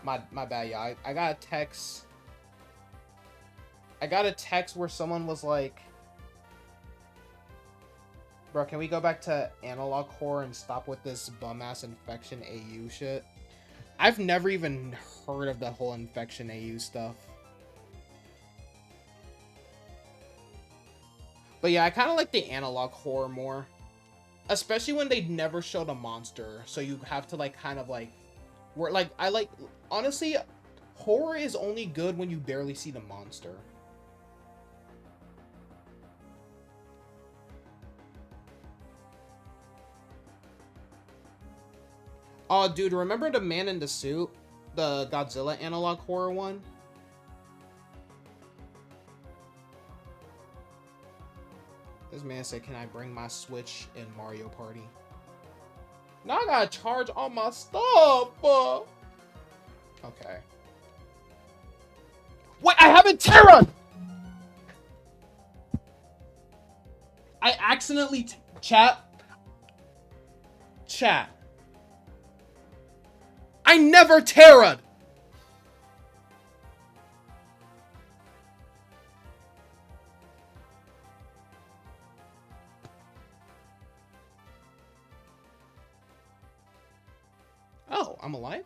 bad, yeah. I got a text. I got a text where someone was like, bro, can we go back to Analog Horror and stop with this bum-ass Infection AU shit? I've never even heard of the whole Infection AU stuff. But yeah, I kind of like the Analog Horror more. Especially when they never showed a monster. So you have to like kind of like... honestly, horror is only good when you barely see the monster. Oh, dude, remember the man in the suit? The Godzilla Analog Horror one? This man said, can I bring my Switch in Mario Party? Now I gotta charge all my stuff! Okay. Wait, I have a Terra! I accidentally... Chat. I never Terra'd! I'm alive?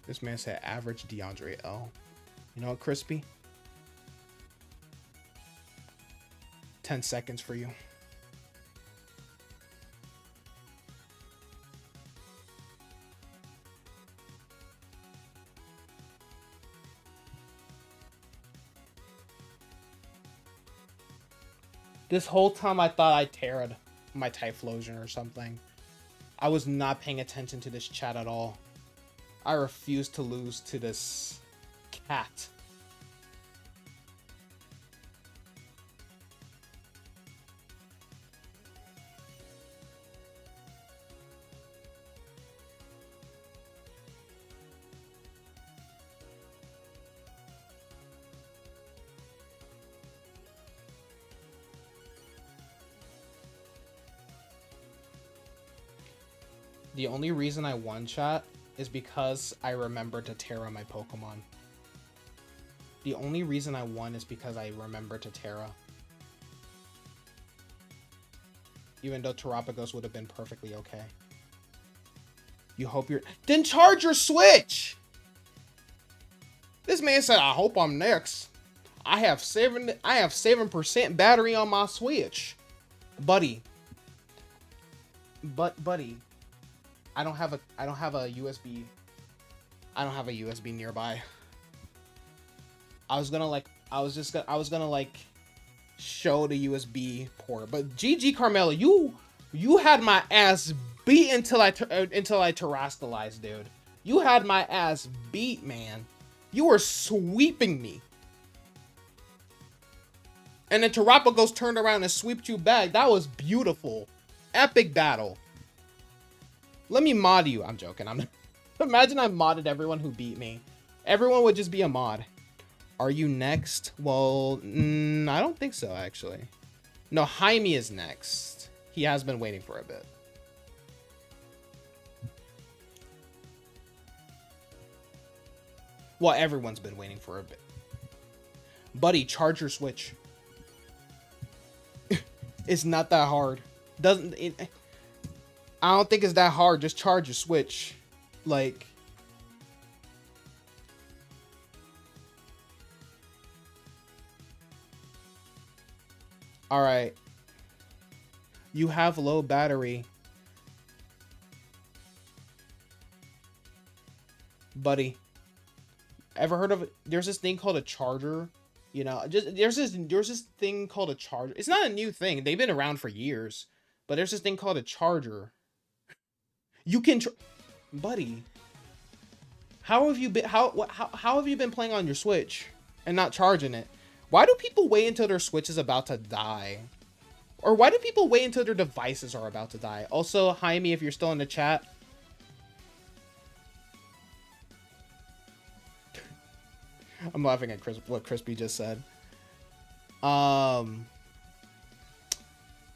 This man said average DeAndre L. You know what, Crispy? 10 seconds for you. This whole time I thought I terra'd my Typhlosion or something. I was not paying attention to this chat at all. I refuse to lose to this cat. The only reason I won, chat, is because I remembered to Terra my Pokemon. The only reason I won is because I remembered to Terra. Even though Terapagos would have been perfectly okay. You hope you're... Then charge your Switch! This man said, I hope I'm next. I have 7% battery on my Switch. Buddy. Buddy. I don't have a USB. I don't have a USB nearby. I was gonna show the USB port, but GG Carmelo, you had my ass beat until I terrestrialized, dude. You had my ass beat, man. You were sweeping me. And then Terapagos turned around and swept you back. That was beautiful. Epic battle. Let me mod you. I'm joking. Imagine I modded everyone who beat me. Everyone would just be a mod. Are you next? Well, I don't think so, actually. No, Jaime is next. He has been waiting for a bit. Well, everyone's been waiting for a bit. Buddy, charge your Switch. It's not that hard. I don't think it's that hard. Just charge your Switch. Like... Alright. You have low battery. Buddy. Ever heard of it? There's this thing called a charger. You know, there's this thing called a charger. It's not a new thing. They've been around for years. But there's this thing called a charger. You can, buddy. How have you been? How have you been playing on your Switch and not charging it? Why do people wait until their Switch is about to die, or why do people wait until their devices are about to die? Also, Jaime, if you're still in the chat, I'm laughing at what Crispy just said. I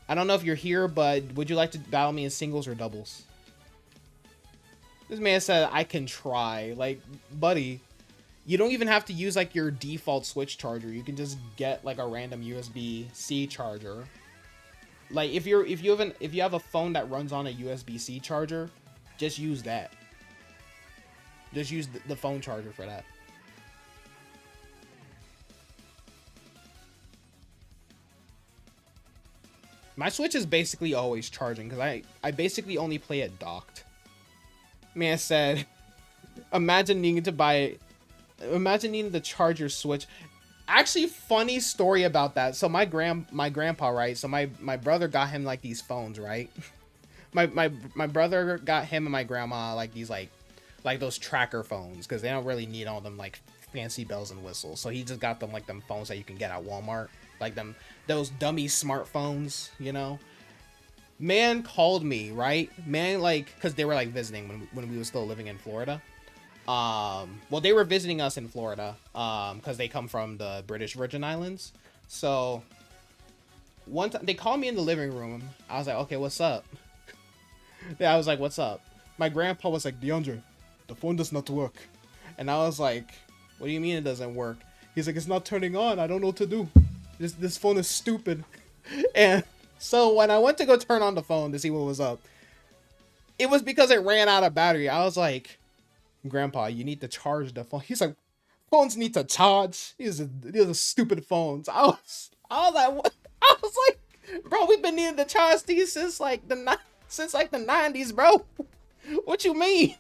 don't know if you're here, but would you like to battle me in singles or doubles? This man said, I can try. Like, buddy, you don't even have to use, like, your default Switch charger. You can just get, like, a random USB-C charger. Like, if you have a phone that runs on a USB-C charger, just use that. Just use the phone charger for that. My Switch is basically always charging, because I basically only play it docked. Man said, imagine needing to charge your Switch. Actually, funny story about that. So my grandpa, right? So my brother got him like these phones, right? My brother got him and my grandma like these like those tracker phones, because they don't really need all them like fancy bells and whistles. So he just got them like them phones that you can get at Walmart, like those dummy smartphones, you know. Man called me, right? Man, like, because they were like visiting when we were still living in Florida. Well, they were visiting us in Florida, because they come from the British Virgin Islands. So one time they called me in the living room. I was like, okay, what's up? Yeah, I was like, what's up? My grandpa was like, DeAndre, the phone does not work. And I was like, what do you mean it doesn't work? He's like, it's not turning on. I don't know what to do. This phone is stupid. And so when I went to go turn on the phone to see what was up, it was because it ran out of battery. I was like, Grandpa, you need to charge the phone. He's like, phones need to charge. These are stupid phones. I was like, what? I was like, bro, we've been needing to charge these since like the 90s, bro. What you mean?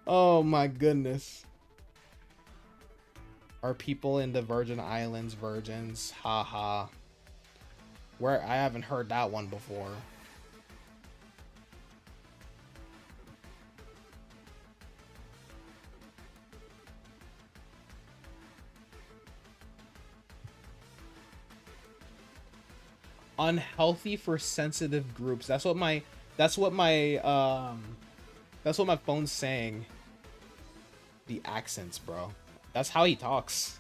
Oh my goodness. Are people in the Virgin Islands virgins? Haha. Where I haven't heard that one before. Unhealthy for sensitive groups. That's what my phone's saying. The accents, bro. That's how he talks.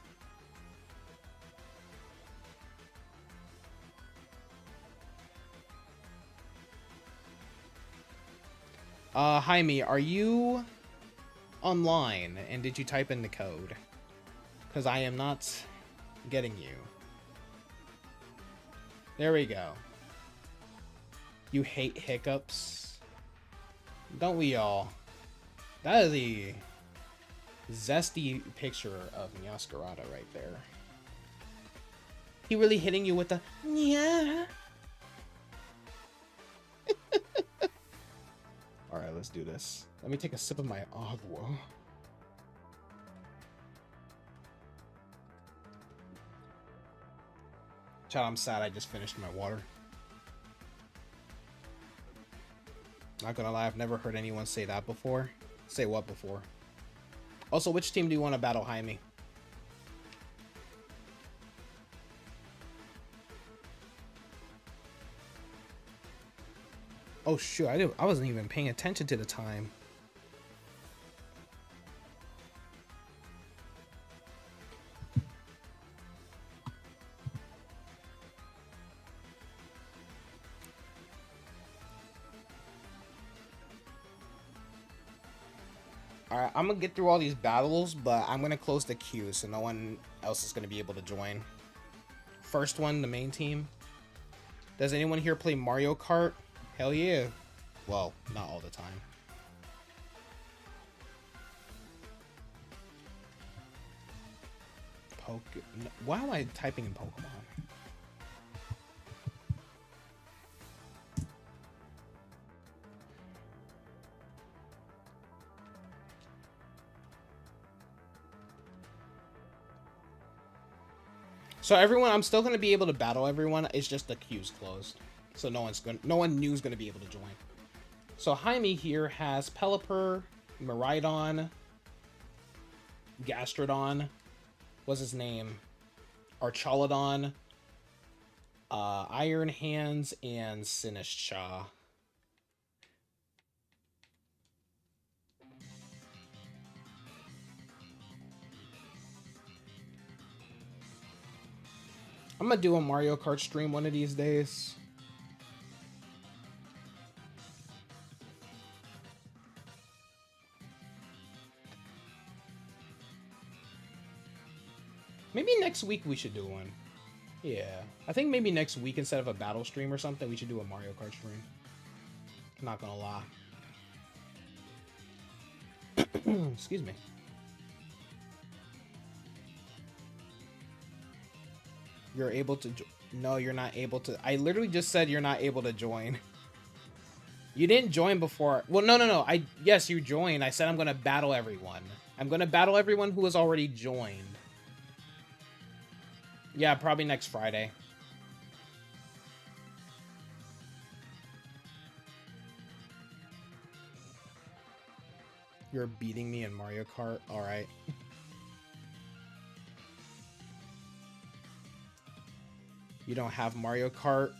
Jaime, are you online and did you type in the code? Because I am not getting you. There we go. You hate hiccups? Don't we all? That is a zesty picture of Masquerada right there. He really hitting you with the yeah. Alright, let's do this. Let me take a sip of my agua. Chat, I'm sad I just finished my water. Not gonna lie, I've never heard anyone say that before. Say what before? Also, which team do you want to battle, Jaime? Oh shoot, I wasn't even paying attention to the time. Alright, I'm gonna get through all these battles, but I'm gonna close the queue so no one else is gonna be able to join. First one, the main team. Does anyone here play Mario Kart? Hell yeah. Well, not all the time. Why am I typing in Pokemon? So everyone, I'm still gonna be able to battle everyone. It's just the queue's closed, so no one new is gonna be able to join. So Jaime here has Pelipper, Miraidon, Gastrodon. What's his name? Archaludon, Iron Hands, and Sinistcha. I'm gonna do a Mario Kart stream one of these days. Maybe next week we should do one. Yeah, I think maybe next week instead of a battle stream or something, we should do a Mario Kart stream. Not gonna lie. Excuse me. You're able to no, you're not able to. I literally just said you're not able to join. You didn't join before. Well, no. Yes, you joined. I said I'm gonna battle everyone. I'm gonna battle everyone who has already joined. Yeah, probably next Friday. You're beating me in Mario Kart? Alright. You don't have Mario Kart?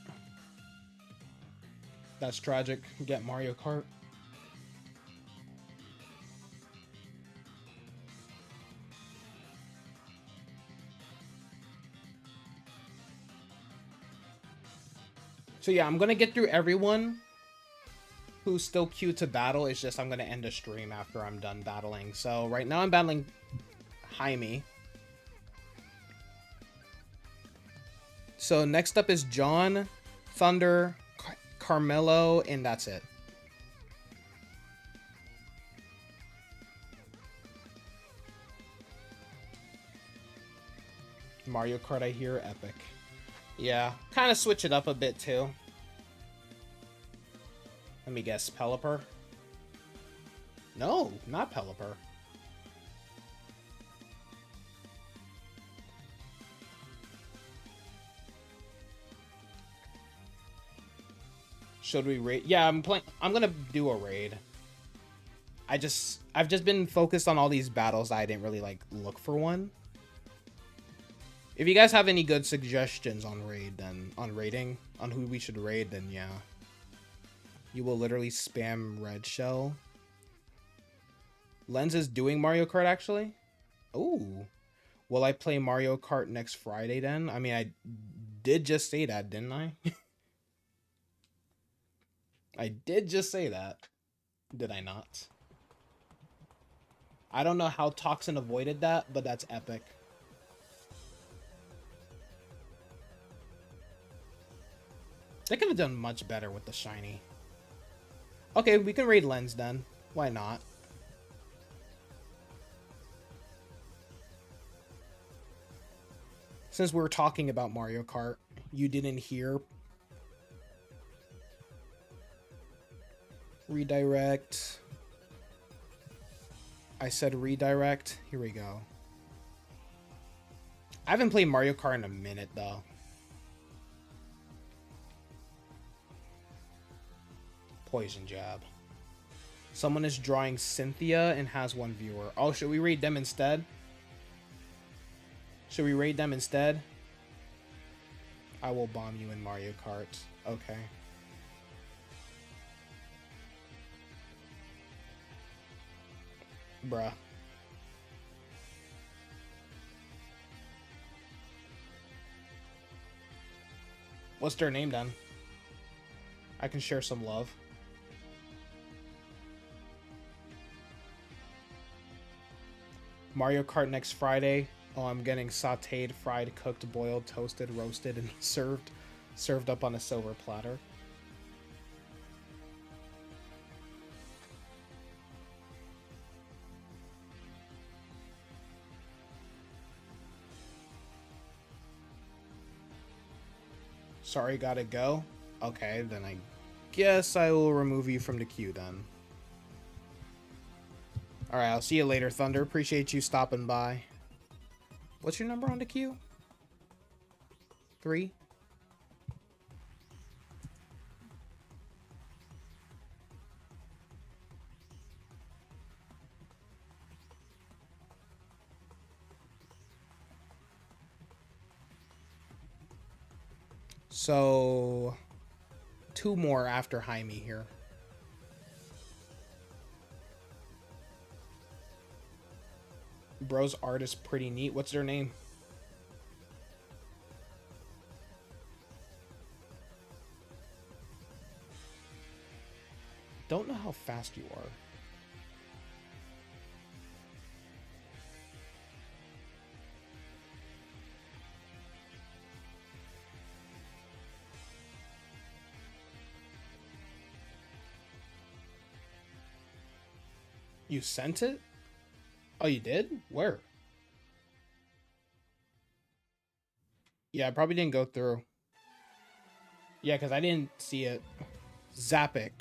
That's tragic. Get Mario Kart. So yeah, I'm gonna get through everyone who's still queued to battle. It's just I'm gonna end the stream after I'm done battling. So right now I'm battling Jaime. So next up is John, Thunder, Carmelo, and that's it. Mario Kart, I hear, epic. Yeah, kind of switch it up a bit too. Let me guess, Pelipper? No, not Pelipper. Should we raid? Yeah, I'm gonna do a raid. I've just been focused on all these battles. I didn't really like look for one. If you guys have any good suggestions on raid, then on raiding, on who we should raid, then yeah. You will literally spam red shell. Lens is doing Mario Kart actually. Ooh. Will I play Mario Kart next Friday then? I mean, I did just say that, didn't I? I did just say that. Did I not? I don't know how Toxin avoided that, but that's epic. They could have done much better with the shiny. Okay, we can raid Lens then. Why not? Since we were talking about Mario Kart, you didn't hear. Redirect. I said redirect. Here we go. I haven't played Mario Kart in a minute, though. Poison jab. Someone is drawing Cynthia and has one viewer. Oh, should we raid them instead? Should we raid them instead? I will bomb you in Mario Kart. Okay. Bruh. What's their name then? I can share some love. Mario Kart next Friday. Oh, I'm getting sauteed, fried, cooked, boiled, toasted, roasted, and served up on a silver platter. Sorry, gotta go. Okay, then I guess I will remove you from the queue then. Alright, I'll see you later, Thunder. Appreciate you stopping by. What's your number on the queue? 3? So, 2 more after Jaime here. Bro's art is pretty neat. What's their name? Don't know how fast you are. You sent it? Oh, you did? Where? Yeah, I probably didn't go through. Yeah, because I didn't see it. Zappic.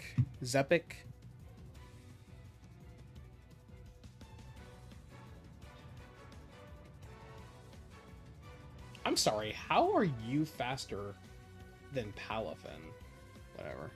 Zepic? I'm sorry, how are you faster than Palafin? Whatever.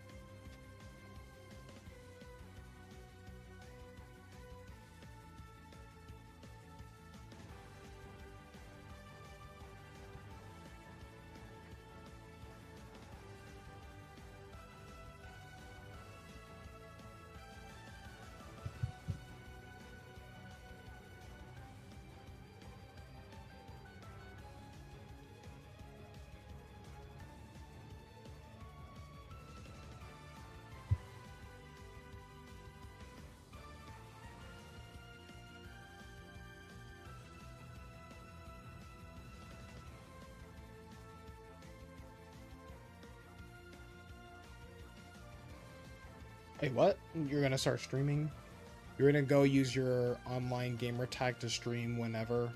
Hey, what? You're gonna start streaming? You're gonna go use your online gamer tag to stream whenever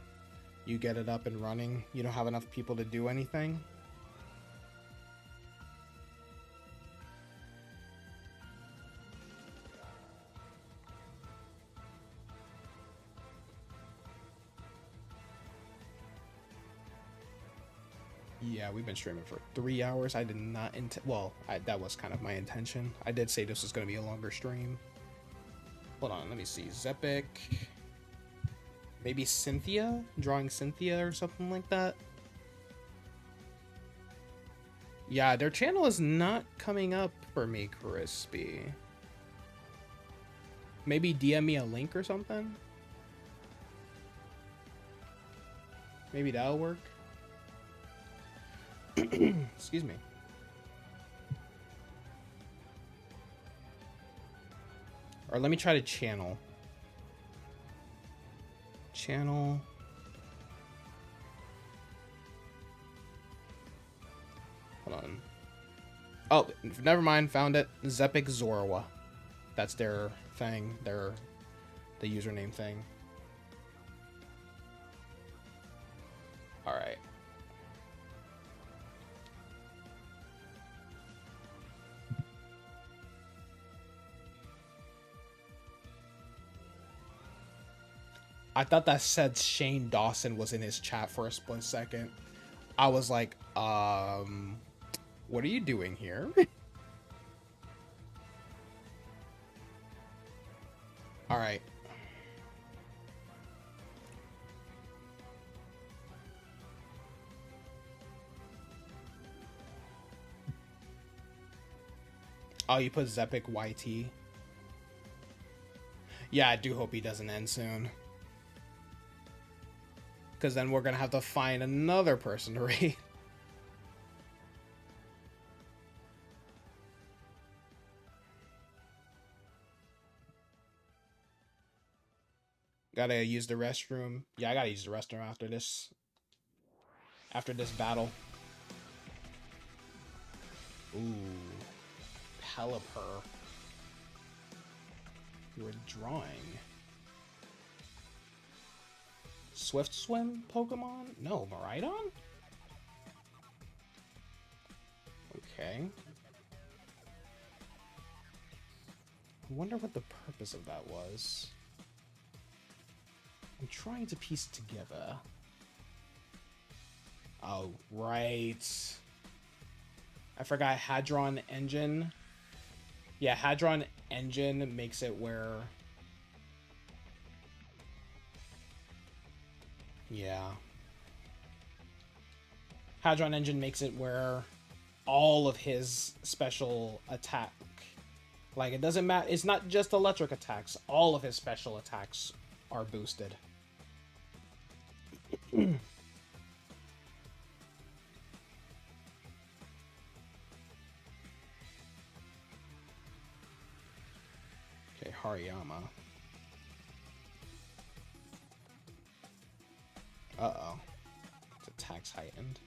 you get it up and running? You don't have enough people to do anything? Yeah, we've been streaming for 3 hours. I did not well, that was kind of my intention. I did say this was going to be a longer stream. Hold on, let me see. Zepic. Maybe Cynthia? Drawing Cynthia or something like that? Yeah, their channel is not coming up for me, Crispy. Maybe DM me a link or something? Maybe that'll work. Excuse me. Or let me try to channel. Channel. Hold on. Oh, never mind. Found it. Zepic Zorwa. That's their thing. The username thing. All right. I thought that said Shane Dawson was in his chat for a split second. I was like, what are you doing here? All right. Oh, you put Zepic YT? Yeah, I do hope he doesn't end soon. Because then we're going to have to find another person to raid. Gotta use the restroom. Yeah, I gotta use the restroom after this. After this battle. Ooh. Pelipper. You were drawing. Swift Swim Pokemon? No, Miraidon? Okay. I wonder what the purpose of that was. I'm trying to piece together. Oh, right. I forgot Hadron Engine. Yeah, Hadron Engine makes it where... Yeah. Hadron Engine makes it where all of his special attack... Like, it doesn't matter. It's not just electric attacks. All of his special attacks are boosted. Okay, Hariyama. Uh-oh. Its attack's heightened.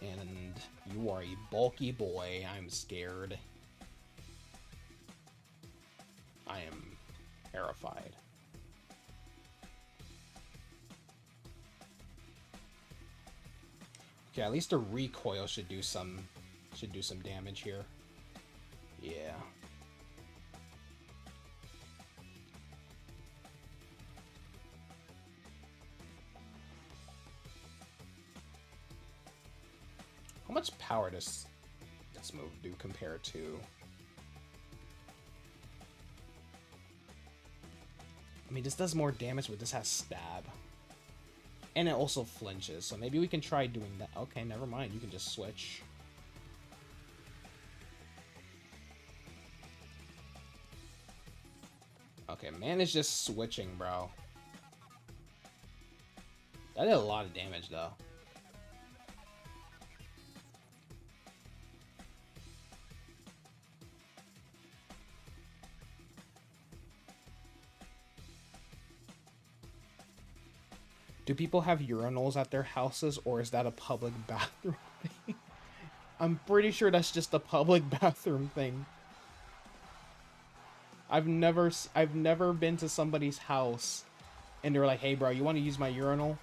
And you are a bulky boy. I'm scared. I am terrified. Okay, at least the recoil should do some damage here. Yeah. How much power does this move do compared to? I mean, this does more damage, but this has stab. And it also flinches, so maybe we can try doing that. Okay, never mind. You can just switch. Okay, man is just switching, bro. That did a lot of damage, though. Do people have urinals at their houses, or is that a public bathroom thing? I'm pretty sure that's just a public bathroom thing. I've never been to somebody's house and they're like, "Hey, bro, you want to use my urinal?"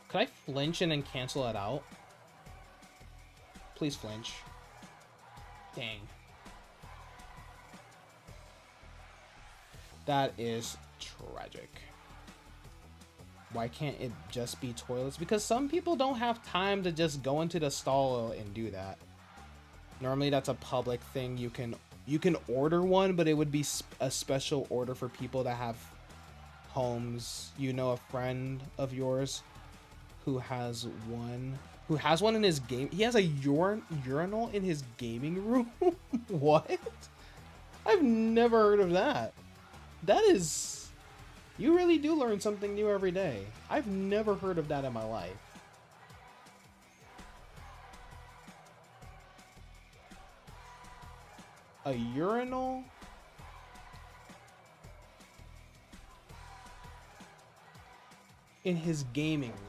Could I flinch and then cancel it out? Please flinch. Dang. That is tragic. Why can't it just be toilets? Because some people don't have time to just go into the stall and do that. Normally that's a public thing. You can order one, but it would be a special order for people that have homes. You know, a friend of yours who has one in his game. He has a urinal in his gaming room. What? I've never heard of that. That is, you really do learn something new every day. I've never heard of that in my life. A urinal? In his gaming room.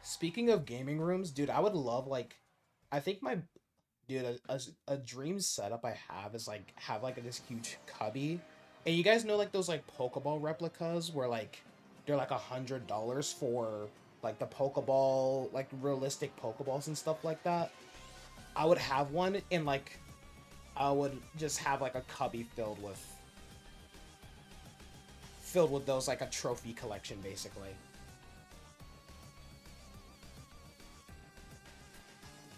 Speaking of gaming rooms, dude, I would love, like, I think my, dude, a dream setup I have is, like, have, like, this huge cubby. And you guys know, like, those, like, Pokeball replicas where, like, they're, like, $100 for, like, the Pokeball, like, realistic Pokeballs and stuff like that? I would have one, and, like, I would just have, like, a cubby filled with those, like, a trophy collection, basically.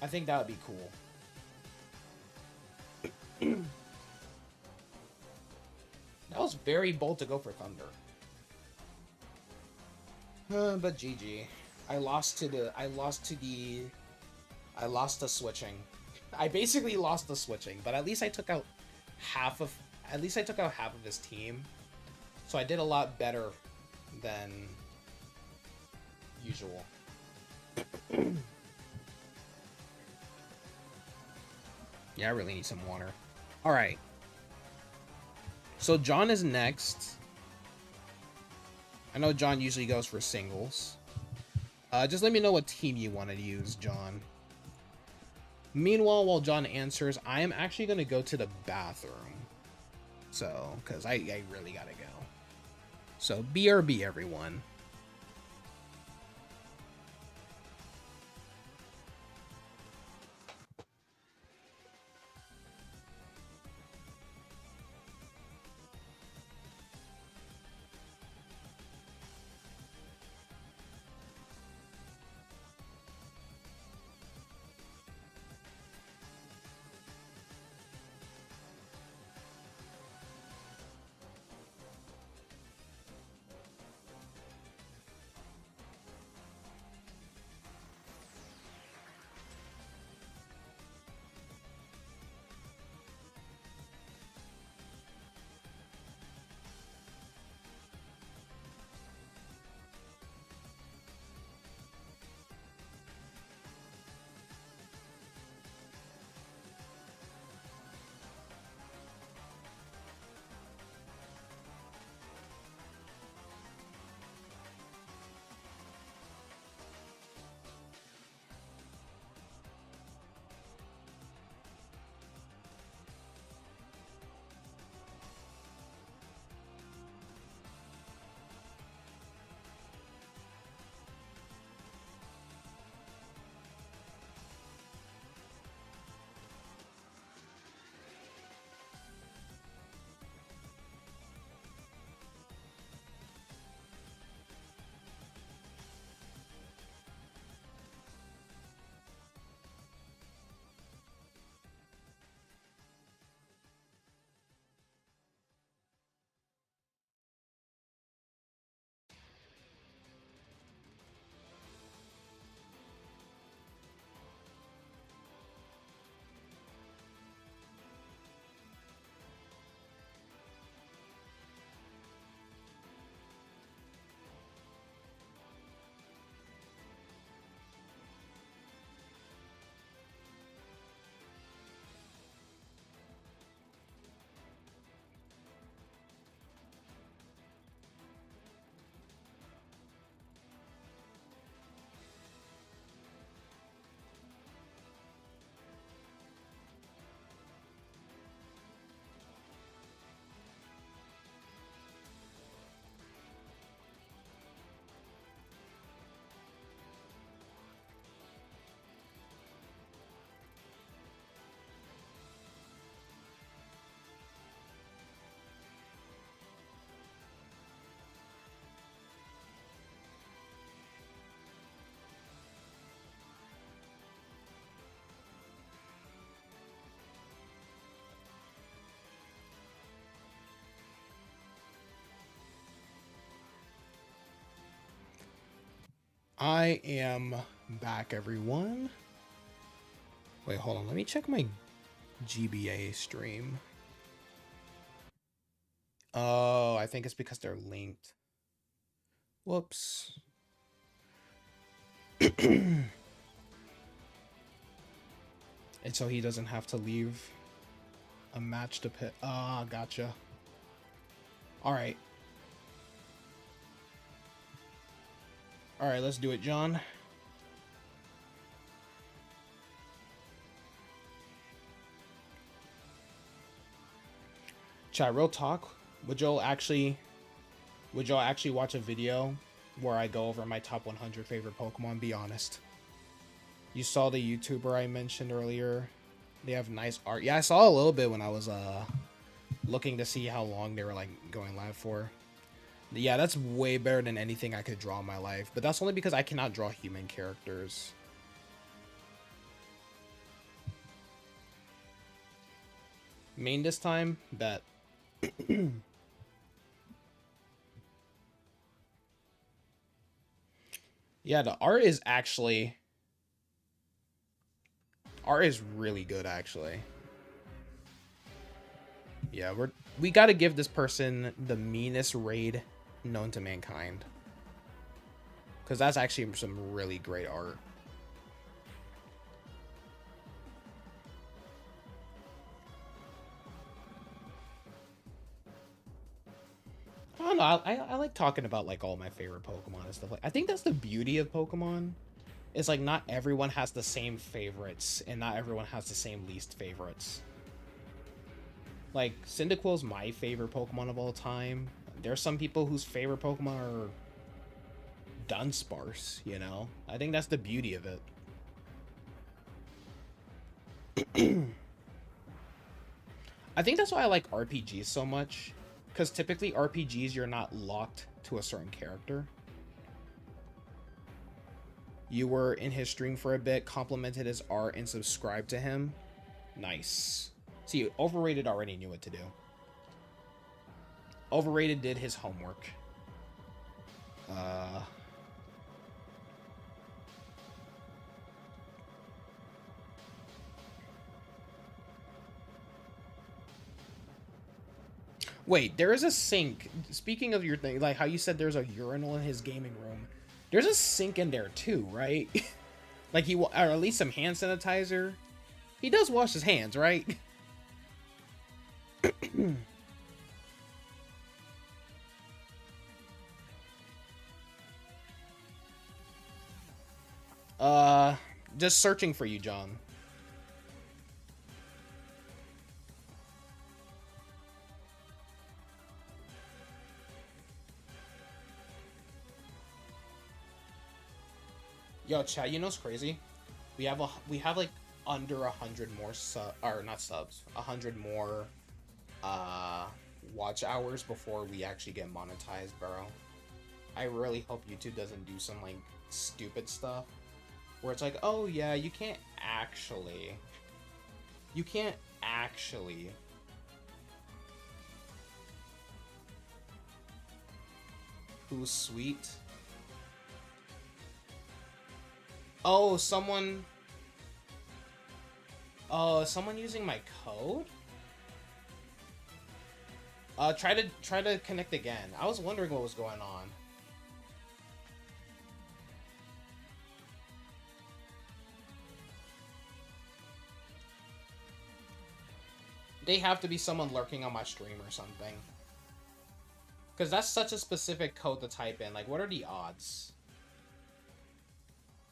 I think that would be cool. That was very bold to go for Thunder. But GG. I lost to switching. I basically lost the switching, but at least I took out half of his team. So I did a lot better than usual. Yeah, I really need some water. All right. So John is next. I know John usually goes for singles. Just let me know what team you want to use, John. Meanwhile, while John answers, I am actually going to go to the bathroom. So, because I really got to go. So, BRB, everyone. I am back, everyone. Wait, hold on. Let me check my GBA stream. Oh, I think it's because they're linked. Whoops. And so he doesn't have to leave a match to pit. Ah, gotcha. All right. All right, let's do it, John. Chat, real talk. Would y'all actually watch a video where I go over my top 100 favorite Pokemon? Be honest. You saw the YouTuber I mentioned earlier. They have nice art. Yeah, I saw a little bit when I was looking to see how long they were like going live for. Yeah, that's way better than anything I could draw in my life. But that's only because I cannot draw human characters. Main this time? Bet. Yeah, the art is really good, actually. Yeah, we got to give this person the meanest raid known to mankind, because that's actually some really great art. I don't know. I like talking about like all my favorite Pokemon and stuff. Like, I think that's the beauty of Pokemon. It's like not everyone has the same favorites, and not everyone has the same least favorites. Like, Cyndaquil's my favorite Pokemon of all time. There's some people whose favorite Pokemon are Dunsparce, you know? I think that's the beauty of it. I think that's why I like RPGs so much. Because typically RPGs, you're not locked to a certain character. You were in his stream for a bit, complimented his art, and subscribed to him. Nice. See, Overrated already knew what to do. Overrated did his homework. Wait, there is a sink. Speaking of your thing, like how you said there's a urinal in his gaming room. There's a sink in there too, right? Like or at least some hand sanitizer. He does wash his hands, right? Just searching for you, John. Yo, chat, you know what's crazy? We have like under 100 more not subs, 100 more watch hours before we actually get monetized, bro. I really hope YouTube doesn't do some like stupid stuff where it's like, oh yeah, you can't actually who's sweet. Oh, someone using my code? Try to connect again. I was wondering what was going on. They have to be someone lurking on my stream or something. Because that's such a specific code to type in. Like, what are the odds?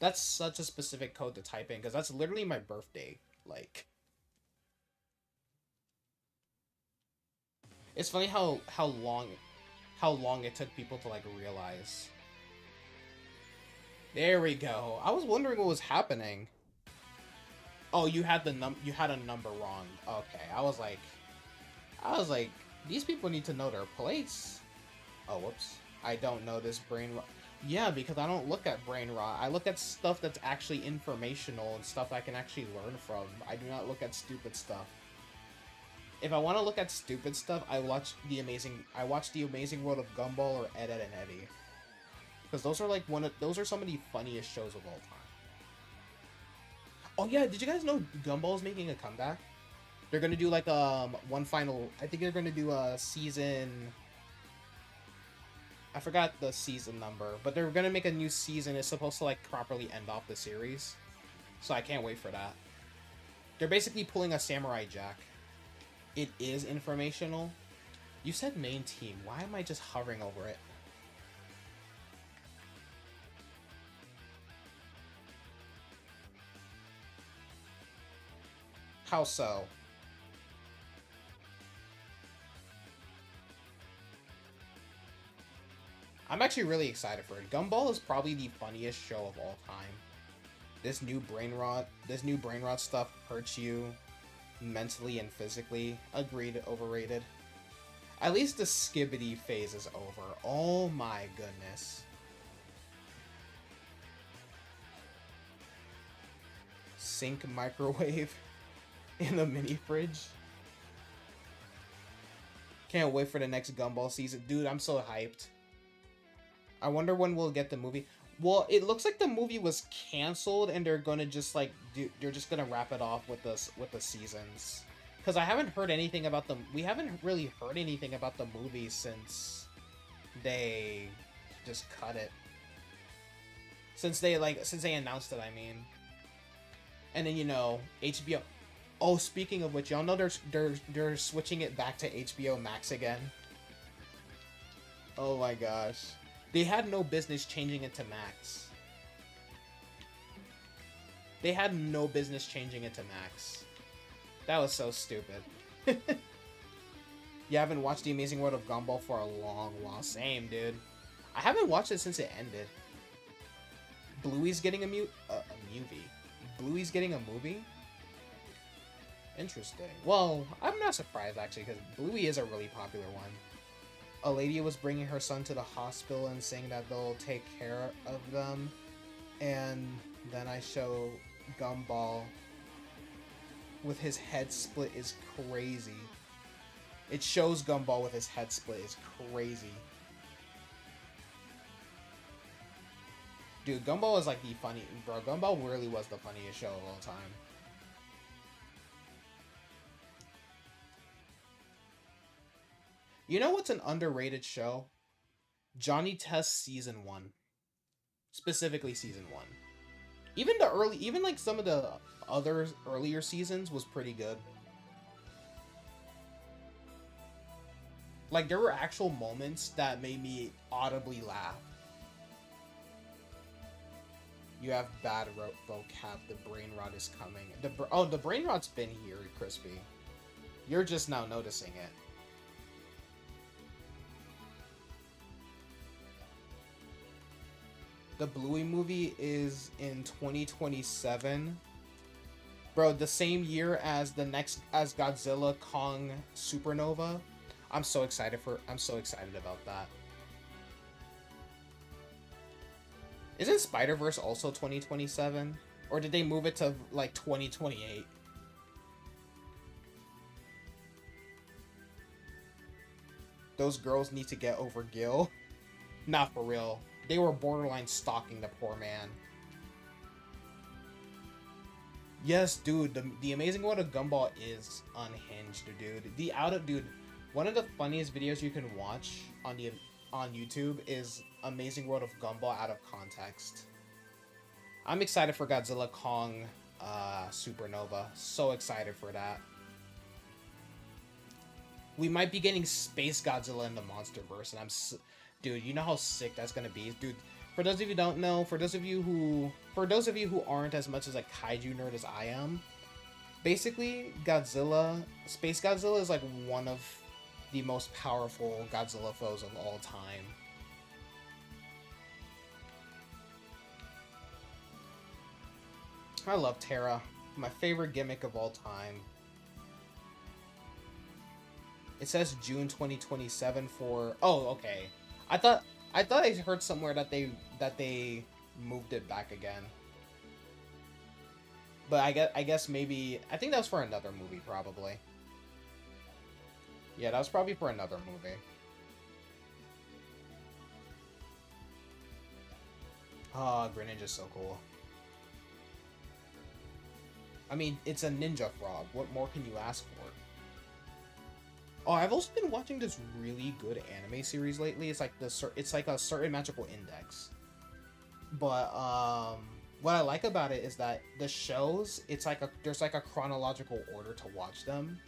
That's such a specific code to type in, because that's literally my birthday. Like, it's funny how long it took people to like realize. There we go. I was wondering what was happening. Oh, you had a number wrong. Okay, I was like, these people need to know their place. Oh, whoops. I don't know this brain rot. Yeah, because I don't look at brain rot. I look at stuff that's actually informational and stuff I can actually learn from. I do not look at stupid stuff. If I want to look at stupid stuff, I watch the Amazing World of Gumball or Ed, Edd and Eddy. Because those are like those are some of the funniest shows of all time. Oh yeah, did you guys know Gumball's making a comeback? They're gonna do like one final. I think they're gonna do a season. I forgot the season number, but they're gonna make a new season. It's supposed to like properly end off the series, so I can't wait for that. They're basically pulling a Samurai Jack. It is informational. You said main team. Why am I just hovering over it? How so? I'm actually really excited for it. Gumball is probably the funniest show of all time. This new brain rot stuff hurts you mentally and physically. Agreed, overrated. At least the Skibbity phase is over. Oh my goodness. Sink microwave in the mini fridge. Can't wait for the next Gumball season. Dude, I'm so hyped. I wonder when we'll get the movie. Well, it looks like the movie was canceled and they're gonna just like they're just gonna wrap it off with the seasons. Because I haven't heard anything about them. We haven't really heard anything about the movie since they just cut it. Since they announced it, I mean. And then, you know, HBO. Oh, speaking of which, y'all know they're switching it back to HBO Max again. Oh my gosh. They had no business changing it to Max. They had no business changing it to Max. That was so stupid. You haven't watched The Amazing World of Gumball for a long while. Same, dude. I haven't watched it since it ended. Bluey's getting a movie. Bluey's getting a movie? Interesting. Well, I'm not surprised, actually, because Bluey is a really popular one. A lady was bringing her son to the hospital and saying that they'll take care of them. And then I show Gumball with his head split is crazy. It shows Gumball with his head split is crazy. Dude, Gumball is like the funny... Bro, Gumball really was the funniest show of all time. You know what's an underrated show? Johnny Test Season 1. Specifically Season 1. Even like some of the other earlier seasons was pretty good. Like, there were actual moments that made me audibly laugh. You have bad vocab. The brain rot is coming. The brain rot's been here, Crispy. You're just now noticing it. The Bluey movie is in 2027. Bro, the same year as Godzilla Kong Supernova. I'm so excited about that. Isn't Spider-Verse also 2027? Or did they move it to like 2028? Those girls need to get over Gil. Not for real. They were borderline stalking the poor man. Yes, dude, the Amazing World of Gumball is unhinged, dude. Dude, one of the funniest videos you can watch on YouTube is Amazing World of Gumball out of context. I'm excited for Godzilla Kong Supernova. So excited for that. We might be getting Space Godzilla in the MonsterVerse, and dude, you know how sick that's gonna be, dude. For those of you who don't know, for those of you who aren't as much as a kaiju nerd as I am, basically Space Godzilla is like one of the most powerful Godzilla foes of all time. I love Terra, my favorite gimmick of all time. It says June 2027 for... Oh, okay. I thought I heard somewhere that they moved it back again. But I guess maybe... I think that was for another movie, probably. Yeah, that was probably for another movie. Ah, Greninja's so cool. I mean, it's a ninja frog. What more can you ask for? Oh, I've also been watching this really good anime series lately. It's like a certain magical index. But what I like about it is that the shows, there's like a chronological order to watch them.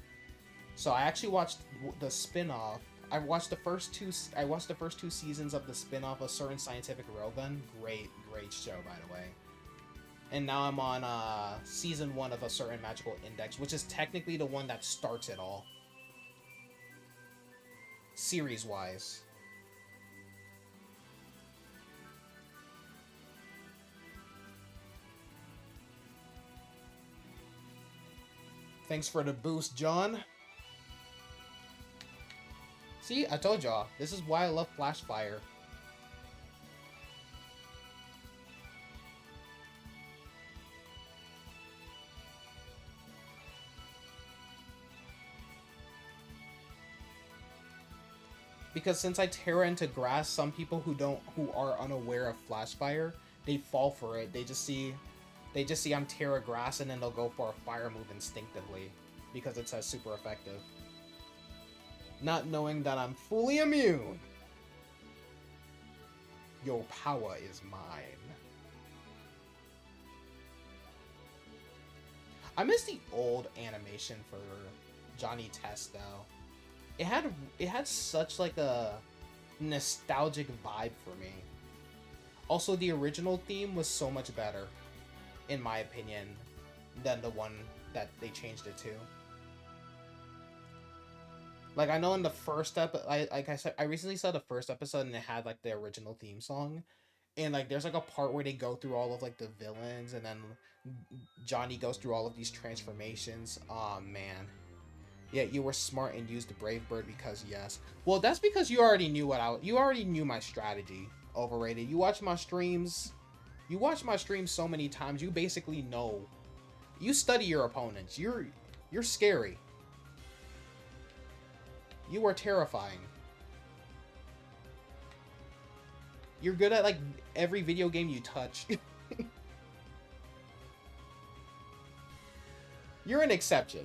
So I actually watched the spin-off. I watched the first two seasons of the spin-off of Certain Scientific Railgun. Great show, by the way. And now I'm on season 1 of A Certain Magical Index, which is technically the one that starts it all. Series-wise. Thanks for the boost, John. See, I told y'all. This is why I love Flashfire. Because since I Terra into grass, some people who are unaware of Flashfire, they fall for it. They just see I'm Terra grass and then they'll go for a fire move instinctively because it says super effective. Not knowing that I'm fully immune. Your power is mine. I miss the old animation for Johnny Test though. It had such like a nostalgic vibe for me. Also, the original theme was so much better, in my opinion, than the one that they changed it to. Like, I know in the first like I said, I recently saw the first episode and it had like the original theme song, and like there's like a part where they go through all of like the villains, and then Johnny goes through all of these transformations. Oh man. Yeah, you were smart and used the Brave Bird because yes. Well, that's because you already knew you already knew my strategy. Overrated. You watch my streams. You watch my streams so many times. You basically know. You study your opponents. You're scary. You are terrifying. You're good at like every video game you touch. You're an exception.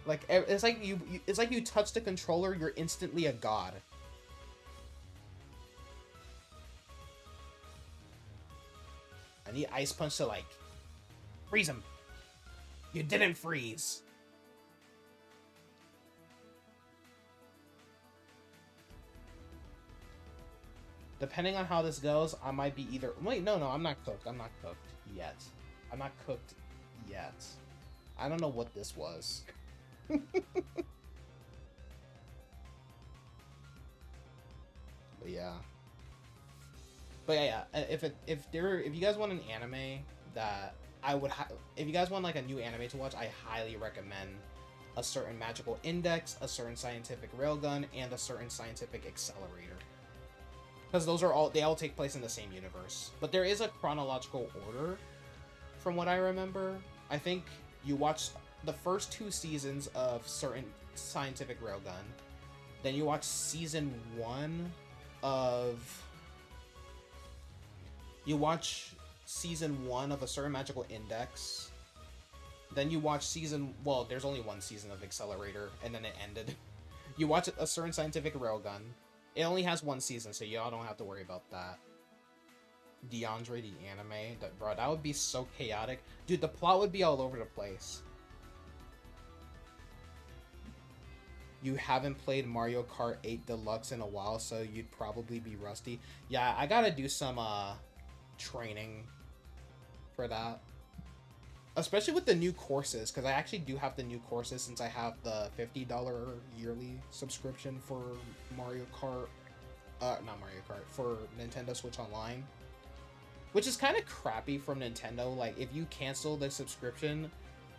Like it's like it's like you touch the controller, you're instantly a god. I need Ice Punch to like freeze him. You didn't freeze. Depending on how this goes, I might be either. Wait, no, I'm not cooked. I'm not cooked yet. I'm not cooked yet. I don't know what this was. But yeah. But yeah, if you guys want an anime that if you guys want like a new anime to watch, I highly recommend A Certain Magical Index, A Certain Scientific Railgun, and A Certain Scientific Accelerator. Because they all take place in the same universe. But there is a chronological order, from what I remember. I think you watch the first 2 seasons of Certain Scientific Railgun, then you watch season 1 of. You watch season 1 of A Certain Magical Index. Then you watch well, there's only 1 season of Accelerator, and then it ended. You watch A Certain Scientific Railgun. It only has 1 season, so y'all don't have to worry about that. DeAndre, the anime. Bro, that would be so chaotic. Dude, the plot would be all over the place. You haven't played Mario Kart 8 Deluxe in a while, so you'd probably be rusty. Yeah, I gotta do some, training for that. Especially with the new courses, because I actually do have the new courses since I have the $50 yearly subscription for Mario Kart. Not Mario Kart, for Nintendo Switch Online. Which is kind of crappy from Nintendo. Like, if you cancel the subscription,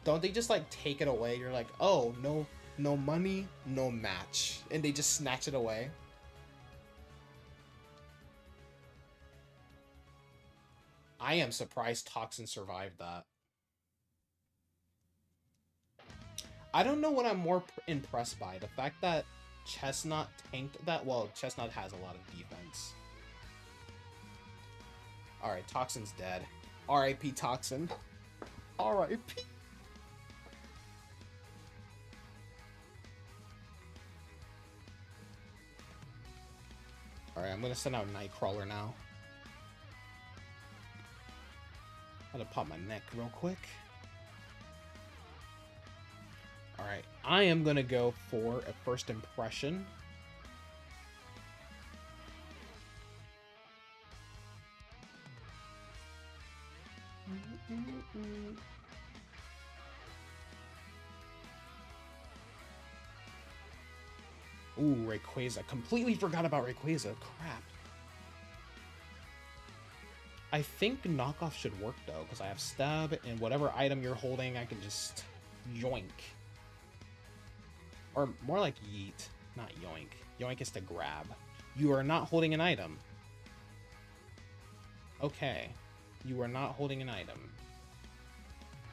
don't they just, like, take it away? You're like, oh, no money, no match. And they just snatch it away. I am surprised Toxin survived that. I don't know what I'm more impressed by. The fact that Chestnut tanked that. Well, Chestnut has a lot of defense. Alright, Toxin's dead. R.I.P. Toxin. R.I.P. Alright, I'm gonna send out Nightcrawler now. I'm gonna pop my neck real quick. Alright, I am gonna go for a first impression. Ooh, Rayquaza. Completely forgot about Rayquaza. Crap. I think knockoff should work though, because I have stab and whatever item you're holding, I can just yoink. Or more like yeet, not yoink. Yoink is to grab. You are not holding an item. Okay. You are not holding an item.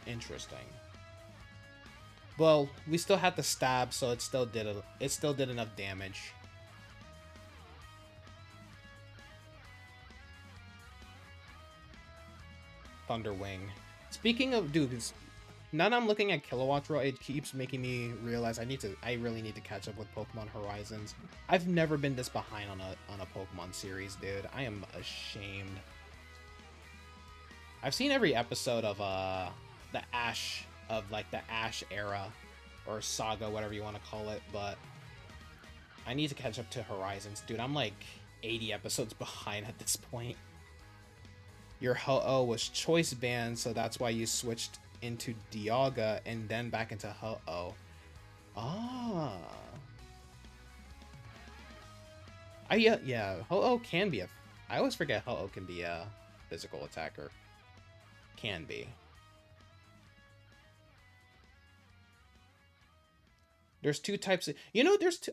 Interesting. Well, we still had the stab, so it still did enough damage. Thunderwing. Speaking of dudes, now that I'm looking at Kilowattrel, it keeps making me realize I really need to catch up with Pokemon Horizons. I've never been this behind on a Pokemon series, dude. I am ashamed. I've seen every episode of the Ash era or saga, whatever you want to call it, but I need to catch up to Horizons, dude. I'm like 80 episodes behind at this point. Your Ho-Oh was choice banned, so that's why you switched into Dialga and then back into Ho-Oh. Ah. Yeah, Ho-Oh can be I always forget Ho-Oh can be a physical attacker. Can be. There's two types of... You know, there's two...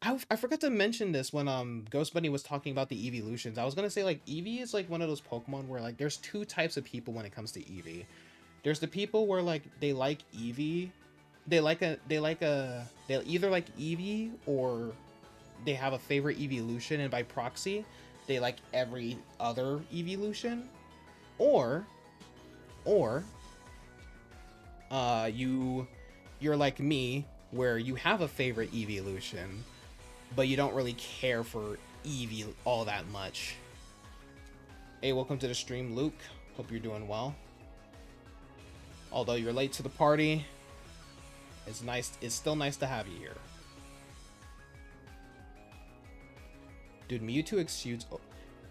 I forgot to mention this when Ghost Bunny was talking about the evolutions. I was gonna say, like, Eevee is like one of those Pokemon where, like, there's two types of people when it comes to Eevee. There's the people where, like, they like Eevee. They'll either like Eevee or they have a favorite evolution, and by proxy they like every other evolution. Or you're like me, where you have a favorite evolution, but you don't really care for Eevee all that much. Hey, welcome to the stream, Luke. Hope you're doing well. Although you're late to the party, it's still nice to have you here. Dude, Mewtwo exudes...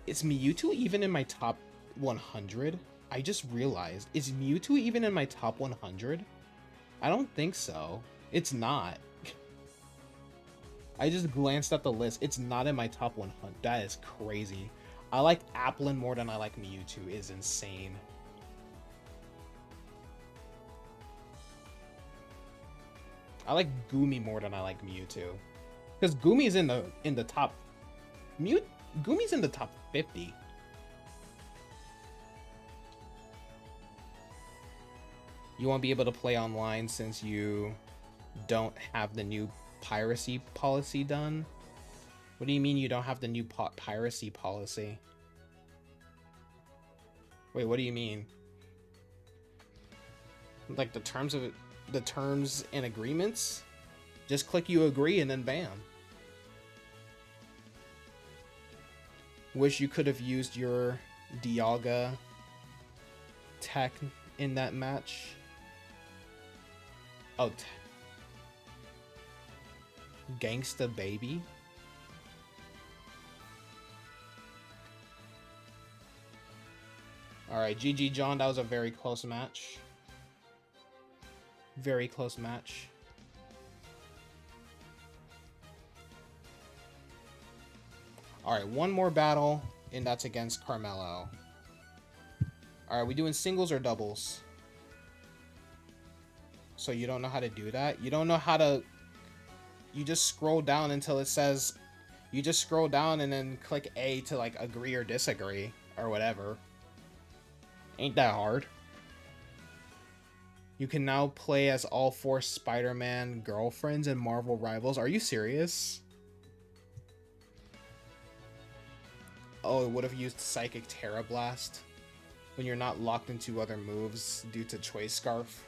Is Mewtwo even in my top 100? I just realized. Is Mewtwo even in my top 100? I don't think so. It's not. I just glanced at the list. It's not in my top 100. That is crazy. I like Applin more than I like Mewtwo. It is insane. I like Goomy more than I like Mewtwo. Because Goomy's in the top... Goomy's in the top 50. You won't be able to play online since you don't have the new piracy policy done? What do you mean you don't have the new piracy policy? Wait, what do you mean? Like the terms and agreements? Just click you agree and then bam. Wish you could have used your Dialga tech in that match. Oh, Gangsta Baby. Alright, GG John, that was a very close match. Very close match. Alright, one more battle, and that's against Carmelo. Alright, we doing singles or doubles? So you don't know how to do that? You don't know how to... You just scroll down until it says... You just scroll down and then click A to, like, agree or disagree, or whatever. Ain't that hard. You can now play as all 4 Spider-Man girlfriends and Marvel rivals. Are you serious? Oh, it would have used Psychic Terra Blast when you're not locked into other moves due to Choice Scarf.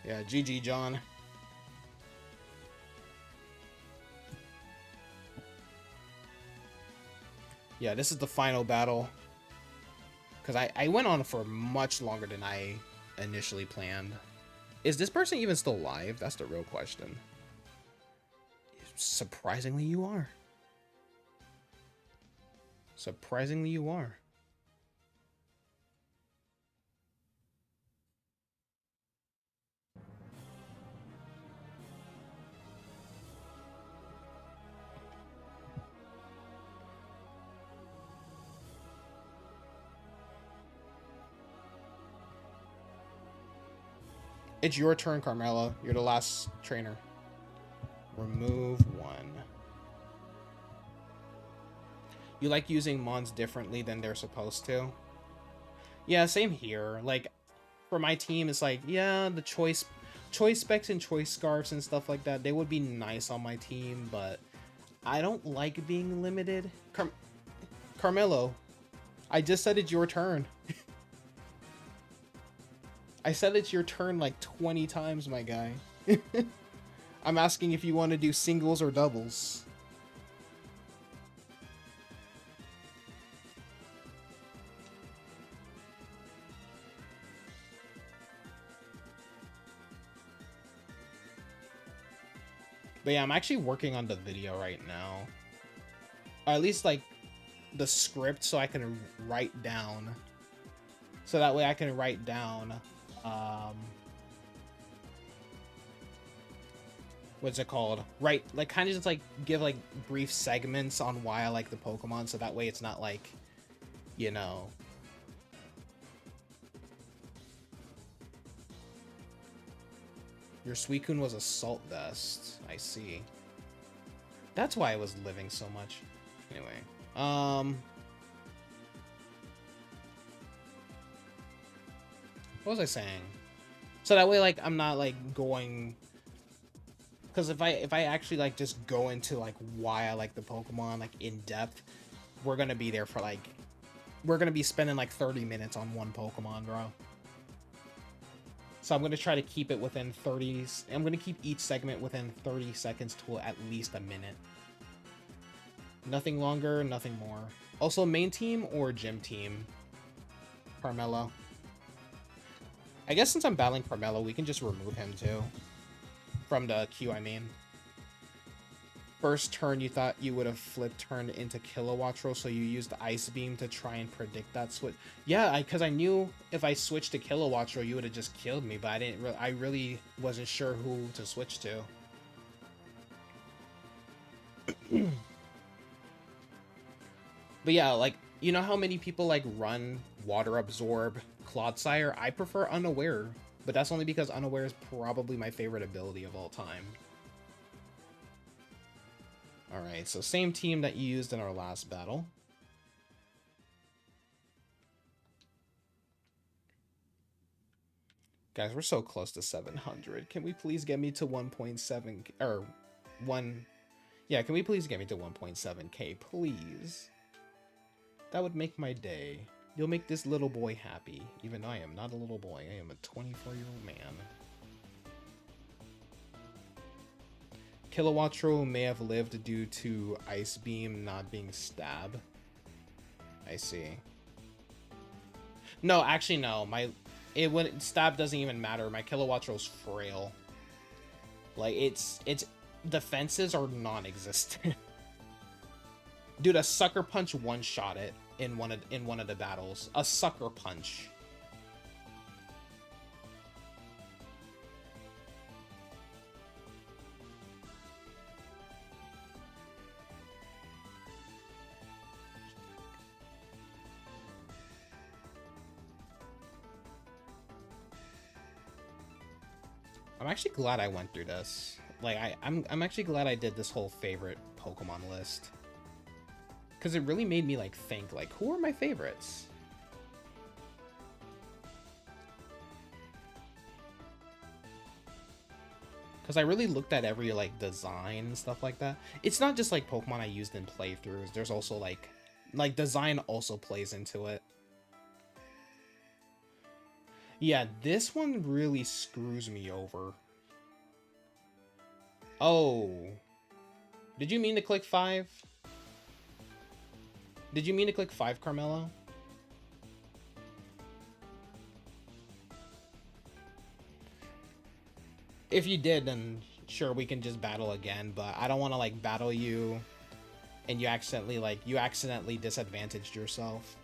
Yeah, GG, John. Yeah, this is the final battle. Because I went on for much longer than I initially planned. Is this person even still alive? That's the real question. Surprisingly, you are. Surprisingly, you are. It's your turn, Carmelo. You're the last trainer. Remove 1. You like using mons differently than they're supposed to? Yeah, same here. Like, for my team, it's like, yeah, the choice specs and choice scarves and stuff like that, they would be nice on my team, but I don't like being limited. Carmelo, I just said it's your turn. I said it's your turn like 20 times, my guy. I'm asking if you want to do singles or doubles. But yeah, I'm actually working on the video right now. Or at least like the script so I can write down. So that way I can write down what's it called? Right, like kind of just like give like brief segments on why I like the Pokemon, so that way it's not like, you know. Your Suicune was a Salt Vest. I see. That's why I was living so much. Anyway, what was I saying? So that way, like, I'm not like going, because if I actually like just go into like why I like the Pokemon like in depth, we're gonna be there for like, we're gonna be spending like 30 minutes on one Pokemon, bro. So I'm gonna try to keep it within 30. I'm gonna keep each segment within 30 seconds to at least a minute. Nothing longer, nothing more. Also, main team or gym team? Carmelo. I guess since I'm battling Carmelo, we can just remove him too. From the queue, I mean. First turn, you thought you would have flipped turned into Kilowattrel, so you used the Ice Beam to try and predict that switch. Yeah, because I knew if I switched to Kilowattrel, you would have just killed me, but I didn't. I really wasn't sure who to switch to. But yeah, like, you know how many people like run Water Absorb Clodsire? I prefer Unaware, but that's only because Unaware is probably my favorite ability of all time. Alright, so same team that you used in our last battle. Guys, we're so close to 700. Can we please get me to 1.7, or 1... Yeah, can we please get me to 1.7k, please? That would make my day. You'll make this little boy happy, even though I am not a little boy. I am a 24-year-old man. Kilowattrel may have lived due to Ice Beam not being stab. I see. No, actually no. Stab doesn't even matter. My Kilowattrel's frail. Like its defenses are non-existent. Dude, a Sucker Punch one-shot it in one of the battles. A Sucker Punch. I'm actually glad I went through this. Like I'm actually glad I did this whole favorite Pokemon list. Because it really made me like think, like, who are my favorites? because I really looked at every like design and stuff like that. It's not just like Pokemon I used in playthroughs. There's also like design also plays into it. Yeah, this one really screws me over. Oh. Did you mean to click 5? Did you mean to click 5, Carmelo? If you did, then sure, we can just battle again, but I don't want to like battle you and you accidentally disadvantaged yourself.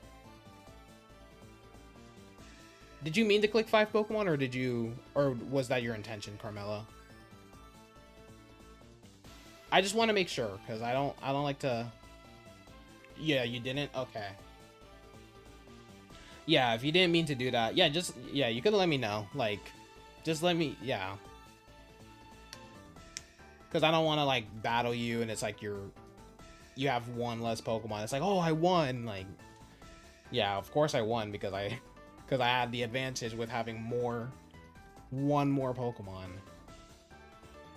Did you mean to click 5 Pokemon, or was that your intention, Carmelo? I just want to make sure, because I don't like to... Yeah, you didn't? Okay. Yeah, if you didn't mean to do that, yeah, you could let me know. Like, just let me, yeah. Because I don't want to, like, battle you, and it's like you have one less Pokemon. It's like, oh, I won. Like, yeah, of course I won, because I had the advantage with having one more Pokemon.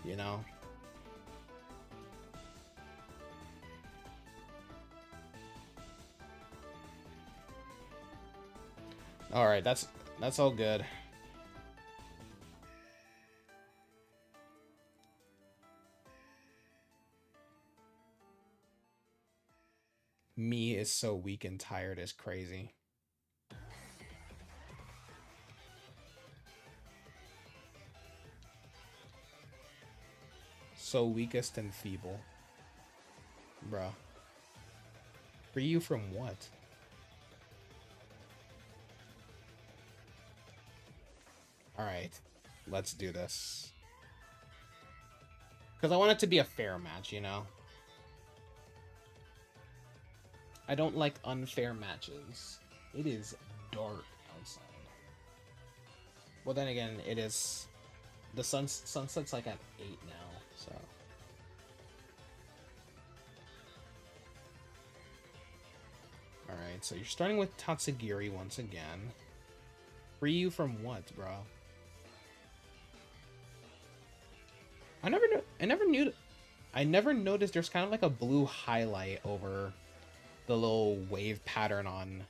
You know? Alright, that's all good. Me is so weak and tired is crazy. So weakest and feeble. Bruh. For you from what? Alright. Let's do this. Because I want it to be a fair match, you know? I don't like unfair matches. It is dark outside. Well, then again, it is... The sunset's like at 8 now, so... Alright, so you're starting with Tatsugiri once again. Free you from what, bro? I never noticed there's kind of like a blue highlight over the little wave pattern on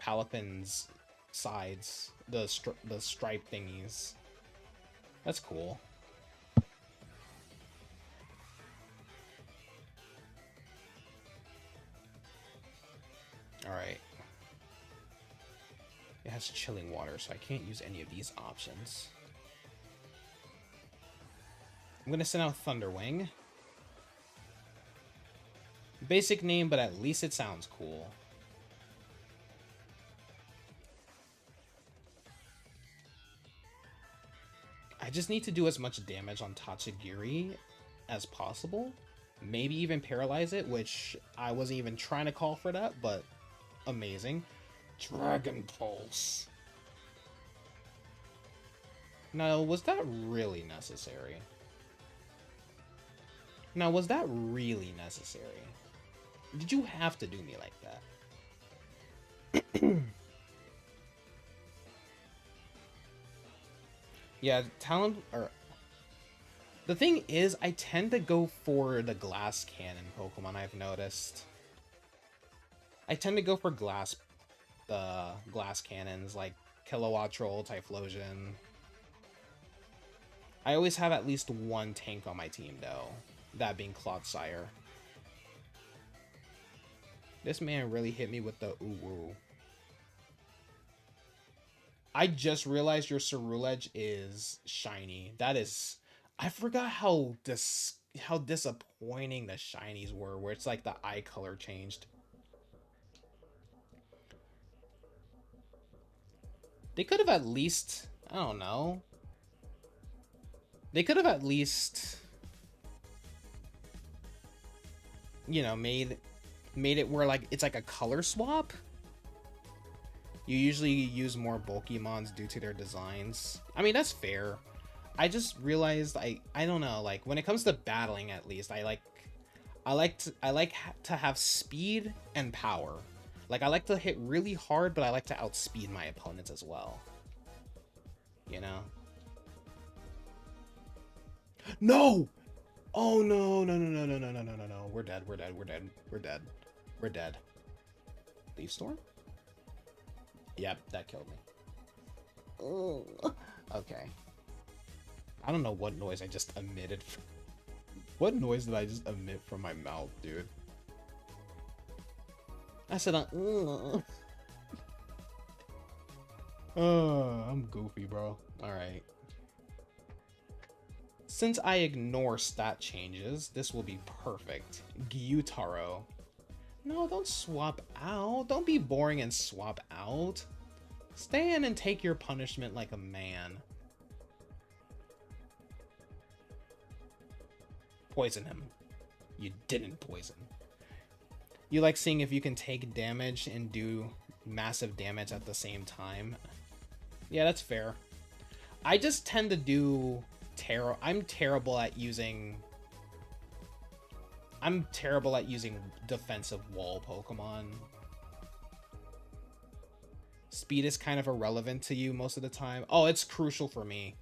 Palapin's sides, the stripe thingies. That's cool. Alright. It has chilling water, so I can't use any of these options. I'm gonna send out Thunderwing. Basic name, but at least it sounds cool. I just need to do as much damage on Tatsugiri as possible. Maybe even paralyze it, which I wasn't even trying to call for that, but amazing. Dragon Pulse. Now, was that really necessary? Now, was that really necessary? Did you have to do me like that? Yeah, talent... Or, the thing is, I tend to go for the glass cannon Pokemon, I've noticed. I tend to go for glass cannons, like Kilowatt Troll, Typhlosion. I always have at least one tank on my team, though. That being Clodsire. This man really hit me with the ooh-woo. I just realized your Ceruledge is shiny. That is... I forgot how disappointing the shinies were, where it's like the eye color changed. They could have at least... I don't know. They could have at least... You know, made it where like it's like a color swap. You usually use more Bulkymons due to their designs. I mean, that's fair. I just realized I don't know, like when it comes to battling, at least I like to have speed and power. Like I like to hit really hard, but I like to outspeed my opponents as well. You know? No! Oh no, no, no, no, no, no, no, no, no, no. We're dead, we're dead, we're dead, we're dead. We're dead. Leaf Storm? Yep, that killed me. Oh. Okay. I don't know what noise I just emitted. What noise did I just emit from my mouth, dude? I said, I'm goofy, bro. Alright. Since I ignore stat changes, this will be perfect. Gyutaro. No, don't swap out. Don't be boring and swap out. Stay in and take your punishment like a man. Poison him. You didn't poison. You like seeing if you can take damage and do massive damage at the same time. Yeah, that's fair. I just tend to do I'm terrible at using defensive wall Pokemon. Speed is kind of irrelevant to you most of the time. Oh, it's crucial for me.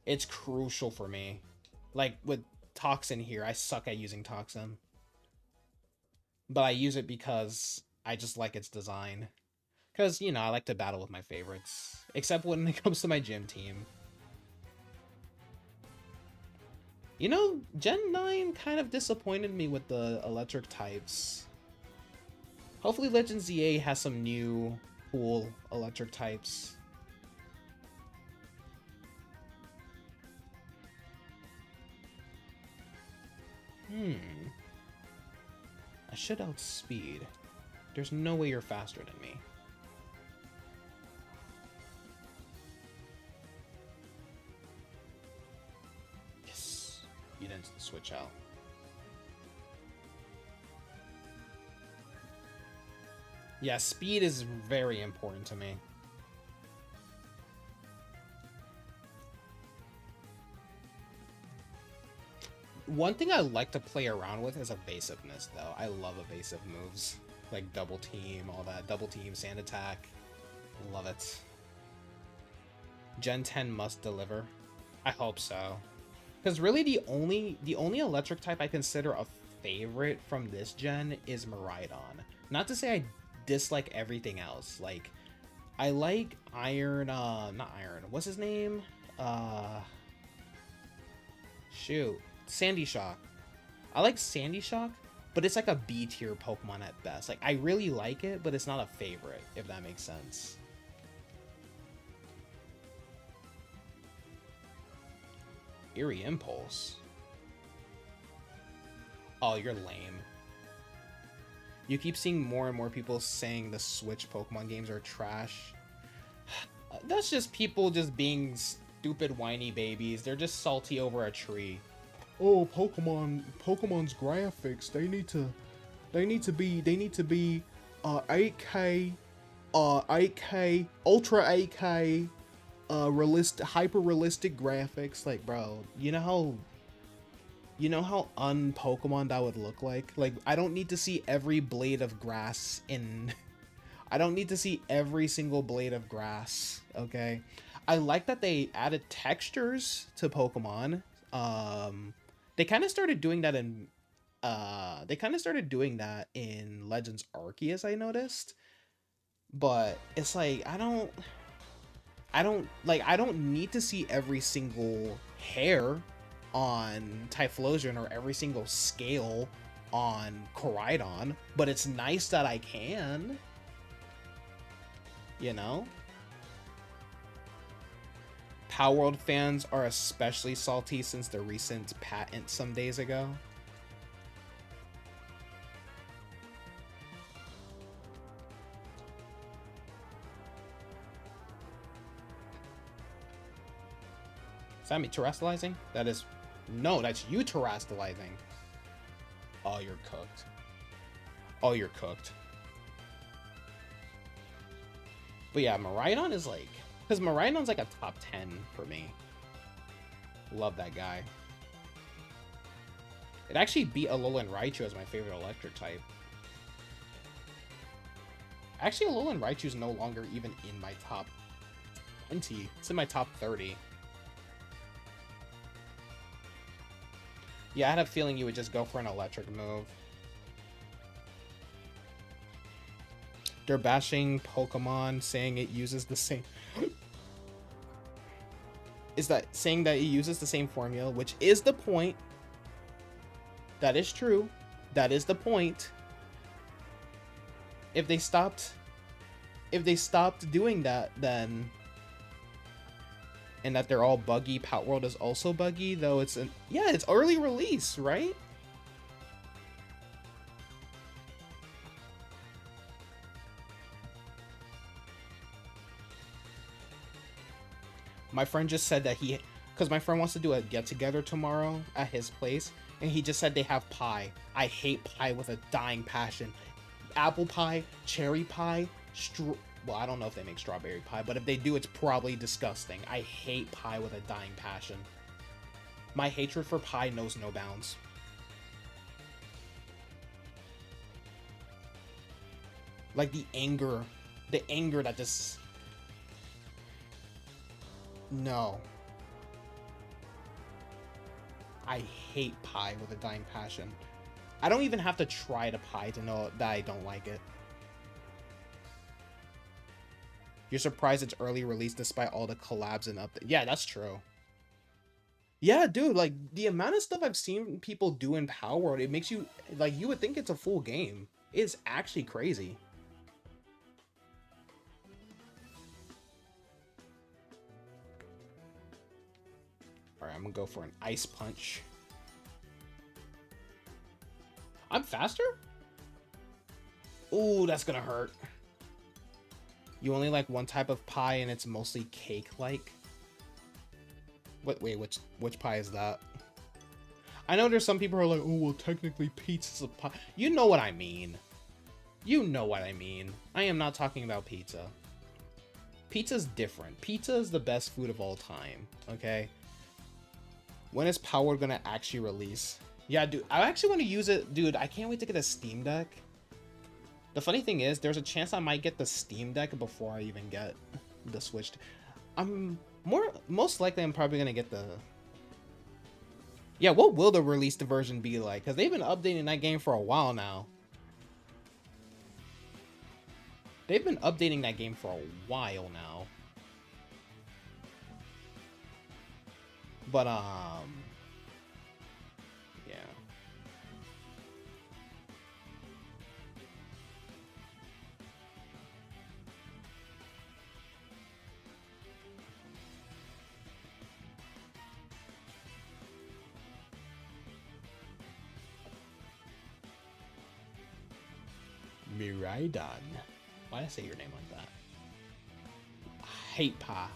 It's crucial for me. Like with Toxin here, I suck at using Toxin. But I use it because I just like its design. Because, you know, I like to battle with my favorites. Except when it comes to my gym team. You know, Gen 9 kind of disappointed me with the electric types. Hopefully Legends ZA has some new cool electric types. I should outspeed. There's no way you're faster than me. Yes. You didn't switch out. Yeah, speed is very important to me. One thing I like to play around with is evasiveness, though. I love evasive moves. Like double team, all that. Double team, sand attack. Love it. Gen 10 must deliver. I hope so. Because really the only electric type I consider a favorite from this gen is Miraidon. Not to say I dislike everything else. Like, I like Iron, not Iron. What's his name? Shoot. Sandy Shock. I like Sandy Shock, but it's like a B tier Pokemon at best. Like, I really like it, but it's not a favorite, if that makes sense. Eerie Impulse. Oh, you're lame. You keep seeing more and more people saying the Switch Pokemon games are trash. That's just people just being stupid whiny babies. They're just salty over a tree. Oh, Pokemon's graphics, they need to be 8K, 8K, ultra 8K, hyper realistic graphics. Like, bro, you know how un-Pokemon that would look like? Like, I don't need to see every blade of grass in I don't need to see every single blade of grass, okay? I like that they added textures to Pokemon. They kind of started doing that in Legends Arceus, I noticed. But it's like I don't need to see every single hair on Typhlosion or every single scale on Koraidon, but it's nice that I can. You know? Power World fans are especially salty since the recent patent some days ago. Is that me terrestrializing? That is... No, that's you terrestrializing. Oh, you're cooked. Oh, you're cooked. But yeah, Miraidon is like... Because Miraidon's like a top 10 for me. Love that guy. It actually beat Alolan Raichu as my favorite electric type. Actually, Alolan Raichu is no longer even in my top 20. It's in my top 30. Yeah, I had a feeling you would just go for an electric move. They're bashing Pokemon, saying it uses the same... Is that saying that it uses the same formula, which is the point. That is true. That is the point. If they stopped doing that, then... And that they're all buggy, Pout World is also buggy, though it's an... Yeah, it's early release, right? My friend just said that because my friend wants to do a get-together tomorrow at his place, and he just said they have pie. I hate pie with a dying passion. Apple pie, cherry pie, well, I don't know if they make strawberry pie, but if they do, it's probably disgusting. I hate pie with a dying passion. My hatred for pie knows no bounds. Like the anger that just... No. I hate pie with a dying passion. I don't even have to try to pie to know that I don't like it. You're surprised it's early release despite all the collabs and updates. Yeah, that's true. Yeah, dude, like, the amount of stuff I've seen people do in Power World, it makes you, like, you would think it's a full game. It's actually crazy. Alright, I'm gonna go for an Ice Punch. I'm faster? Ooh, that's gonna hurt. You only like one type of pie and it's mostly cake-like? Wait, which pie is that? I know there's some people who are like, oh, well, technically pizza's a pie. You know what I mean. You know what I mean. I am not talking about pizza. Pizza's different. Pizza is the best food of all time, okay? When is Power gonna actually release? Yeah, dude, I actually want to use it. Dude, I can't wait to get a Steam Deck. The funny thing is, there's a chance I might get the Steam Deck before I even get the Switch. Most likely I'm probably gonna get the... Yeah, what will the released version be like? Because they've been updating that game for a while now. They've been updating that game for a while now. But, yeah. Miraidon. Why did I say your name like that? I hate pie.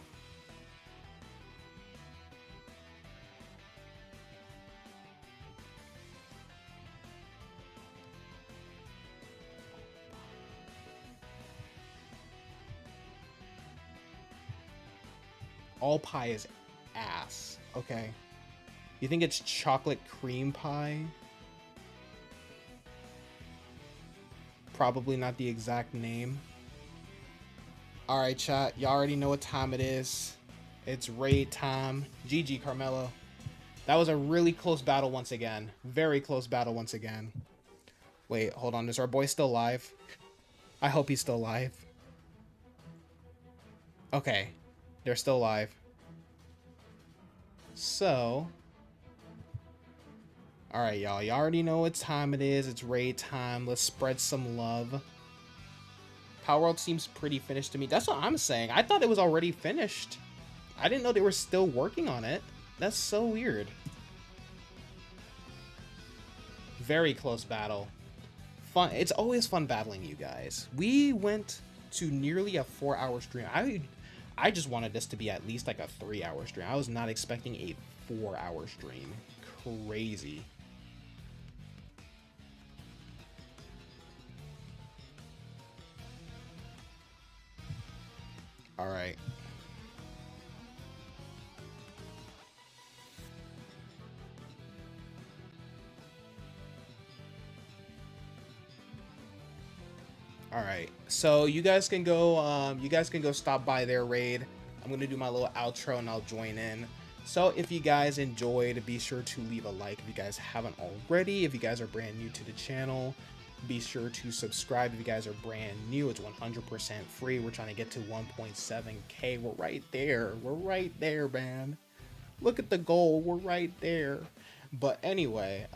All pie is ass, okay? You think it's chocolate cream pie? Probably not the exact name. Alright, chat. Y'all already know what time it is. It's raid time. GG, Carmelo. That was a really close battle once again. Very close battle once again. Wait, hold on. Is our boy still live? I hope he's still live. Okay. They're still live. So... Alright, y'all. You already know what time it is. It's raid time. Let's spread some love. Power World seems pretty finished to me. That's what I'm saying. I thought it was already finished. I didn't know they were still working on it. That's so weird. Very close battle. Fun. It's always fun battling you guys. We went to nearly a 4-hour stream. I just wanted this to be at least like a 3-hour stream. I was not expecting a 4-hour stream. Crazy. All right. All right. So you guys can go stop by their raid. I'm gonna do my little outro and I'll join in. So if you guys enjoyed, be sure to leave a like if you guys haven't already. If you guys are brand new to the channel, be sure to subscribe if you guys are brand new. It's 100% free. We're trying to get to 1.7k. We're right there. We're right there, man. Look at the goal. We're right there. But anyway,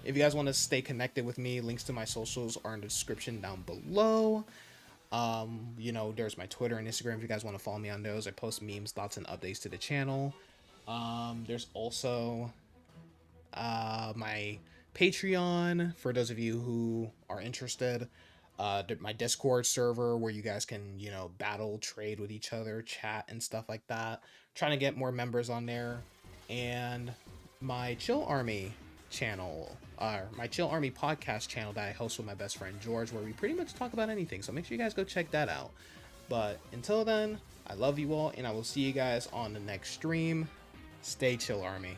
if you guys want to stay connected with me, links to my socials are in the description down below. You know, there's my Twitter and Instagram if you guys want to follow me on those. I post memes, thoughts, and updates to the channel. There's also my Patreon for those of you who are interested. My Discord server where you guys can, you know, battle, trade with each other, chat, and stuff like that. Trying to get more members on there. And my Chill Army channel, my Chill Army podcast channel that I host with my best friend George, where we pretty much talk about anything. So make sure you guys go check that out. But until then, I love you all, and I will see you guys on the next stream. Stay chill, Army.